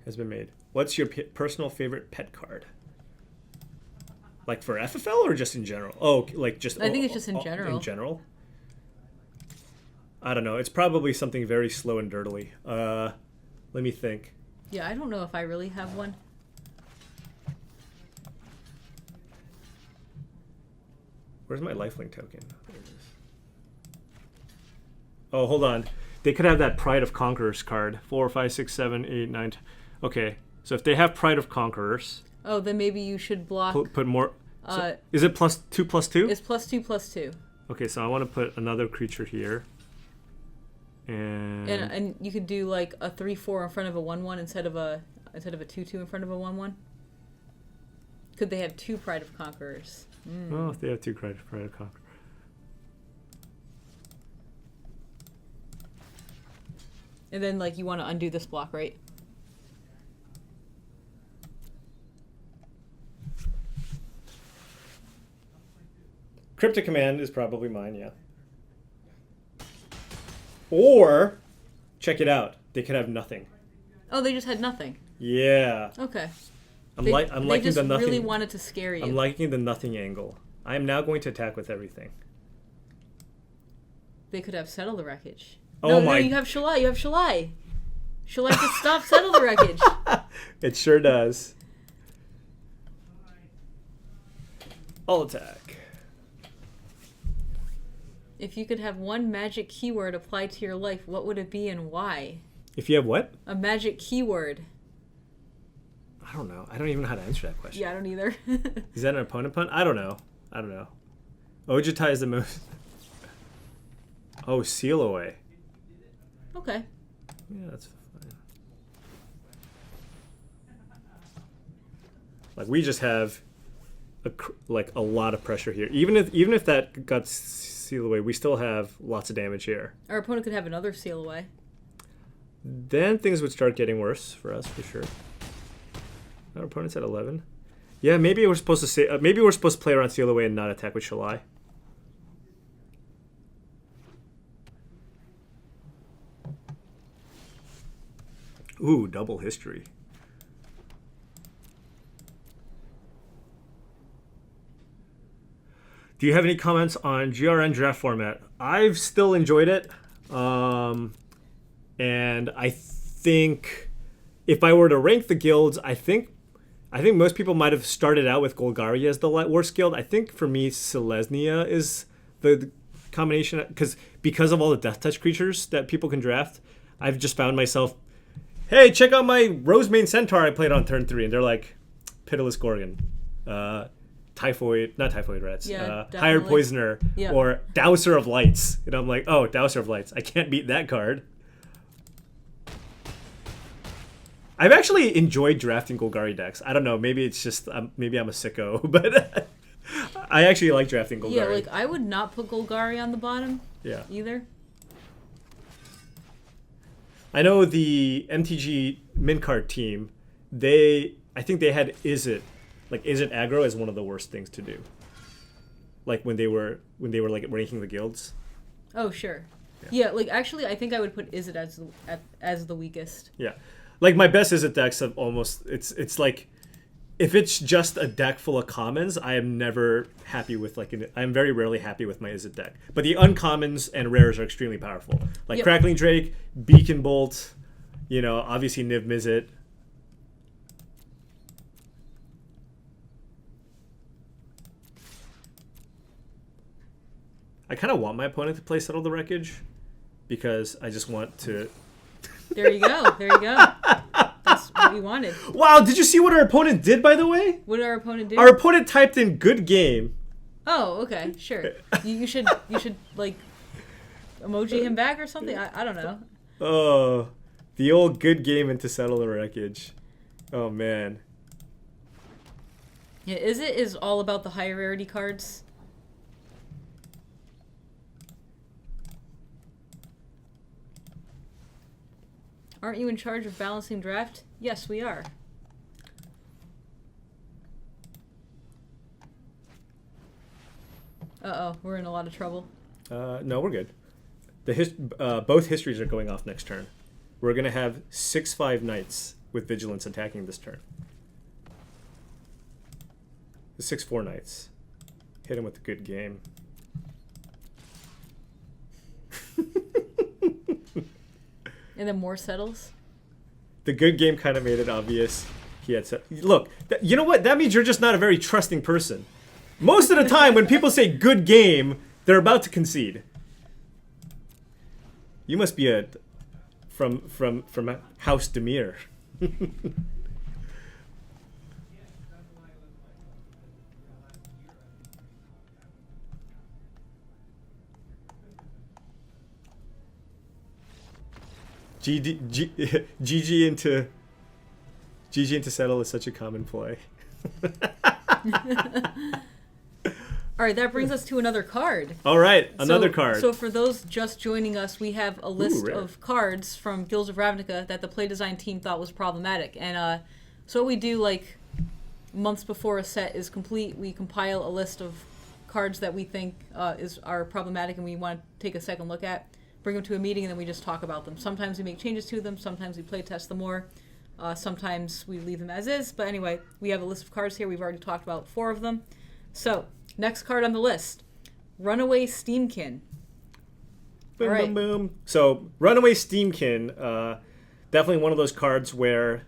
has been made. What's your personal favorite pet card? Like for FFL or just in general? Oh, like just... I think it's just in general. In general? I don't know. It's probably something very slow and dirtily. Let me think. Yeah, I don't know if I really have one. Where's my lifelink token? There it is. Oh, hold on. They could have that Pride of Conquerors card. 4, 5, 6, 7, 8, 9. Okay, so if they have Pride of Conquerors... Oh, then maybe you should block... Put more... is it +2/+2? It's +2/+2. Okay, so I want to put another creature here. And you could do like a 3/4 in front of a 1/1 instead of a 2/2 in front of a 1/1. Could they have 2 Pride of Conquerors? Oh, if they have 2 Pride of Conquerors. And then like you want to undo this block, right? Cryptic Command is probably mine, yeah. Or, check it out. They could have nothing. Oh, they just had nothing. Yeah. Okay. I'm They liking just the nothing. really wanted to scare you. I'm liking the nothing angle. I am now going to attack with everything. They could have Settle the Wreckage. Oh No, you have Shalai. You have Shalai. Shalai to stop Settle the Wreckage. It sure does. I'll attack. If you could have one magic keyword applied to your life, what would it be and why? If you have what? A magic keyword. I don't know. I don't even know how to answer that question. Yeah, I don't either. Is that an opponent pun? I don't know. Ojitai is the most... Oh, Seal Away. Okay. Yeah, that's fine. Like, we just have a lot of pressure here. Even if that got Seal Away, we still have lots of damage here. Our opponent could have another Seal Away. Then things would start getting worse for us, for sure. Our opponent's at 11. Yeah, maybe we're supposed to say. Maybe we're supposed to play around Seal Away and not attack with Shalai. Ooh, double history. Do you have any comments on GRN draft format? I've still enjoyed it. And I think if I were to rank the guilds, I think most people might have started out with Golgari as the worst guild. I think for me, Selesnya is the combination because of all the death touch creatures that people can draft. I've just found myself, hey, check out my Rosemane Centaur I played on turn 3, and they're like, Pitiless Gorgon, not Typhoid Rats, Hired Poisoner, or Dowser of Lights. And I'm like, oh, Dowser of Lights. I can't beat that card. I've actually enjoyed drafting Golgari decks. I don't know, maybe it's just, maybe I'm a sicko, but I actually like drafting Golgari. Yeah, like I would not put Golgari on the bottom either. I know the MTG min card team, I think they had Izzet aggro as one of the worst things to do. Like when they were like ranking the guilds. Oh, sure. Yeah, like actually I think I would put Izzet as the weakest. Yeah. Like my best Izzet decks have almost it's like if it's just a deck full of commons, I am never happy with I'm very rarely happy with my Izzet deck. But the uncommons and rares are extremely powerful. Like Crackling Drake, Beacon Bolt, obviously Niv Mizzet. I kind of want my opponent to play Settle the Wreckage because I just want to. There you go. That's what we wanted. Wow, did you see what our opponent did, by the way? What did our opponent do? Our opponent typed in good game. Oh, okay, sure. You should like emoji him back or something. I don't know. Oh, the old good game into Settle the Wreckage. Oh man. Yeah, Izzet is all about the high rarity cards. Aren't you in charge of balancing draft? Yes, we are. Uh-oh, we're in a lot of trouble. No, we're good. Both histories are going off next turn. We're going to have 6/5 Knights with Vigilance attacking this turn. The 6/4 Knights. Hit him with a good game. And then more settles? The good game kind of made it obvious. He had look, you know what? That means you're just not a very trusting person. Most of the time when people say good game, they're about to concede. You must be from House Demir. GG into Settle is such a common play. All right, that brings us to another card. All right, another card. So for those just joining us, we have a list of cards from Guilds of Ravnica that the play design team thought was problematic. And so what we do, like, months before a set is complete, we compile a list of cards that we think are problematic and we want to take a second look at, bring them to a meeting, and then we just talk about them. Sometimes we make changes to them, sometimes we play test them more, sometimes we leave them as is. But anyway, we have a list of cards here. We've already talked about 4 of them. So, next card on the list, Runaway Steamkin. Boom, boom, boom. So, Runaway Steamkin, definitely one of those cards where,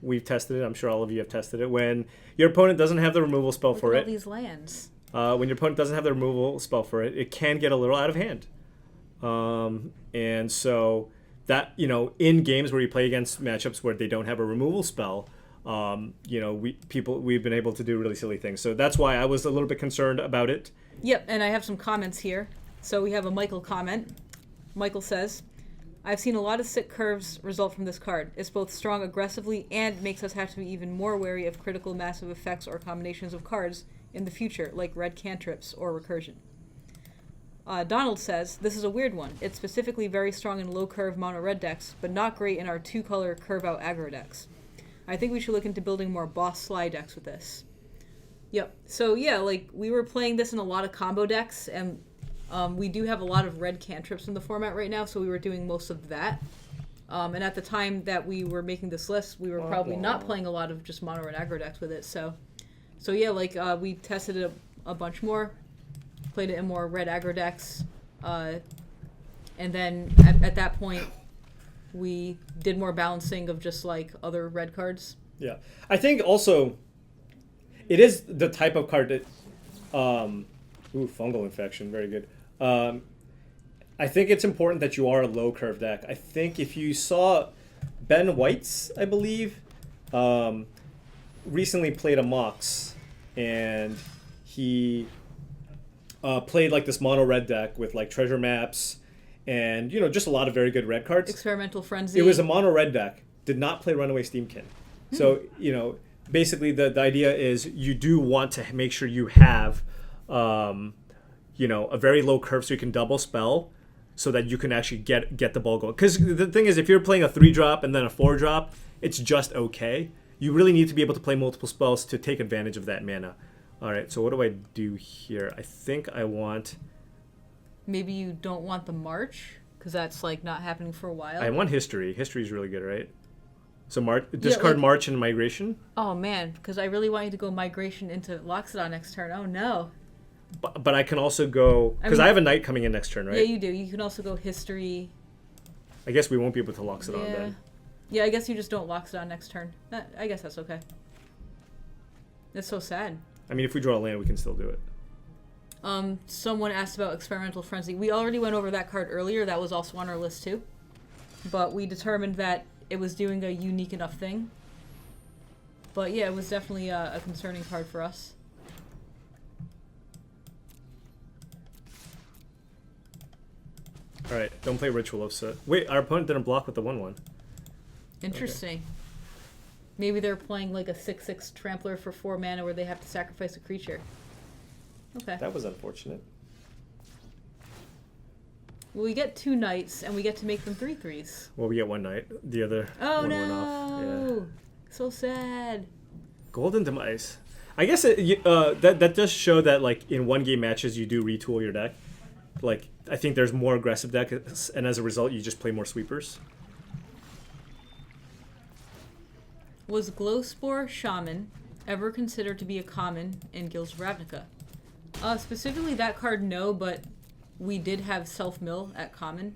we've tested it. I'm sure all of you have tested it. When your opponent doesn't have the removal spell for it. All these lands. When your opponent doesn't have the removal spell for it, it can get a little out of hand. And so that, in games where you play against matchups where they don't have a removal spell, we've been able to do really silly things. So that's why I was a little bit concerned about it. Yep, and I have some comments here. So we have a Michael comment. Michael says, I've seen a lot of sick curves result from this card. It's both strong aggressively and makes us have to be even more wary of critical massive effects or combinations of cards in the future, like red cantrips or recursion. Donald says, this is a weird one. It's specifically very strong in low curve mono red decks, but not great in our 2-color curve out aggro decks. I think we should look into building more boss Sly decks with this. Yep. So yeah, like we were playing this in a lot of combo decks, and we do have a lot of red cantrips in the format right now, so we were doing most of that. And at the time that we were making this list, we were probably not playing a lot of just mono and aggro decks with it. So yeah, like we tested it a bunch more, played it in more red aggro decks, and then at that point, we did more balancing of just like other red cards. Yeah, I think also it is the type of card that, fungal infection, very good. I think it's important that you are a low curve deck. I think if you saw Ben White's, I believe, recently played a Mox, and he played like this mono red deck with like treasure maps and just a lot of very good red cards. Experimental Frenzy. It was a mono red deck. Did not play Runaway Steamkin. So basically the idea is you do want to make sure you have a very low curve so you can double spell, so that you can actually get the ball going. Because the thing is, if you're playing a 3-drop and then a 4-drop, it's just okay. You really need to be able to play multiple spells to take advantage of that mana. All right, so what do I do here? I think I want... Maybe you don't want the March, because that's like not happening for a while. I want History. History is really good, right? So discard March and Migration? Oh man, because I really want you to go Migration into Loxodon next turn. Oh no. But I can also go... Because I have a Knight coming in next turn, right? Yeah, you do. You can also go History. I guess we won't be able to Loxodon then. Yeah, I guess you just don't Loxodon next turn. I guess that's okay. That's so sad. I mean, if we draw a land, we can still do it. Someone asked about Experimental Frenzy. We already went over that card earlier. That was also on our list too. But we determined that it was doing a unique enough thing. But yeah, it was definitely a concerning card for us. All right, don't play Ritual of Soot. Wait, our opponent didn't block with the 1/1. Interesting. Okay. Maybe they're playing like a 6/6 Trampler for 4 mana where they have to sacrifice a creature. Okay. That was unfortunate. Well, we get 2 Knights and we get to make them 3/3s. Well, we get 1 Knight. The other one went off. Yeah. So sad. Golden Demise. I guess that does show that like in 1-game matches you do retool your deck. Like I think there's more aggressive decks, and as a result, you just play more sweepers. Was Glowspore Shaman ever considered to be a common in Guilds of Ravnica? Specifically that card, no, but we did have Self-Mill at common.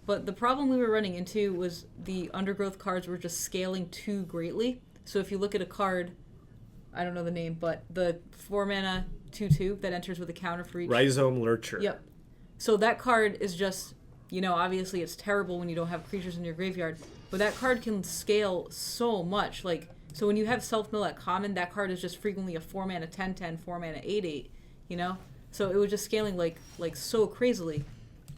But the problem we were running into was the Undergrowth cards were just scaling too greatly. So if you look at a card, I don't know the name, but the 4-mana 2/2 that enters with a counter for each. Rhizome Lurcher. Yep. So that card is just, obviously it's terrible when you don't have creatures in your graveyard, but that card can scale so much. Like, so when you have Self-Mill at common, that card is just frequently a 4-mana 10/10, 4-mana 8/8, So it was just scaling like so crazily.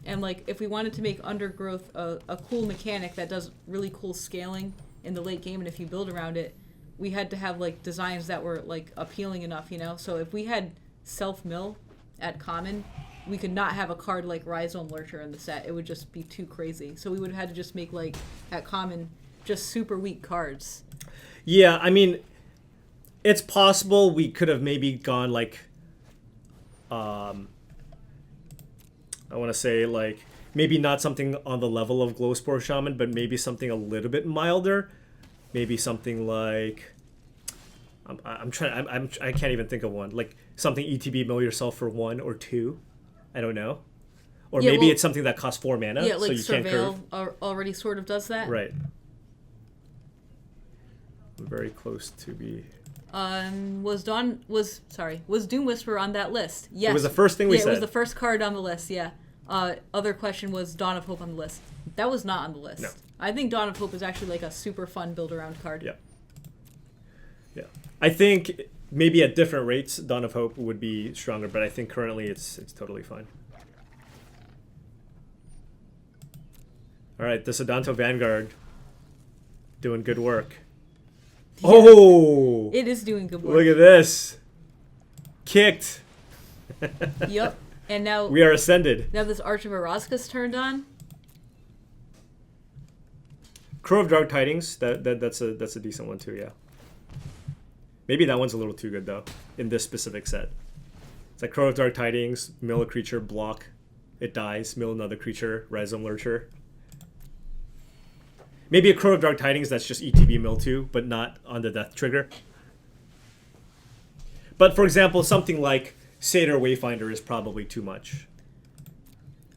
And like if we wanted to make Undergrowth a cool mechanic that does really cool scaling in the late game, and if you build around it, we had to have like designs that were like appealing enough, So if we had Self-Mill at common, we could not have a card like Rhizome Lurcher in the set. It would just be too crazy. So we would have had to just make like at common just super weak cards. Yeah, I mean, it's possible we could have maybe gone like I want to say like maybe not something on the level of Glowspore Shaman, but maybe something a little bit milder. Maybe something like I can't even think of one. Like something ETB mill yourself for 1 or 2. I don't know. Or maybe it's something that costs 4 mana, yeah, like so you can't curve. already sort of does that. Right. I'm very close to be. Was Doom Whisperer on that list? Yes. It was the first thing we said. It was the first card on the list, yeah. Other question was Dawn of Hope on the list. That was not on the list. No. I think Dawn of Hope is actually like a super fun build around card. Yeah. Yeah. I think maybe at different rates Dawn of Hope would be stronger, but I think currently it's totally fine. All right, the Sedanto Vanguard doing good work. Yeah, oh! It is doing good work. Look at this. Kicked. Yep. And now we are ascended. Now this Arch of Araska's turned on. Crow of Dark Tidings, that's a decent one too, yeah. Maybe that one's a little too good though, in this specific set. It's like Crow of Dark Tidings, mill a creature, block, it dies, mill another creature, Rhizome Lurcher. Maybe a Crow of Dark Tidings that's just ETB mill 2, but not on the death trigger. But for example, something like Satyr Wayfinder is probably too much.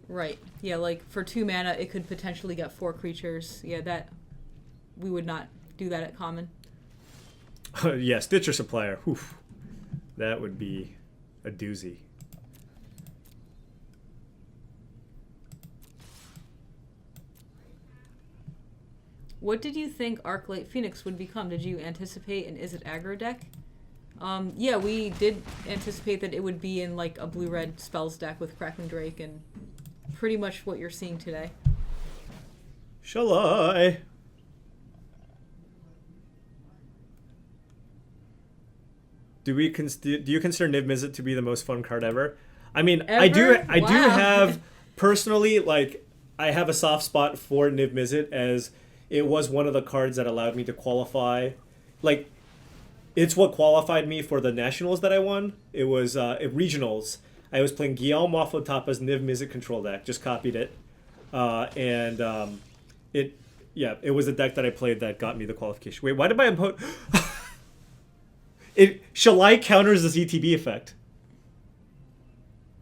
Right. Yeah, like for 2 mana, it could potentially get 4 creatures. Yeah, that we would not do that at common. Yeah, Stitcher Supplier. Whew. That would be a doozy. What did you think Arclight Phoenix would become? Did you anticipate an Is It aggro deck? Yeah, we did anticipate that it would be in like a blue-red spells deck with Crackling Drake and pretty much what you're seeing today. Shall I? Do you consider Niv Mizzet to be the most fun card ever? I mean, Ever? I do Wow. have personally, like, I have a soft spot for Niv Mizzet as it was one of the cards that allowed me to qualify. Like, it's what qualified me for the nationals that I won. It was regionals. I was playing Guillaume Waffle Tapa's Niv Mizzet control deck. Just copied it, it was a deck that I played that got me the qualification. Wait, why did my opponent? Shalai counters the ZTB effect.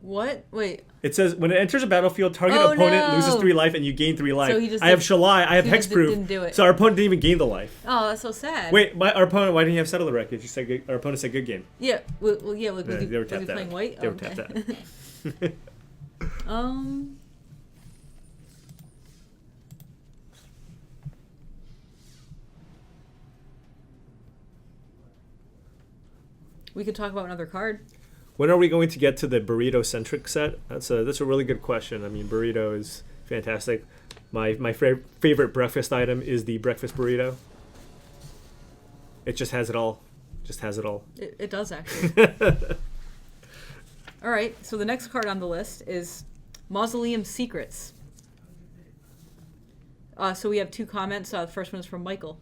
What? Wait. It says when it enters a battlefield, target Oh, opponent no. loses 3 life and you gain 3 life. So he just I have did- Shalai, I have he just Hexproof, didn't do it. so our opponent didn't even gain the life. Oh, that's so sad. Wait, our opponent, why didn't he have Settle the Wreckage? You said our opponent said good game. Yeah. Well, yeah. Like, Yeah, was they were he tapped playing out. white? They were Okay. tapped out. We could talk about another card. When are we going to get to the burrito-centric set? That's a really good question. I mean, burrito is fantastic. My favorite breakfast item is the breakfast burrito. It just has it all. Just has it all. It does actually. All right. So the next card on the list is Mausoleum Secrets. So we have 2 comments. The first one is from Michael.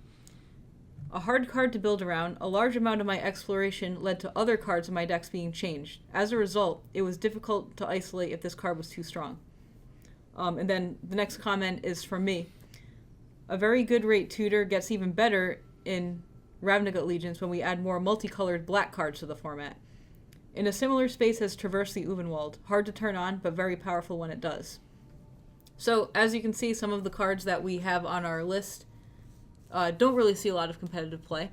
A hard card to build around, a large amount of my exploration led to other cards in my decks being changed. As a result, it was difficult to isolate if this card was too strong. And then the next comment is from me. A very good rate tutor gets even better in Ravnica Allegiance when we add more multicolored black cards to the format. In a similar space as Traverse the Uvenwald, hard to turn on, but very powerful when it does. So, as you can see, some of the cards that we have on our list don't really see a lot of competitive play.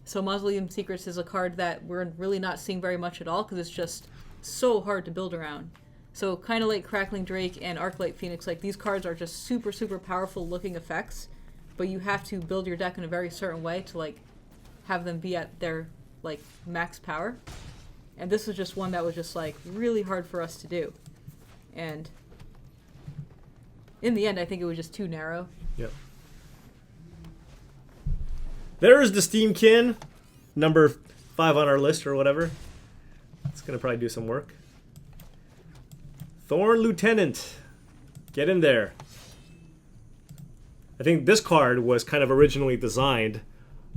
So Mausoleum Secrets is a card that we're really not seeing very much at all because it's just so hard to build around. So kind of like Crackling Drake and Arclight Phoenix, like these cards are just super, super powerful looking effects, but you have to build your deck in a very certain way to like have them be at their like max power. And this was just one that was just like really hard for us to do. And in the end, I think it was just too narrow. Yep. There's the Steamkin, number 5 on our list or whatever. It's going to probably do some work. Thorn Lieutenant. Get in there. I think this card was kind of originally designed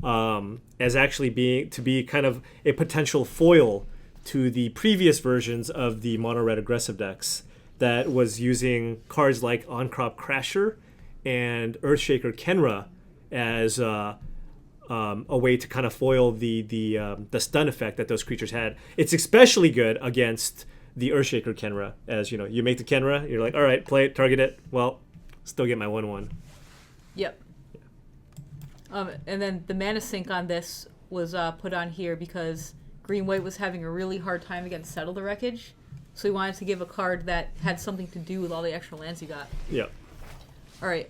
as actually being to be kind of a potential foil to the previous versions of the mono-red aggressive decks that was using cards like On-Crop Crasher and Earthshaker Kenra as a way to kind of foil the stun effect that those creatures had. It's especially good against the Earthshaker Kenra, as you know, you make the Kenra, you're like, all right, play it, target it. Well, still get my 1/1. Yep. And then the mana sink on this was put on here because Green-White was having a really hard time against Settle the Wreckage, so we wanted to give a card that had something to do with all the extra lands you got. Yeah. All right.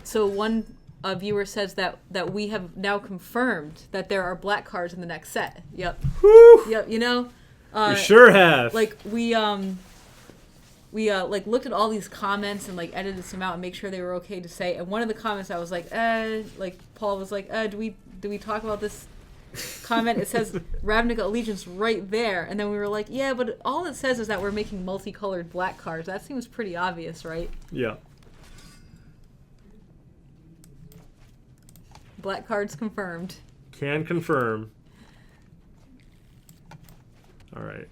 So one viewer says that we have now confirmed that there are black cards in the next set. Yep. Woo! Yep. You know. We sure have. Like we like looked at all these comments and like edited some out and make sure they were okay to say. And one of the comments I was like Paul was like, do we talk about this comment? It says Ravnica Allegiance right there, and then we were like, yeah, but all it says is that we're making multicolored black cards. That seems pretty obvious, right? Yeah. Black cards confirmed. Can confirm. All right.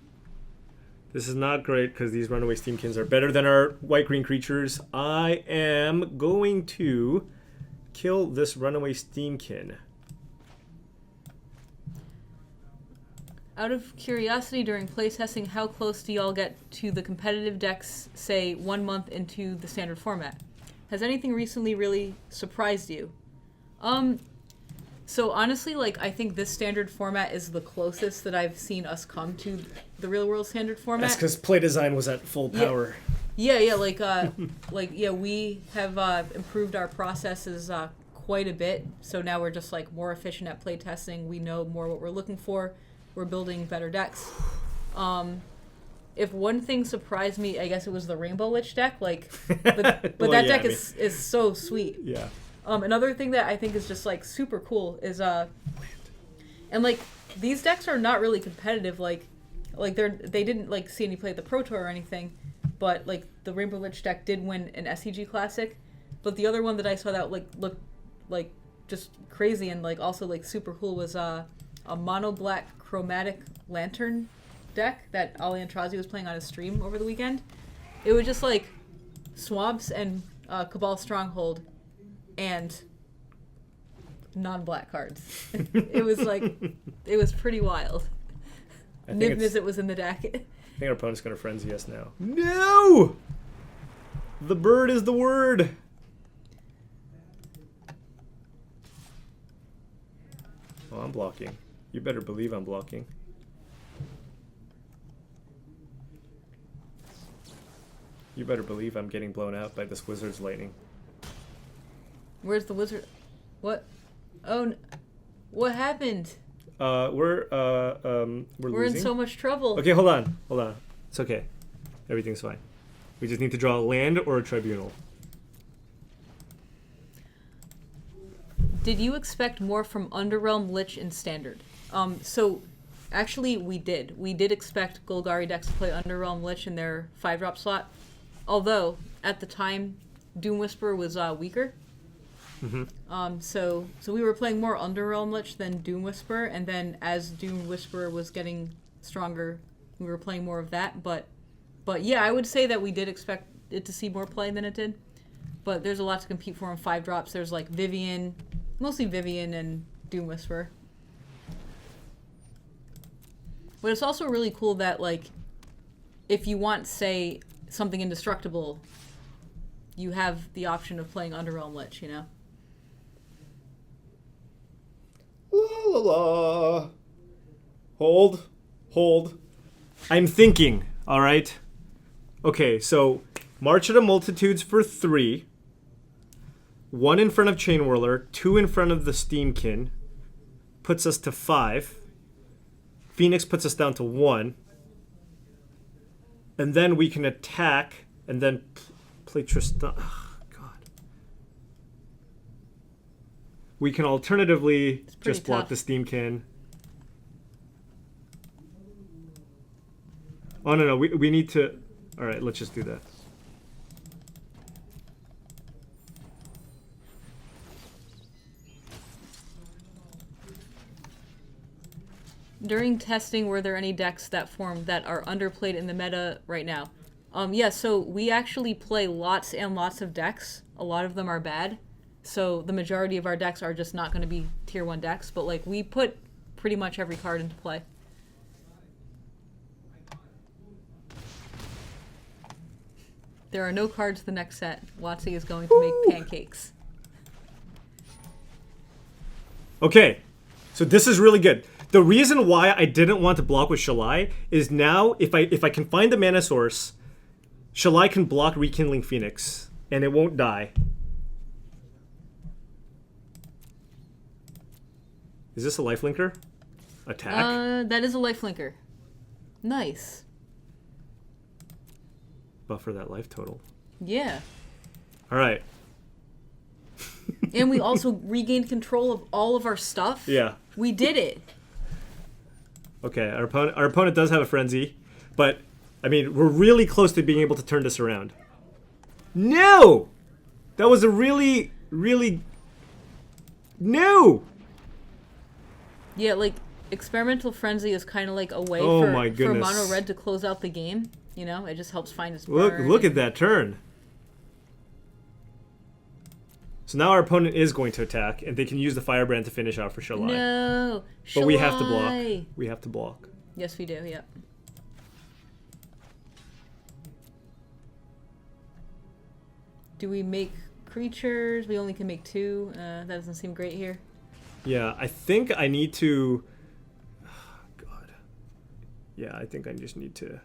This is not great because these Runaway Steamkins are better than our white-green creatures. I am going to kill this runaway Steamkin. Out of curiosity, during playtesting, how close do y'all get to the competitive decks, say, 1 month into the standard format? Has anything recently really surprised you? So honestly, like, I think this standard format is the closest that I've seen us come to the real world standard format. That's because play design was at full power. Yeah, like we have improved our processes quite a bit. So now we're just like more efficient at playtesting. We know more what we're looking for. We're building better decks. If one thing surprised me, I guess it was the Rainbow Lich deck. Like, but Well, that yeah, deck is so sweet. Yeah. Another thing that I think is just like super cool is and like these decks are not really competitive. Like they didn't like see any play at the Pro Tour or anything, but like the Rainbow Lich deck did win an SCG Classic. But the other one that I saw that like looked like just crazy and like also like super cool was a mono black chromatic lantern deck that Ali Antrazi was playing on his stream over the weekend. It was just like swamps and Cabal Stronghold and non-black cards. It was pretty wild. Niv Mizzet was in the deck. I think our opponent's going to frenzy us now. No! The bird is the word. Oh, I'm blocking. You better believe I'm blocking. You better believe I'm getting blown out by this wizard's lightning. Where's the wizard? What? Oh, what happened? We're We're losing. in so much trouble. Okay, hold on. It's okay. Everything's fine. We just need to draw a land or a tribunal. Did you expect more from Underrealm, Lich, and Standard? So, actually, we did. We did expect Golgari decks to play Underrealm, Lich in their 5-drop slot. Although, at the time, Doom Whisperer was weaker. Mm-hmm. So we were playing more Underrealm Lich than Doom Whisperer, and then as Doom Whisperer was getting stronger, we were playing more of that. But yeah, I would say that we did expect it to see more play than it did. But there's a lot to compete for in 5-drops. There's like Vivian, mostly Vivian and Doom Whisperer. But it's also really cool that, like, if you want, say, something indestructible, you have the option of playing Underrealm Lich, you know? La la la. Hold. I'm thinking, alright? Okay, so March of the Multitudes for 3. 1 in front of Chain Whirler, 2 in front of the Steamkin. Puts us to 5. Phoenix puts us down to 1. And then we can attack and then play Tristan. Oh, God. We can alternatively just block the Steamkin. Oh, no, we need to... All right, let's just do that. During testing, were there any decks that formed that are underplayed in the meta right now? Yeah, so we actually play lots and lots of decks. A lot of them are bad. So the majority of our decks are just not going to be tier 1 decks, but like we put pretty much every card into play. There are no cards the next set. Watsy is going to make pancakes. Okay, so this is really good. The reason why I didn't want to block with Shalai is now if I can find the mana source, Shalai can block Rekindling Phoenix and it won't die. Is this a lifelinker? Attack? That is a lifelinker. Nice. Buffer that life total. Yeah. All right. And we also regained control of all of our stuff. Yeah. We did it. Okay, our opponent does have a frenzy, but I mean, we're really close to being able to turn this around. No! That was a really no! Yeah, like Experimental Frenzy is kind of like a way Oh for my goodness. Mono Red to close out the game. You know, it just helps find its burn. Look at that turn. So now our opponent is going to attack, and they can use the Firebrand to finish out for Shalai. No. But we have to Shalai. block. We have to block. Yes, we do. Yep. Do we make creatures? We only can make 2. That doesn't seem great here. Yeah, I think I need to... God. Yeah, I think I just need to...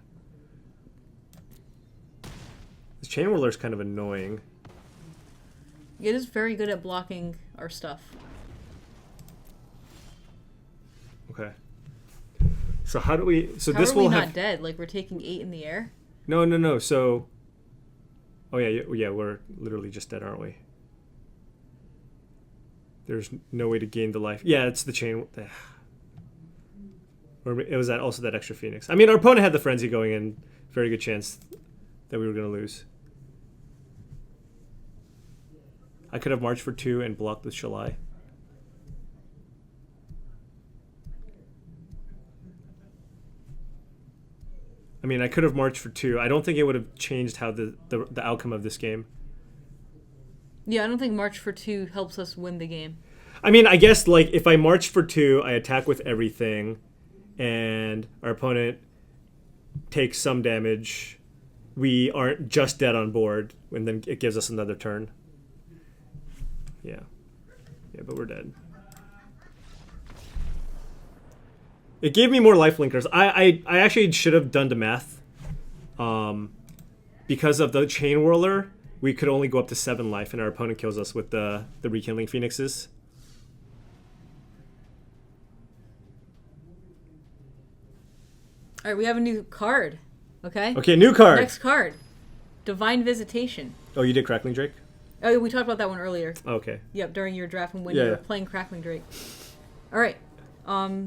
This Chain Whirler's kind of annoying. It is very good at blocking our stuff. Okay. So how do we... So How this are we will not have... dead? Like, we're taking 8 in the air? No. So... Oh, yeah, we're literally just dead, aren't we? There's no way to gain the life. Yeah, it's the chain... Or it was also that extra Phoenix. I mean, our opponent had the Frenzy going in. Very good chance that we were going to lose. I could have marched for 2 and blocked with Shalai. I mean, I could have marched for 2. I don't think it would have changed how the outcome of this game. Yeah, I don't think March for 2 helps us win the game. I mean, I guess, like, if I marched for 2, I attack with everything, and our opponent takes some damage. We aren't just dead on board, and then it gives us another turn. Yeah. Yeah, but we're dead. It gave me more life linkers. I actually should have done the math. Because of the Chain Whirler, we could only go up to 7 life, and our opponent kills us with the Rekindling Phoenixes. All right, we have a new card. Okay? Okay, new card. Next card. Divine Visitation. Oh, you did Crackling Drake? Oh, we talked about that one earlier. Okay. Yep, during your draft and when Yeah, you were yeah. playing Crackling Drake. All right.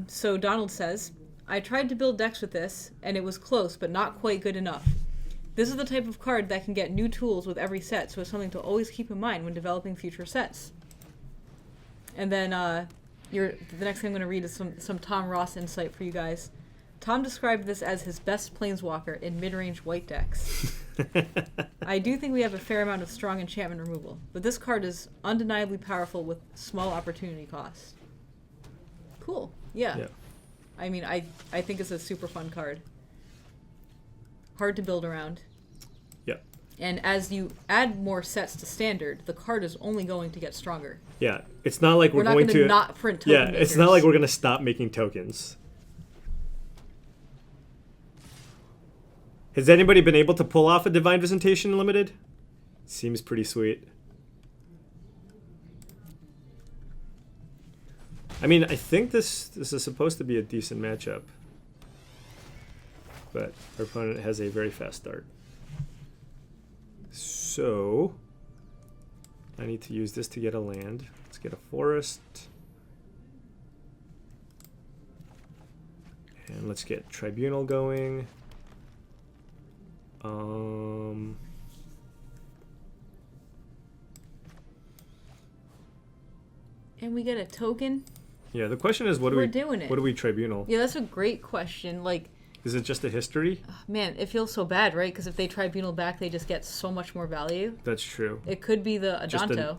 So Donald says, I tried to build decks with this, and it was close, but not quite good enough. This is the type of card that can get new tools with every set, so it's something to always keep in mind when developing future sets. And then the next thing I'm going to read is some Tom Ross insight for you guys. Tom described this as his best Planeswalker in mid-range white decks. I do think we have a fair amount of strong enchantment removal, but this card is undeniably powerful with small opportunity cost. Cool. Yeah. I mean, I think it's a super fun card. Hard to build around. Yeah. And as you add more sets to standard, the card is only going to get stronger. Yeah. It's not like we're not going to not print token Yeah, makers. it's not like we're going to stop making tokens. Has anybody been able to pull off a Divine Visitation Limited? Seems pretty sweet. I mean, I think this is supposed to be a decent matchup. But our opponent has a very fast start. So, I need to use this to get a land. Let's get a forest. And let's get Tribunal going. And we get a token? Yeah, the question is, what do We're we doing it. What do we Tribunal? Yeah, that's a great question. Like, Is it just a history? man, it feels so bad, right? Because if they Tribunal back, they just get so much more value. That's true. It could be the Just Adanto.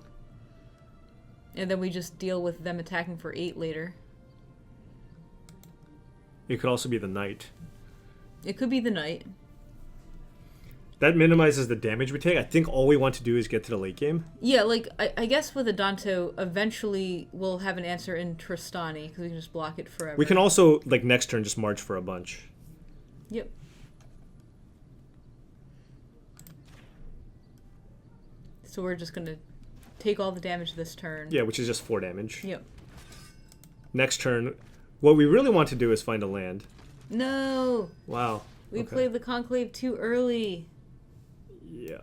And then we just deal with them attacking for 8 later. It could also be the Knight. It could be the Knight. That minimizes the damage we take. I think all we want to do is get to the late game. Yeah, like, I guess with Adanto, eventually we'll have an answer in Tristani, because we can just block it forever. We can also, like, next turn just march for a bunch. Yep. So we're just going to take all the damage this turn. Yeah, which is just 4 damage. Yep. Next turn, what we really want to do is find a land. No! Wow. We Okay. played the Conclave too early. Yeah.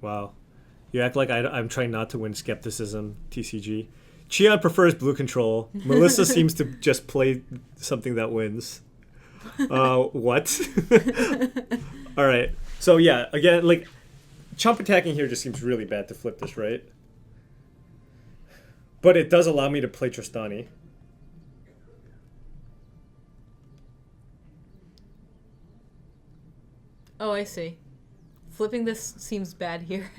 Wow. You act like I'm trying not to win skepticism, TCG. Cheon prefers blue control. Melissa seems to just play something that wins. What? All right. So yeah, again, like, chump attacking here just seems really bad to flip this, right? But it does allow me to play Tristani. Oh, I see. Flipping this seems bad here.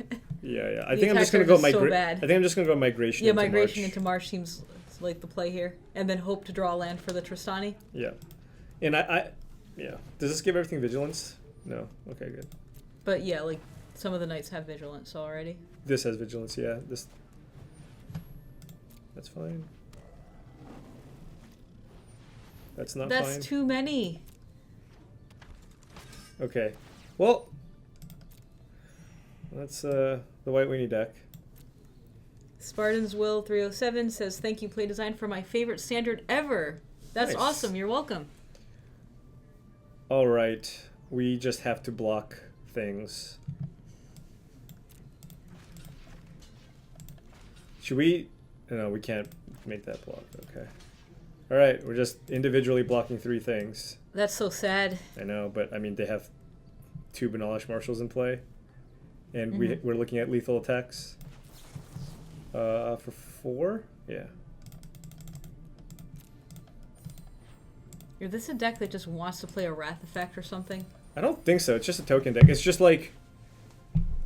Yeah. I The think I'm just attacks are gonna go just so bad. I think I'm just gonna go migration. Yeah, into migration March. into Marsh seems like the play here, and then hope to draw land for the Tristani. Yeah, and yeah. Does this give everything vigilance? No. Okay, good. But yeah, like some of the knights have vigilance already. This has vigilance. Yeah. That's fine. That's not That's fine. too many. Okay. Well, that's the White Weenie deck. Spartan's Will 307 says, "Thank you, Play Design, for my favorite standard ever." That's Nice. awesome. You're welcome. All right. We just have to block things. Should we? No, we can't make that block. Okay. All right. We're just individually blocking 3 things. That's so sad. I know, but I mean, they have 2 Banalish Marshals in play. And Mhm. we're looking at lethal attacks. For 4? Yeah. Is this a deck that just wants to play a Wrath effect or something? I don't think so. It's just a token deck. It's just like,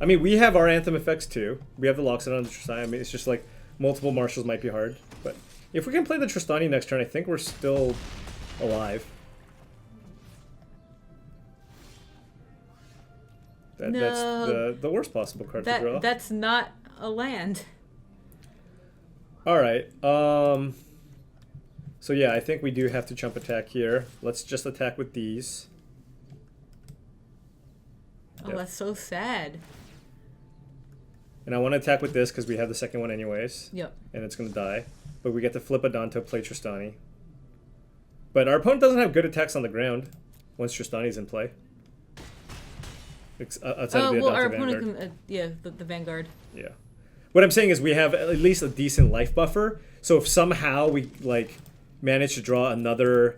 I mean, we have our Anthem effects too. We have the Loxodon on the Tristani. I mean, it's just like multiple Marshals might be hard. But if we can play the Tristani next turn, I think we're still alive. No. That's the worst possible card to draw. That's not a land. All right. So yeah, I think we do have to jump attack here. Let's just attack with these. Oh, Yep. that's so sad. And I want to attack with this because we have the second one anyways. Yep. And it's going to die. But we get to flip a Danto, play Tristani. But our opponent doesn't have good attacks on the ground once Tristani's in play. Outside of the well, our Adante opponent Vanguard. can, yeah, the Vanguard. Yeah. What I'm saying is we have at least a decent life buffer. So if somehow we like manage to draw another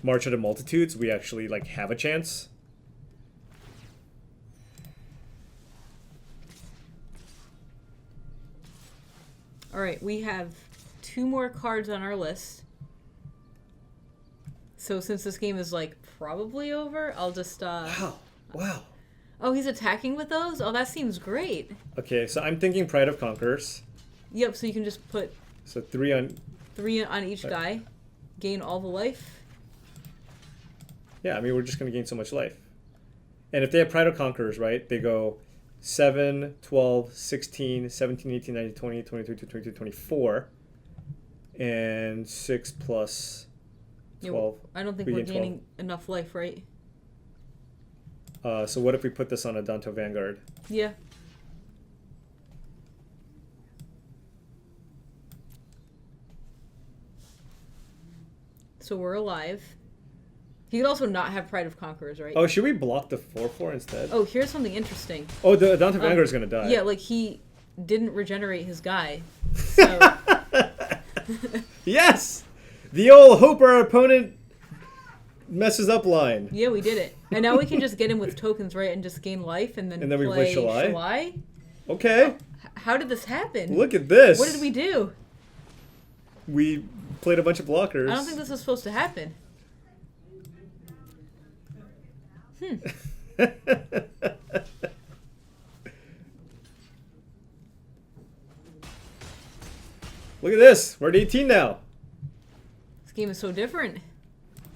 March of the Multitudes, we actually like have a chance. All right, we have 2 more cards on our list. So since this game is like probably over, I'll just Wow. Oh, he's attacking with those? Oh, that seems great. Okay, so I'm thinking Pride of Conquerors. Yep, so you can just put So 3 on... 3 on each guy, gain all the life. Yeah, I mean, we're just going to gain so much life. And if they have Pride of Conquerors, right, they go 7, 12, 16, 17, 18, 19, 20, 22, 23, 24. And 6 plus 12. I don't think We we're gain 12. gaining enough life, right? So what if we put this on a Danto Vanguard? Yeah. So we're alive. He could also not have Pride of Conquerors, right? Oh, should we block the 4/4 instead? Oh, here's something interesting. Oh, the Danto Vanguard is going to die. Yeah, like he didn't regenerate his guy. So Yes! The old hope our opponent messes up line. yeah, we did it. And now we can just get him with tokens, right, and just gain life and then we play Shalai? Shalai? Okay. How did this happen? Look at this. What did we do? We played a bunch of blockers. I don't think this was supposed to happen. Look at this. We're at 18 now. This game is so different.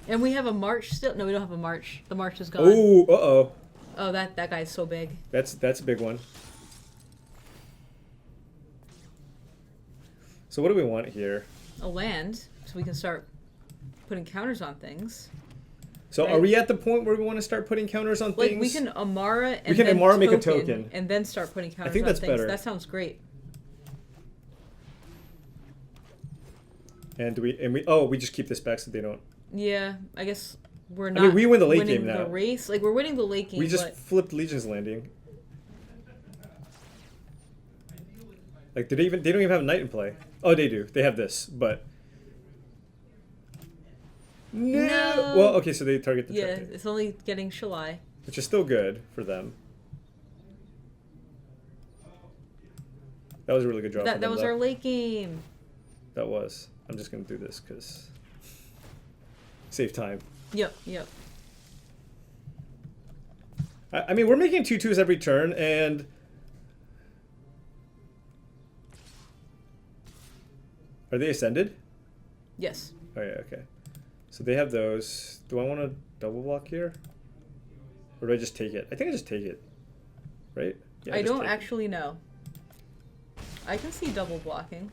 And we have a March still. No, we don't have a March. The March is gone. Ooh, uh-oh. Oh, that guy's so big. That's a big one. So what do we want here? A land, so we can start putting counters on things. So Right. are we at the point where we want to start putting counters on Like things? we can Amara and We can then Amara make a token. and then start putting counters think on that's things. better. That sounds great. And we just keep this back so they don't. Yeah, I guess we're not. mean, we win the late winning game now. The race, like we're winning the late game. We just but flipped Legion's Landing. Like, they don't even have a knight in play. Oh, they do. They have this, but no. Well, okay, so they target the yeah, checkmate, it's only getting Shalai. which is still good for them. That was a really good draw. for That them, was though. our late game. That was. I'm just gonna do this because save time. Yep. I mean, we're making 2/2s every turn, and are they ascended? Yes. Oh yeah, okay. So they have those. Do I want to double block here, or do I just take it? I think I just take it, right? Yeah, I just don't take it. actually know. I can see double blocking.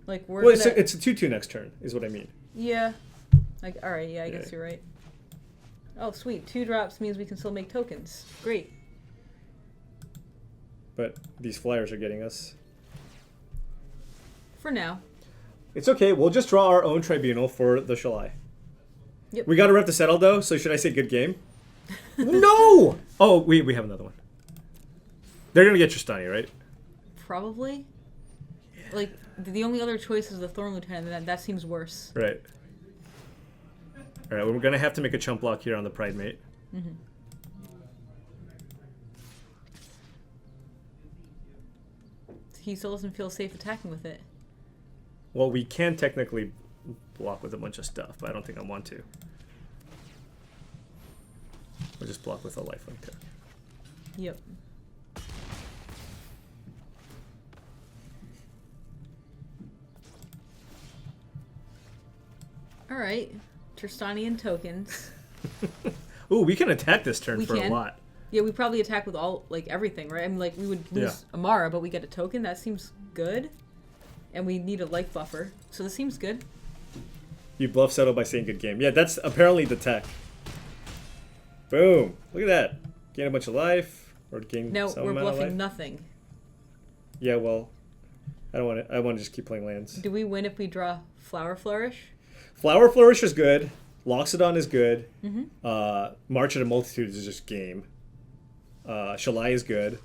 Like we're Well, gonna... it's a 2/2 next turn, is what I mean. Yeah. Like, all right. Yeah, I guess you're right. Oh, sweet. 2 drops means we can still make tokens. Great. But these flyers are getting us. For now. It's okay. We'll just draw our own tribunal for the Shalai. Yep. We got a rep to settle though, so should I say good game? No! Oh, we have another one. They're gonna get Tristani, right? Probably. Like the only other choice is the Thorn Lieutenant, and that seems worse. Right. All right, we're gonna have to make a chump block here on the Pride Mate. Mm-hmm. He still doesn't feel safe attacking with it. Well, we can technically block with a bunch of stuff, but I don't think I want to. We'll just block with a lifelink too. Yep. All right, Tristanian tokens. Ooh, we can attack this turn We for can. a lot. Yeah, we probably attack with all everything, right? I mean, like we would lose Amara, but we get a token. That seems good, and we need a life buffer, so this seems good. You bluff settle by saying good game. Yeah, that's apparently the tech. Boom! Look at that. Gain a bunch of life, or gain No, some we're amount of bluffing life. nothing. Yeah, well, I don't want to. I want to just keep playing lands. Do we win if we draw Flower Flourish? Flower Flourish is good. Loxodon is good. Mm-hmm. March at a Multitude is just game. Shalai is good.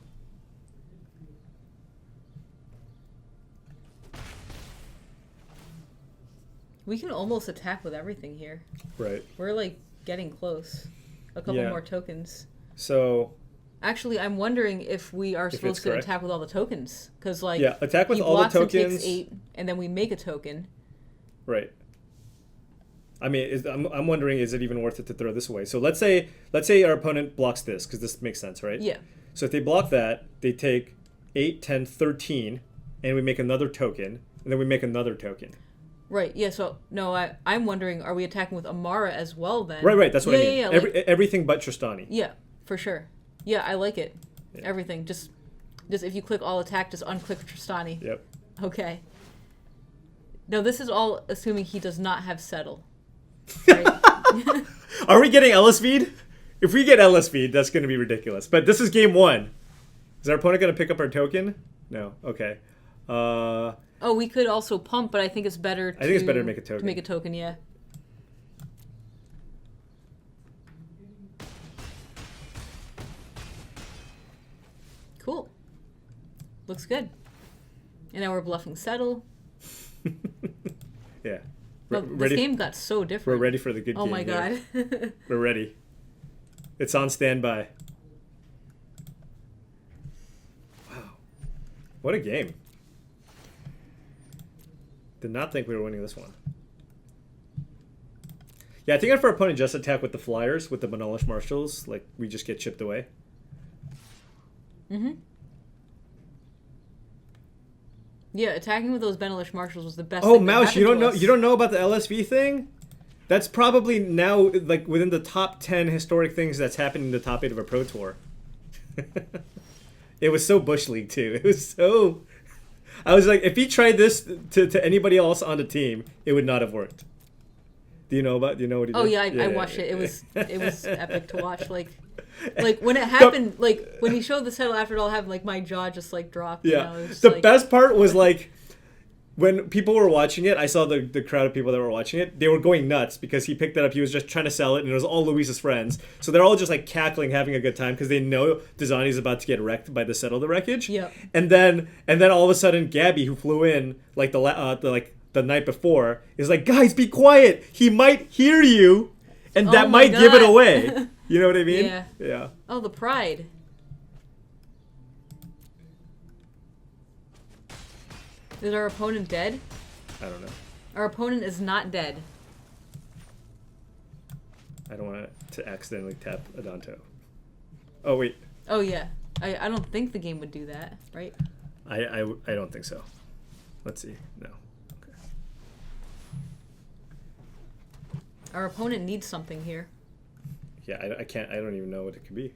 We can almost attack with everything here. Right. We're like getting close. A couple Yeah. more tokens. So Actually, I'm wondering if we are supposed it's to correct. attack with all the tokens, because like yeah, attack with he all the blocks and tokens. takes 8, and then we make a token. Right. I mean, I'm wondering, is it even worth it to throw this away? So let's say our opponent blocks this, because this makes sense, right? Yeah. So if they block that, they take 8, 10, 13, and we make another token, and then we make another token. Right. Yeah. So no, I'm wondering, are we attacking with Amara as well then? Right. That's what I mean. Yeah. Like, Everything but Tristani. yeah, for sure. Yeah, I like it. Yeah. Everything. Just if you click all attack, just unclick Tristani. Yep. Okay. No, this is all assuming he does not have settle. Right? Are we getting LSV'd? If we get LSV'd, that's going to be ridiculous. But this is game 1. Is our opponent going to pick up our token? No. Okay. Oh, we could also pump, but I think it's better I think it's better to make a token. To make a token, yeah. Cool. Looks good. And now we're bluffing settle. Yeah. No, this game got so We're different. ready for the good Oh game. my here. god. We're ready. It's on standby. Wow. What a game. Did not think we were winning this one. Yeah, I think if our opponent just attack with the flyers, with the Monolish Marshals, like, we just get chipped away. Mm-hmm. Yeah, attacking with those Benelish Marshals was the best Oh, thing that Mouse, you don't happened to know us. you don't know about the LSV thing? That's probably now like within the top 10 historic things that's happened in the top 8 of a Pro Tour. It was so Bush League too. It was so I was like, if he tried this to anybody else on the team, it would not have worked. Do you know what he did? Oh yeah, I watched it. It was epic to watch. Like when it happened, like when he showed the settle after it all happened, like my jaw just like dropped. Yeah. You know? It was just, The like, best part was like when people were watching it, I saw the crowd of people that were watching it. They were going nuts because he picked that up. He was just trying to sell it, and it was all Luis's friends. So they're all just like cackling, having a good time because they know Dizani's about to get wrecked by the settle the wreckage. Yep. And then all of a sudden, Gabby, who flew in like the night before, is like, "Guys, be quiet. He might hear you, and Oh that my might give it God. away." You know what I mean? Yeah. Yeah. Oh, the pride. Is our opponent dead? I don't know. Our opponent is not dead. I don't want to accidentally tap Adanto. Oh wait, Oh yeah. I don't think the game would do that, right? I don't think so. Let's see. No. Okay. Our opponent needs something here. Yeah, I can't. I don't even know what it could be.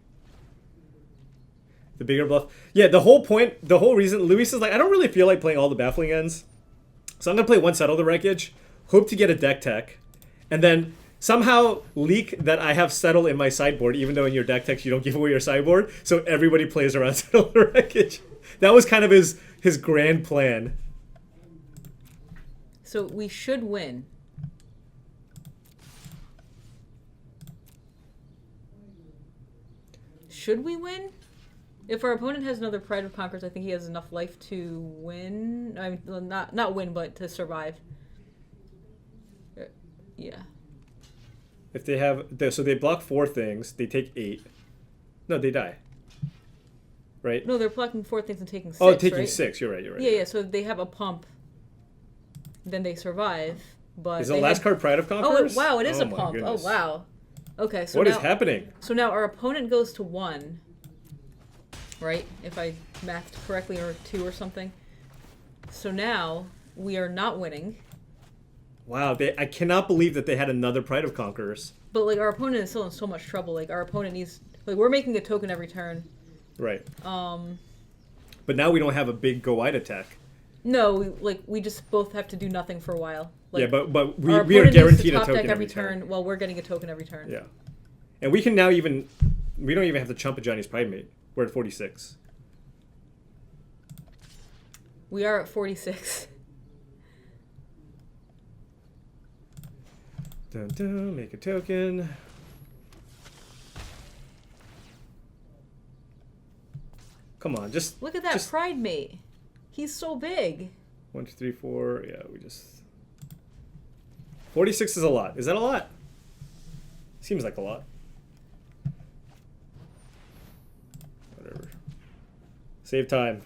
The bigger bluff. Yeah, the whole point, the whole reason, Luis is like, I don't really feel like playing all the baffling ends, so I'm gonna play one Settle the Wreckage, hope to get a deck tech, and then somehow leak that I have Settle in my sideboard, even though in your deck techs you don't give away your sideboard, so everybody plays around Settle the Wreckage. That was kind of his grand plan. So we should win. Should we win? If our opponent has another Pride of Conquerors, I think he has enough life to win. I mean, not win, but to survive. Yeah. If they have, so they block 4 things, they take 8. No, they die. Right? No, they're blocking 4 things and taking 6. Oh, taking right? 6. You're right. Yeah. So they have a pump, then they survive. But is the last card Pride of Conquerors? Oh wow, it is a my pump. goodness. Oh wow. Okay, so What now, is happening? So now our opponent goes to 1. Right? If I mathed correctly, or 2 or something. So now we are not winning. Wow, I cannot believe that they had another Pride of Conquerors. But like our opponent is still in so much trouble. Like our opponent needs, like we're making a token every turn. Right. But now we don't have a big go wide attack. No, we just both have to do nothing for a while. Like, yeah, but we our are opponent guaranteed needs to a top token deck every turn. while we're getting a token every turn. Yeah, and we can now we don't even have to chump a Johnny's Pride Mate. We're at 46. We are at 46. Dun, dun, make a token. Come on, just Look at that Pride Mate. He's so big. 1, 2, 3, 4. Yeah, we just 46 is a lot. Is that a lot? Seems like a lot. Whatever. Save time.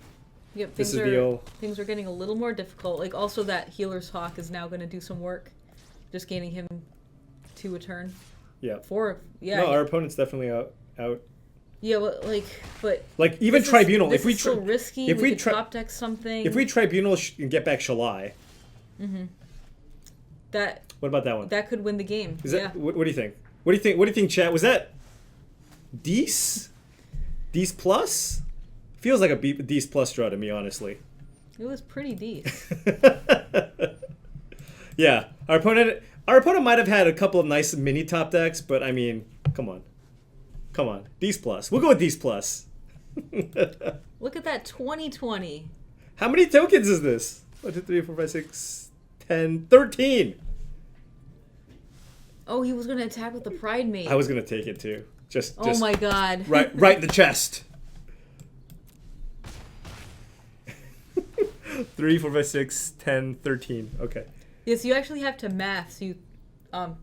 Yep, This is the old. things are getting a little more difficult. Like also that Healer's Hawk is now going to do some work, just gaining him 2 a turn. Yeah. 4. Yeah. No, our opponent's definitely out. Yeah, but Like even Tribunal. This If we is so risky. if we could top deck something. if we Tribunal and get back Shalai. That What about that one? that could win the game. Is yeah. that what do you think? What do you think? What do you think, chat? Was that Dece? Dece plus? Feels like a Dece plus draw to me, honestly. It was pretty deep. Yeah, our opponent might have had a couple of nice mini top decks, but I mean, come on, Dece plus. We'll go with Dece plus. Look at that 2020. How many tokens is this? 1, 2, 3, 4, 5, 6, 10, 13. Oh, he was going to attack with the Pride Mate. I was gonna take it too. Just Oh my god. right in the chest. 3, 4, 5, 6, 10, 13. Okay. Yes, you actually have to math. So you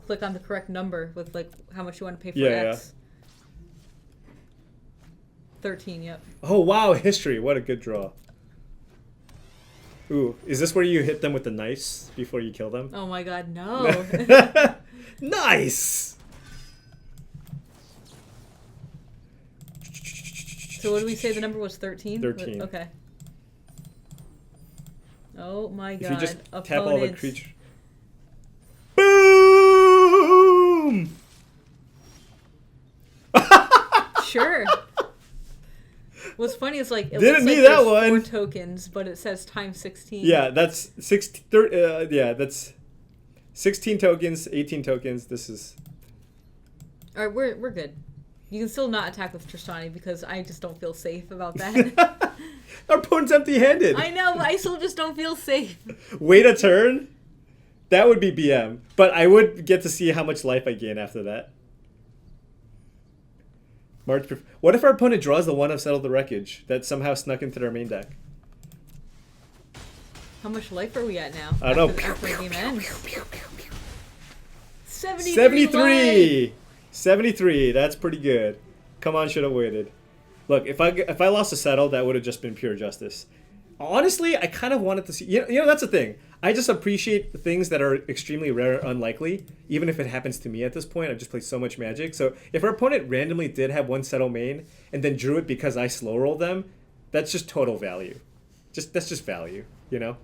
click on the correct number with like how much you want to pay for Yeah, X. 13, yep. Oh wow, history. What a good draw. Ooh, is this where you hit them with the knives before you kill them? Oh my god, no. Nice! So what did we say the number was? 13? 13. Okay. Oh my If god. you just Opponents. tap all the creatures. Boom! Sure. What's funny is like it Didn't looks need like that there's one. 4 tokens, but it says times 16. Yeah, that's that's 16 tokens, 18 tokens. This is All right, we're good. You can still not attack with Tristani because I just don't feel safe about that. our opponent's empty-handed. I know, but I still just don't feel safe. Wait a turn. That would be BM, but I would get to see how much life I gain after that. What if our opponent draws the one of Settle the Wreckage that somehow snuck into their main deck? How much life are we at now? I don't know. After the game ends. 73. 73! 73, that's pretty good. Come on, should have waited. Look, if I lost a Settle, that would have just been pure justice. Honestly, I kind of wanted to see. You know, that's the thing. I just appreciate the things that are extremely rare, unlikely. Even if it happens to me at this point, I just play so much Magic. So if our opponent randomly did have one settle main and then drew it because I slow rolled them, that's just total value. That's just value, you know.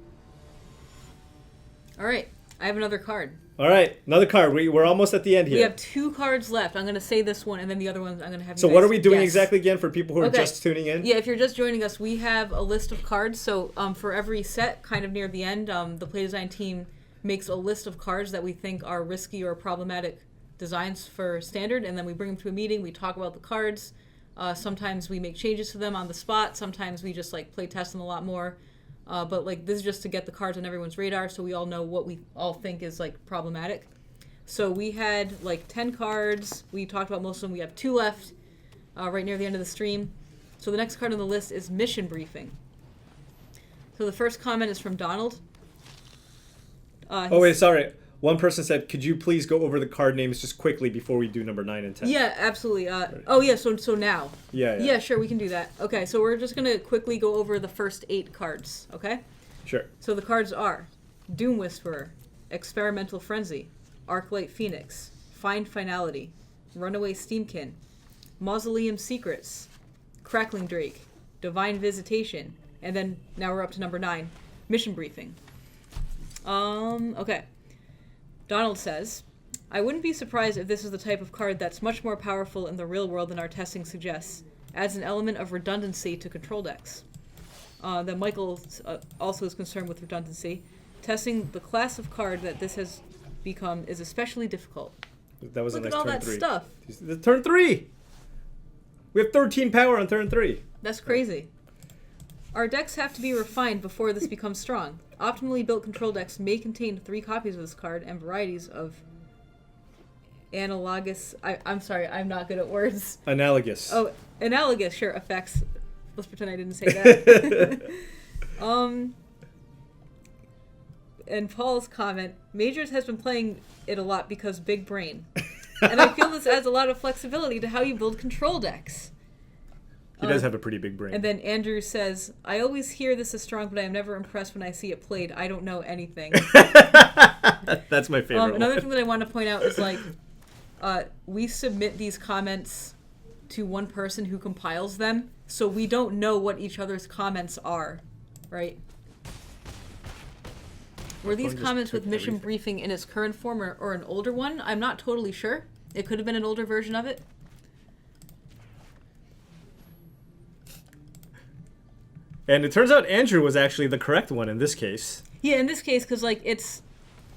All right, I have another card. All right, another card. We're almost at the end here. We have 2 cards left. I'm going to say this one, and then the other ones I'm going to have. So you what guys are we doing guess. exactly again for people who are just tuning in? Yeah, if you're just joining us, we have a list of cards. So for every set, kind of near the end, the play design team makes a list of cards that we think are risky or problematic designs for standard, and then we bring them to a meeting. We talk about the cards. Sometimes we make changes to them on the spot. Sometimes we just like play test them a lot more. But like this is just to get the cards on everyone's radar, so we all know what we all think is like problematic. So we had like 10 cards. We talked about most of them. We have 2 left right near the end of the stream. So the next card on the list is Mission Briefing. So the first comment is from Donald. Oh, wait, sorry. One person said, could you please go over the card names just quickly before we do number 9 and 10? Yeah, absolutely. Oh, yeah, so now. Yeah. Yeah, sure, we can do that. Okay, so we're just going to quickly go over the first 8 cards, okay? Sure. So the cards are Doom Whisperer, Experimental Frenzy, Arclight Phoenix, Find Finality, Runaway Steamkin, Mausoleum Secrets, Crackling Drake, Divine Visitation, and then now we're up to number 9, Mission Briefing. Okay. Donald says, I wouldn't be surprised if this is the type of card that's much more powerful in the real world than our testing suggests. Adds an element of redundancy to control decks. Then Michael also is concerned with redundancy. Testing the class of card that this has become is especially difficult. That was Look a nice at all turn that 3. stuff. The turn 3! We have 13 power on turn 3. That's crazy. Our decks have to be refined before this becomes strong. Optimally built control decks may contain 3 copies of this card and varieties of analogous... I'm sorry, I'm not good at words. Analogous. Oh, analogous, sure, effects. Let's pretend I didn't say that. And Paul's comment, Majors has been playing it a lot because big brain. And I feel this adds a lot of flexibility to how you build control decks. He does have a pretty big brain. And then Andrew says, I always hear this is strong, but I am never impressed when I see it played. I don't know anything. That's my favorite Another one. thing that I want to point out is, like, we submit these comments to one person who compiles them, so we don't know what each other's comments are, right? Were these comments with Mission Briefing in its current form or an older one? I'm not totally sure. It could have been an older version of it. And it turns out Andrew was actually the correct one in this case. Yeah, in this case, because like it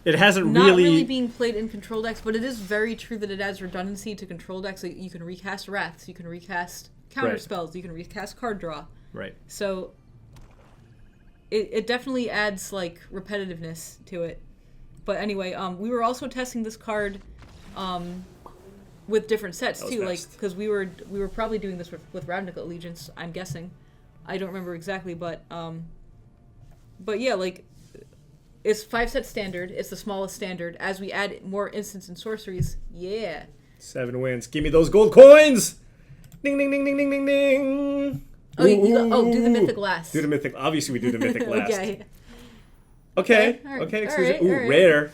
hasn't not really being played in control decks, but it is very true that it adds redundancy to control decks. Like you can recast Wraths, you can recast counter spells, you can recast card draw. Right. So it definitely adds like repetitiveness to it. But anyway, we were also testing this card with different sets too, like because we were probably doing this with Ravnica Allegiance, I'm guessing. I don't remember exactly, but yeah, like it's 5-set standard. It's the smallest standard. As we add more instants and sorceries, 7 wins. Give me those gold coins. Ding ding ding ding ding ding ding. Oh, do the mythic last. Do the mythic. Obviously, we do the mythic last. Okay. Okay. All right. Okay. All right. Ooh, rare.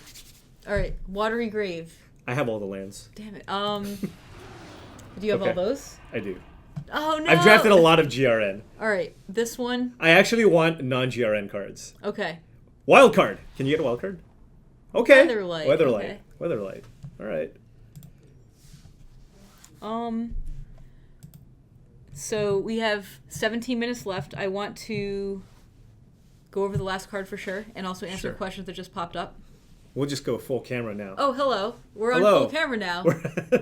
All right. Watery Grave. I have all the lands. Damn it. Do you have all those? I do. Oh no. I've drafted a lot of GRN. All right. This one. I actually want non-GRN cards. Okay. Wild card. Can you get a wild card? Okay. Weatherlight. Weatherlight. Okay. Weatherlight. All right. So we have 17 minutes left. I want to go over the last card for sure, and also answer questions that just popped up. We'll just go full camera now. Oh, hello. We're on full camera now.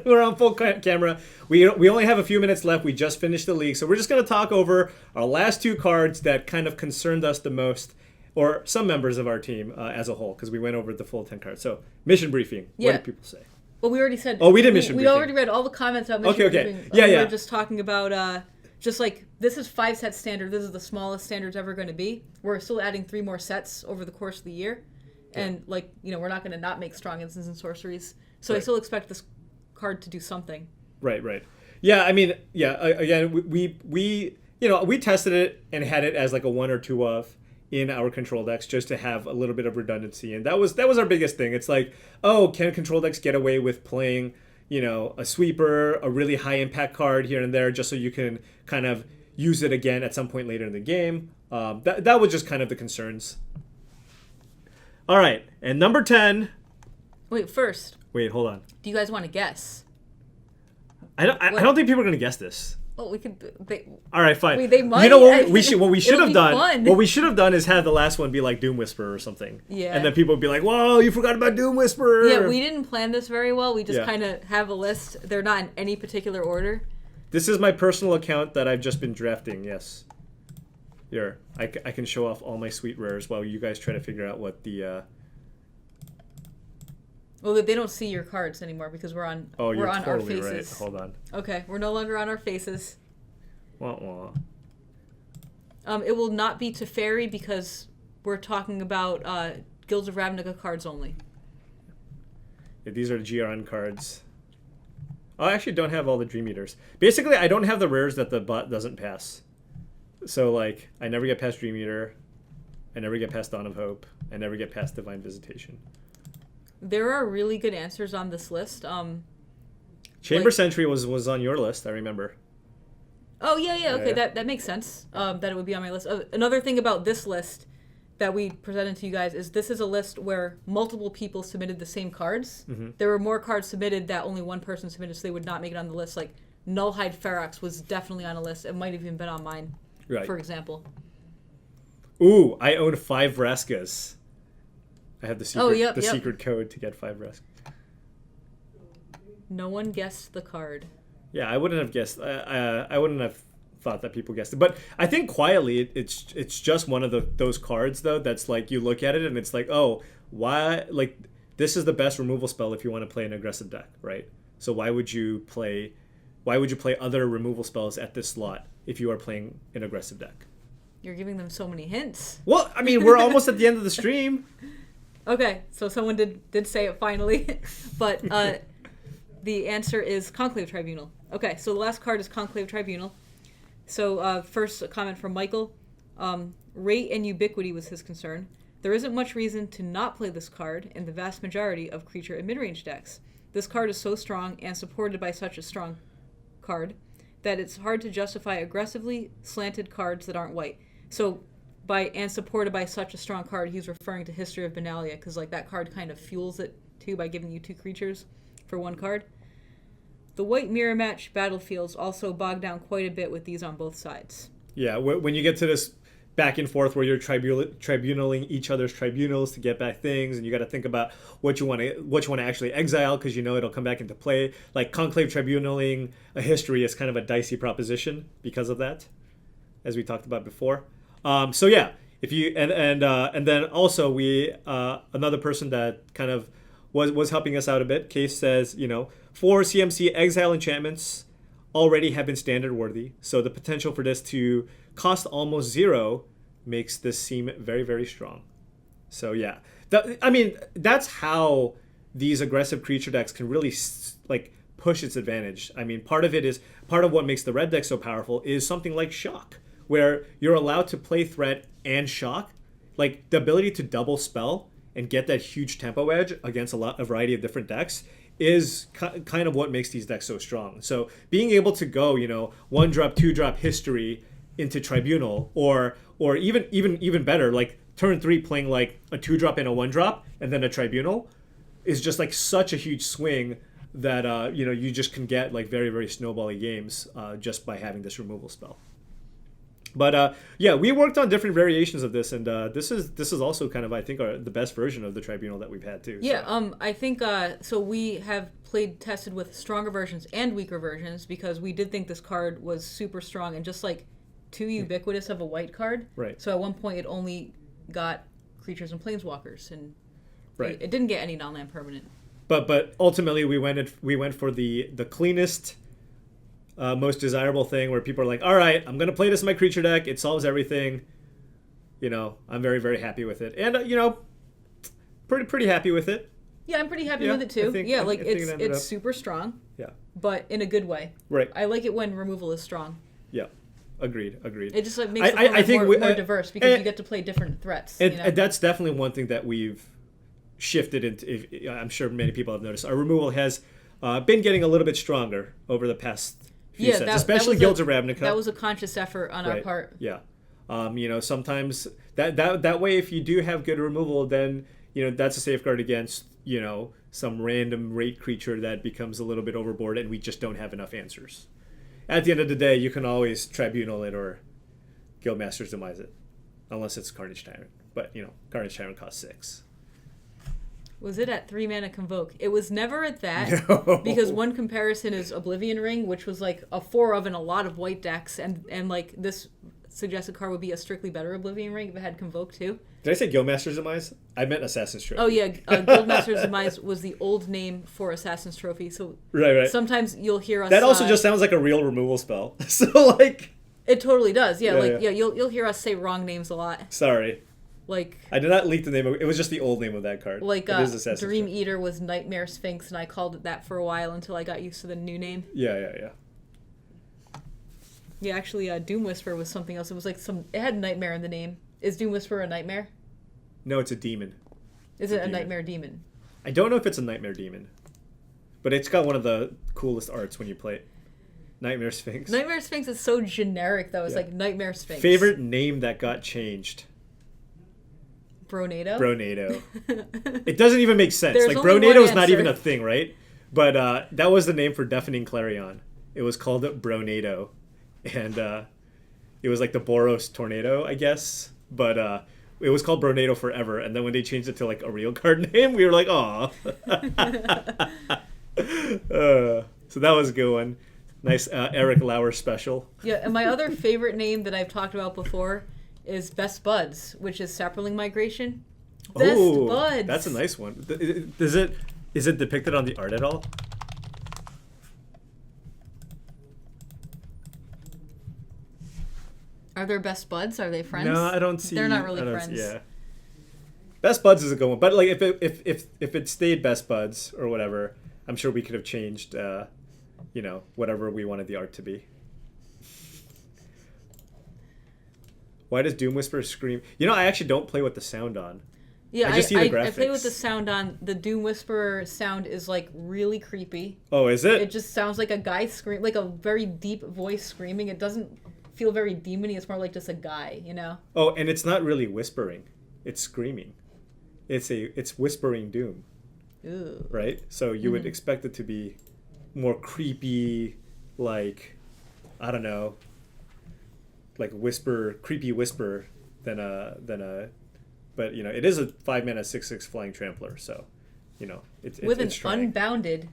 We're on full camera. We only have a few minutes left. We just finished the league, so we're just going to talk over our last 2 cards that kind of concerned us the most, or some members of our team as a whole, because we went over the full 10 cards. So, mission briefing. Yeah. What do people say? Well, we already said... Oh, we did mission briefing. We already read all the comments about mission briefing. Yeah, we were just talking about... just like, this is 5-set standard. This is the smallest standard's ever going to be. We're still adding 3 more sets over the course of the year. And, like, you know, we're not going to not make strong instants and sorceries. So I still expect this card to do something. Right. Yeah, I mean, again, we we tested it and had it as like a 1 or 2 of in our control decks just to have a little bit of redundancy, and that was our biggest thing. It's like, oh, can control decks get away with playing, a sweeper, a really high impact card here and there, just so you can kind of use it again at some point later in the game. That was just kind of the concerns. All right, and number 10. Wait, first. Wait, hold on. Do you guys want to guess? I don't think people are gonna guess this. Well, we could. All right, fine. Wait, they might. You know what we should have done? Fun. What we should have done is have the last one be like Doom Whisperer or something. Yeah. And then people would be like, "Whoa, you forgot about Doom Whisperer." Yeah, we didn't plan this very well. We just Yeah. kind of have a list. They're not in any particular order. This is my personal account that I've just been drafting. Yes. Here, I can show off all my sweet rares while you guys try to figure out what the. Well, they don't see your cards anymore because we're on. Oh, you're we're on totally our right. faces. Hold on. Okay, we're no longer on our faces. Wah, wah. It will not be Teferi because we're talking about Guilds of Ravnica cards only. Yeah, these are GRN cards. Oh, I actually don't have all the Dream Eaters. Basically, I don't have the rares that the bot doesn't pass. So, like, I never get past Dream Eater. I never get past Dawn of Hope. I never get past Divine Visitation. There are really good answers on this list. Chamber Sentry was on your list, I remember. Oh, yeah. Okay, Yeah. that makes sense. That it would be on my list. Another thing about this list that we presented to you guys is this is a list where multiple people submitted the same cards. Mm-hmm. There were more cards submitted that only one person submitted, so they would not make it on the list. Like Nullhide Ferox was definitely on a list. It might have even been on mine, Right. for example. Ooh, I own 5 Vraskas. I have the secret, yep. secret code to get 5 Vraskas. No one guessed the card. Yeah, I wouldn't have guessed. I wouldn't have thought that people guessed it. But I think quietly, it's just one of those cards though that's like you look at it and it's like, oh, why? Like this is the best removal spell if you want to play an aggressive deck, right? So why would you play other removal spells at this slot if you are playing an aggressive deck? You're giving them so many hints. Well, I mean, we're almost at the end of the stream. Okay, so someone did say it finally, but the answer is Conclave Tribunal. Okay, so the last card is Conclave Tribunal. So first a comment from Michael. Rate and ubiquity was his concern. There isn't much reason to not play this card in the vast majority of creature and mid-range decks. This card is so strong and supported by such a strong card that it's hard to justify aggressively slanted cards that aren't white. So and supported by such a strong card, he's referring to History of Benalia, because like that card kind of fuels it too by giving you 2 creatures for 1 card. The white mirror match battlefields also bog down quite a bit with these on both sides. Yeah, when you get to this back and forth where you're tribunaling each other's tribunals to get back things, and you got to think about what you want to actually exile because you know it'll come back into play. Like Conclave Tribunaling a history is kind of a dicey proposition because of that, as we talked about before. So yeah, if you and then also we another person that kind of was helping us out a bit. Case says 4 CMC exile enchantments already have been standard worthy, so the potential for this to cost almost 0 makes this seem very, very strong. So yeah, that's how these aggressive creature decks can really push its advantage. I mean, part of what makes the red deck so powerful is something like Shock, where you're allowed to play threat and shock. Like the ability to double spell and get that huge tempo edge against a variety of different decks is kind of what makes these decks so strong. So being able to go, 1-drop, 2-drop history into Tribunal, or even better, like turn 3 playing like a 2-drop and a 1-drop and then a Tribunal is just like such a huge swing that you just can get like very, very snowbally games just by having this removal spell. But yeah, we worked on different variations of this, and this is also kind of, I think, the best version of the Tribunal that we've had too. Yeah, so. I think so. We have tested with stronger versions and weaker versions because we did think this card was super strong and just like too ubiquitous of a white card. Right. So at one point it only got creatures and planeswalkers, and right. it didn't get any non-land permanent. But ultimately we went for the cleanest, most desirable thing where people are like, all right, I'm going to play this in my creature deck. It solves everything. I'm very, very happy with it. And, pretty happy with it. Yeah, I'm pretty happy with it too. It's super strong. Yeah. But in a good way. Right. I like it when removal is strong. Yeah. Agreed. It just like makes the format more diverse because you get to play different threats. And that's definitely one thing that we've shifted into. I'm sure many people have noticed. Our removal has been getting a little bit stronger over the past few sets, especially Guilds of Ravnica. That was a conscious effort on our part. Yeah. Sometimes that way, if you do have good removal, then that's a safeguard against some random rate creature that becomes a little bit overboard, and we just don't have enough answers. At the end of the day, you can always Tribunal it or Guildmaster's Demise it, unless it's Carnage Tyrant. But Carnage Tyrant costs 6. Was it at 3 mana Convoke? It was never at that, No. because one comparison is Oblivion Ring, which was like a 4 of in a lot of white decks, and like this suggested card would be a strictly better Oblivion Ring if it had Convoke too. Did I say Guildmaster's Demise? I meant Assassin's Trophy. Oh yeah, Guildmaster's Demise was the old name for Assassin's Trophy. So right. sometimes you'll hear us. That also just sounds like a real removal spell. So like. It totally does. Yeah, you'll hear us say wrong names a lot. Sorry. Like I did not leak the name of it. It was just the old name of that card. Like Dream Eater was Nightmare Sphinx, and I called it that for a while until I got used to the new name. Yeah. Yeah, actually, Doom Whisper was something else. It was like it had Nightmare in the name. Is Doom Whisper a nightmare? No, it's a demon. Is it a nightmare demon? I don't know if it's a nightmare demon, but it's got one of the coolest arts when you play it. Nightmare Sphinx. Nightmare Sphinx is so generic, though. It's like Nightmare Sphinx. Favorite name that got changed? Bronado? It doesn't even make sense. There's like, only Bronado one is not answer. even a thing, right? But that was the name for Deafening Clarion. It was called Bronado. And it was like the Boros Tornado, I guess. But it was called Bronado forever. And then when they changed it to like a real card name, we were like, aw. So that was a good one. Nice Eric Lauer special. Yeah, and my other favorite name that I've talked about before is Best Buds, which is Sapperling Migration. Best Buds. That's a nice one. Is it depicted on the art at all? Are there Best Buds? Are they friends? No, I don't see. They're not really friends. Yeah. Best Buds is a good one, but like if it stayed Best Buds or whatever, I'm sure we could have changed, whatever we wanted the art to be. Why does Doom Whisper scream? I actually don't play with the sound on. Yeah, I just see the graphics. I play with the sound on. The Doom Whisperer sound is like really creepy. Oh, is it? It just sounds like a guy scream, like a very deep voice screaming. It doesn't feel very demony. It's more like just a guy, Oh, and it's not really whispering; it's screaming. It's whispering doom. Ooh. Right? So you would expect it to be more creepy, like I don't know, like creepy whisper than a. But it is a 5-mana 6/6 flying trampler, so it's with it's an unbounded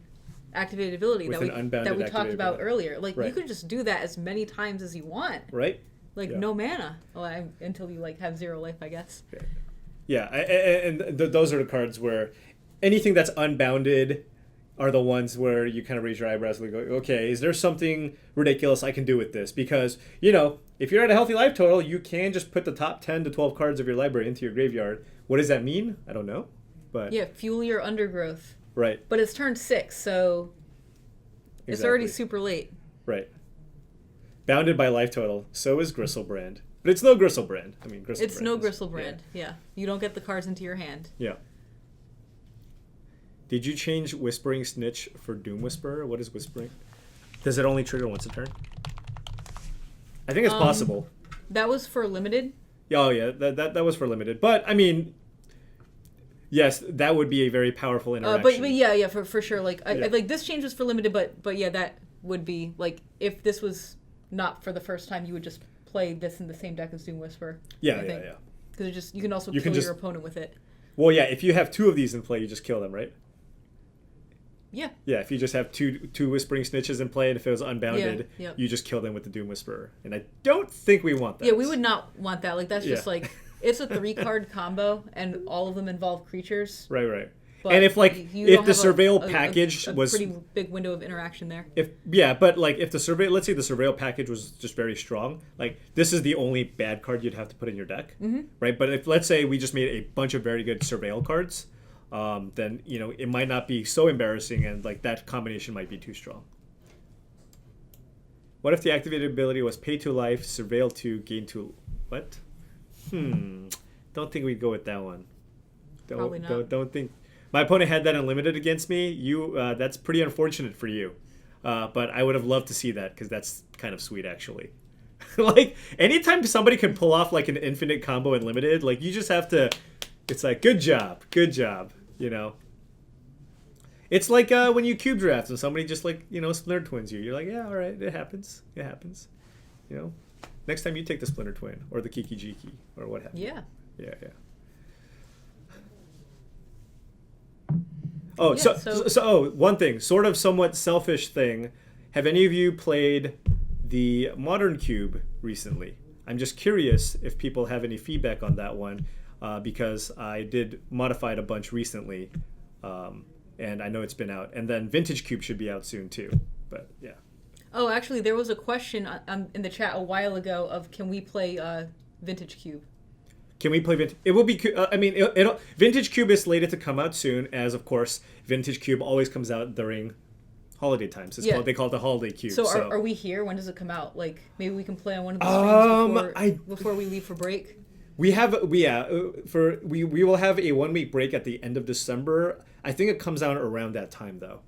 activated ability that we talked about earlier. Like you could just do that as many times as you want. Right. Like no mana, until you have 0 life, I guess. Yeah, and those are the cards where anything that's unbounded are the ones where you kind of raise your eyebrows and go, okay, is there something ridiculous I can do with this? Because, if you're at a healthy life total, you can just put the top 10 to 12 cards of your library into your graveyard. What does that mean? I don't know. But yeah, fuel your undergrowth. Right. But it's turn 6, so it's already super late. Right. Bounded by life total. So is Gristlebrand. But it's no Gristlebrand. It's no Gristlebrand. Yeah. You don't get the cards into your hand. Yeah. Did you change Whispering Snitch for Doom Whisperer? What is Whispering? Does it only trigger once a turn? I think it's possible. That was for limited. Oh yeah, that was for limited. But yes, that would be a very powerful interaction. But yeah, for sure. Like like this change was for limited, but yeah, that would be like if this was not for the first time, you would just play this in the same deck as Doom Whisper. Yeah. Because you can also kill your opponent with it. Well, yeah, if you have 2 of these in play, you just kill them, right? Yeah. Yeah, if you just have two Whispering Snitches in play, and if it was unbounded, yeah. you just kill them with the Doom Whisperer. And I don't think we want that. Yeah, we would not want that. Like, that's just like, it's a 3-card combo, and all of them involve creatures. Right. But and if the Surveil package was a pretty big window of interaction there. If the Surveil, let's say the Surveil package was just very strong, like this is the only bad card you'd have to put in your deck, right? But if let's say we just made a bunch of very good Surveil cards, then it might not be so embarrassing, and like that combination might be too strong. What if the activated ability was pay to life, surveil to, gain to... What? Don't think we'd go with that one. Probably not. Don't think... My opponent had that unlimited against me. That's pretty unfortunate for you. But I would have loved to see that, because that's kind of sweet, actually. Like, anytime somebody can pull off, like, an infinite combo unlimited, like, you just have to... It's like, good job, you know? It's like when you cube draft and somebody just, like, you know, Splinter Twins you. You're like, yeah, all right, it happens. You know? Next time you take the Splinter Twin or the Kiki Jiki or what have you. Yeah. Yeah. Oh, Yeah, so one thing, sort of somewhat selfish thing. Have any of you played the Modern Cube recently? I'm just curious if people have any feedback on that one, because I did modify it a bunch recently, and I know it's been out. And then Vintage Cube should be out soon too. But yeah. Oh, actually, there was a question in the chat a while ago of can we play Vintage Cube? Can we play Vintage? It will be. Vintage Cube is slated to come out soon, as of course Vintage Cube always comes out during holiday times. They call it the Holiday Cube. So are we here? When does it come out? Like maybe we can play on one of the streams before we leave for break. We will have a 1 week break at the end of December. I think it comes out around that time though.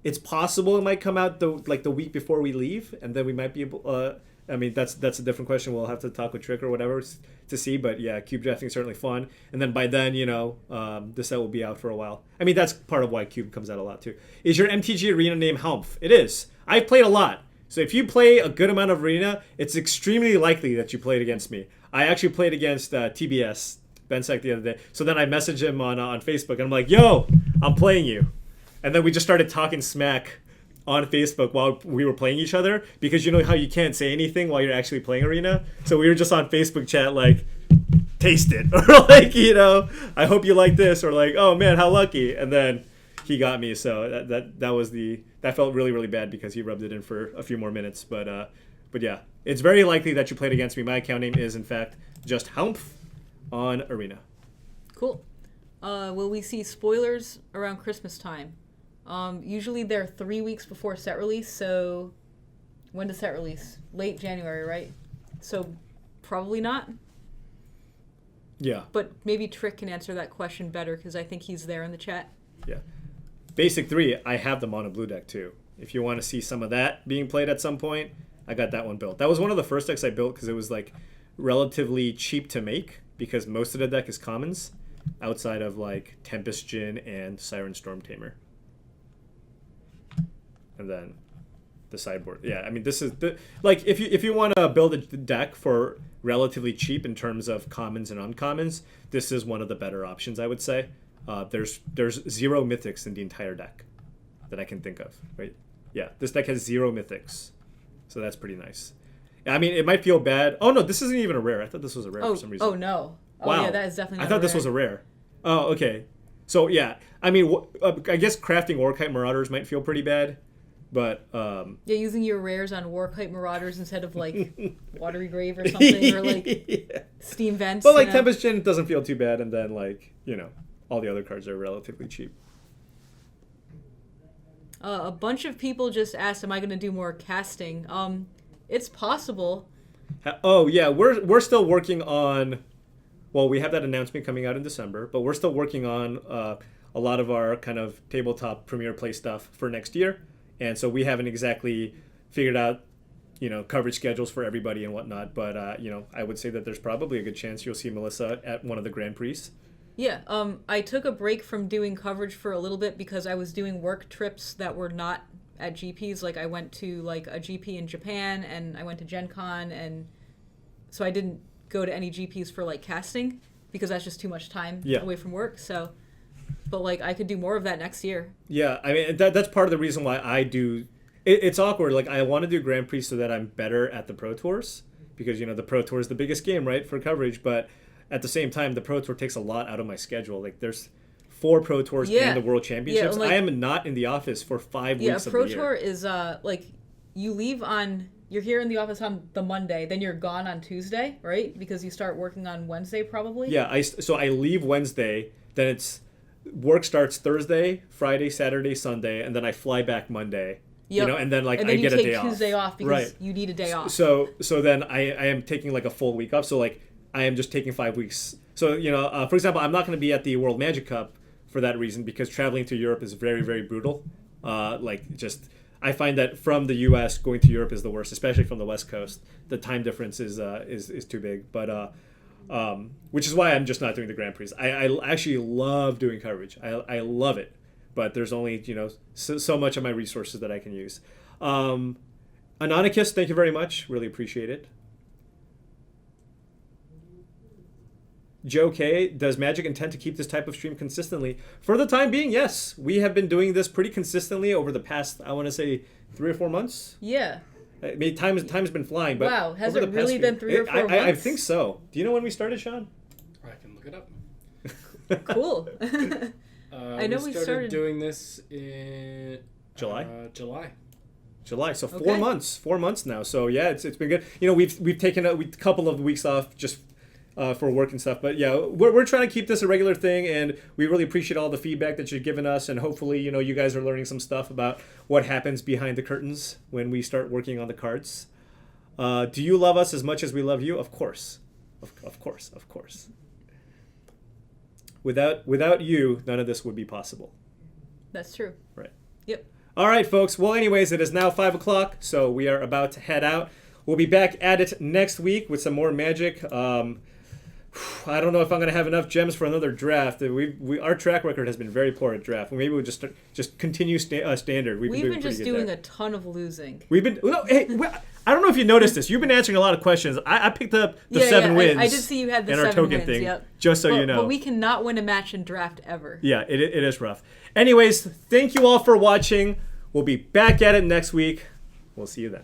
It's possible it might come out the week before we leave, and then we might be able. That's a different question. We'll have to talk with Trick or whatever to see. But yeah, cube drafting is certainly fun. And then by then, the set will be out for a while. I mean, that's part of why cube comes out a lot too. Is your MTG Arena name Humph? It is. I've played a lot. So if you play a good amount of Arena, it's extremely likely that you played against me. I actually played against TBS, Bensek, the other day. So then I messaged him on Facebook, and I'm like, yo, I'm playing you. And then we just started talking smack on Facebook while we were playing each other, because you know how you can't say anything while you're actually playing Arena. So we were just on Facebook chat like, taste it, or like, I hope you like this, or like, oh man, how lucky. And then he got me, so that felt really, really bad because he rubbed it in for a few more minutes. But yeah, it's very likely that you played against me. My account name is in fact just Humph on Arena. Cool. Will we see spoilers around Christmas time? Usually they're 3 weeks before set release, so when does set release? Late January, right? So probably not. Yeah. But maybe Trick can answer that question better, because I think he's there in the chat. Yeah. Basic 3, I have the mono blue deck too. If you want to see some of that being played at some point, I got that one built. That was one of the first decks I built because it was like relatively cheap to make, because most of the deck is commons outside of like Tempest Djinn and Siren Storm Tamer. And then the sideboard. Yeah, I mean, this is if you want to build a deck for relatively cheap in terms of commons and uncommons, this is one of the better options, I would say. There's 0 mythics in the entire deck that I can think of, right? Yeah, this deck has 0 mythics, so that's pretty nice. I mean, it might feel bad. Oh no, this isn't even a rare. I thought this was a rare for some reason. Oh no. Oh wow. yeah, that is definitely not I thought a this rare. was a rare. Oh, okay. So yeah, I mean, I guess crafting Orkite Marauders might feel pretty bad. But yeah, using your rares on Warkite Marauders instead of like Watery Grave or something, or like Steam Vents. But like Tempest Djinn doesn't feel too bad, and then like all the other cards are relatively cheap. A bunch of people just asked, "Am I going to do more casting?" It's possible. Oh yeah, we're still working on. Well, we have that announcement coming out in December, but we're still working on a lot of our kind of tabletop Premier Play stuff for next year. And so we haven't exactly figured out, coverage schedules for everybody and whatnot. But, I would say that there's probably a good chance you'll see Melissa at one of the Grand Prix. Yeah, I took a break from doing coverage for a little bit because I was doing work trips that were not at GPs. Like I went to like a GP in Japan, and I went to Gen Con, and so I didn't go to any GPs for like casting because that's just too much time away from work. So... But like I could do more of that next year. Yeah, I mean that's part of the reason why I do. It's awkward. Like I want to do Grand Prix so that I'm better at the Pro Tours, because the Pro Tour is the biggest game, right, for coverage. But at the same time, the Pro Tour takes a lot out of my schedule. Like there's 4 Pro Tours and the World Championships. I am not in the office for 5 weeks of the year. Yeah, Pro Tour is like you leave on. You're here in the office on the Monday, then you're gone on Tuesday, right? Because you start working on Wednesday probably. Yeah, so I leave Wednesday, then it's. Work starts Thursday, Friday, Saturday, Sunday, and then I fly back Monday, You know, and then like and then I get a take day off. Tuesday off because Right. you need a day off. So then I am taking like a full week off. So like I am just taking 5 weeks. So you know, for example, I'm not going to be at the World Magic Cup for that reason because traveling to Europe is very very brutal. Like just I find that from the U.S. going to Europe is the worst, especially from the West Coast. The time difference is too big. But which is why I'm just not doing the Grand Prix. I actually love doing coverage. I love it. But there's only, you know, so much of my resources that I can use. Anonicus, thank you very much. Really appreciate it. Joe K, does Magic intend to keep this type of stream consistently? For the time being, yes. We have been doing this pretty consistently over the past, I want to say, 3 or 4 months. Yeah. I mean, time's been flying. But wow, has over it the really past been 3 or 4 months? I think so. Do you know when we started, Sean? I can look it up. Cool. I know we started doing this in July. July. So Okay. 4 months. 4 months now. So yeah, it's been good. You know, we've taken a couple of weeks off just for work and stuff. But yeah, we're trying to keep this a regular thing, and we really appreciate all the feedback that you've given us. And hopefully, you know, you guys are learning some stuff about what happens behind the curtains when we start working on the cards. Do you love us as much as we love you? Of course, of course. Without you, none of this would be possible. That's true. Right. Yep. All right, folks. Well, anyways, it is now 5 o'clock, so we are about to head out. We'll be back at it next week with some more Magic. I don't know if I'm going to have enough gems for another draft. Our track record has been very poor at draft. Maybe we'll just continue standard. We've been just doing there. a ton of losing. I don't know if you noticed this. You've been answering a lot of questions. I picked up the 7 wins. I did see you had the in 7 our token wins. thing. Yep. Just so you know. But we cannot win a match in draft ever. Yeah, it is rough. Anyways, thank you all for watching. We'll be back at it next week. We'll see you then.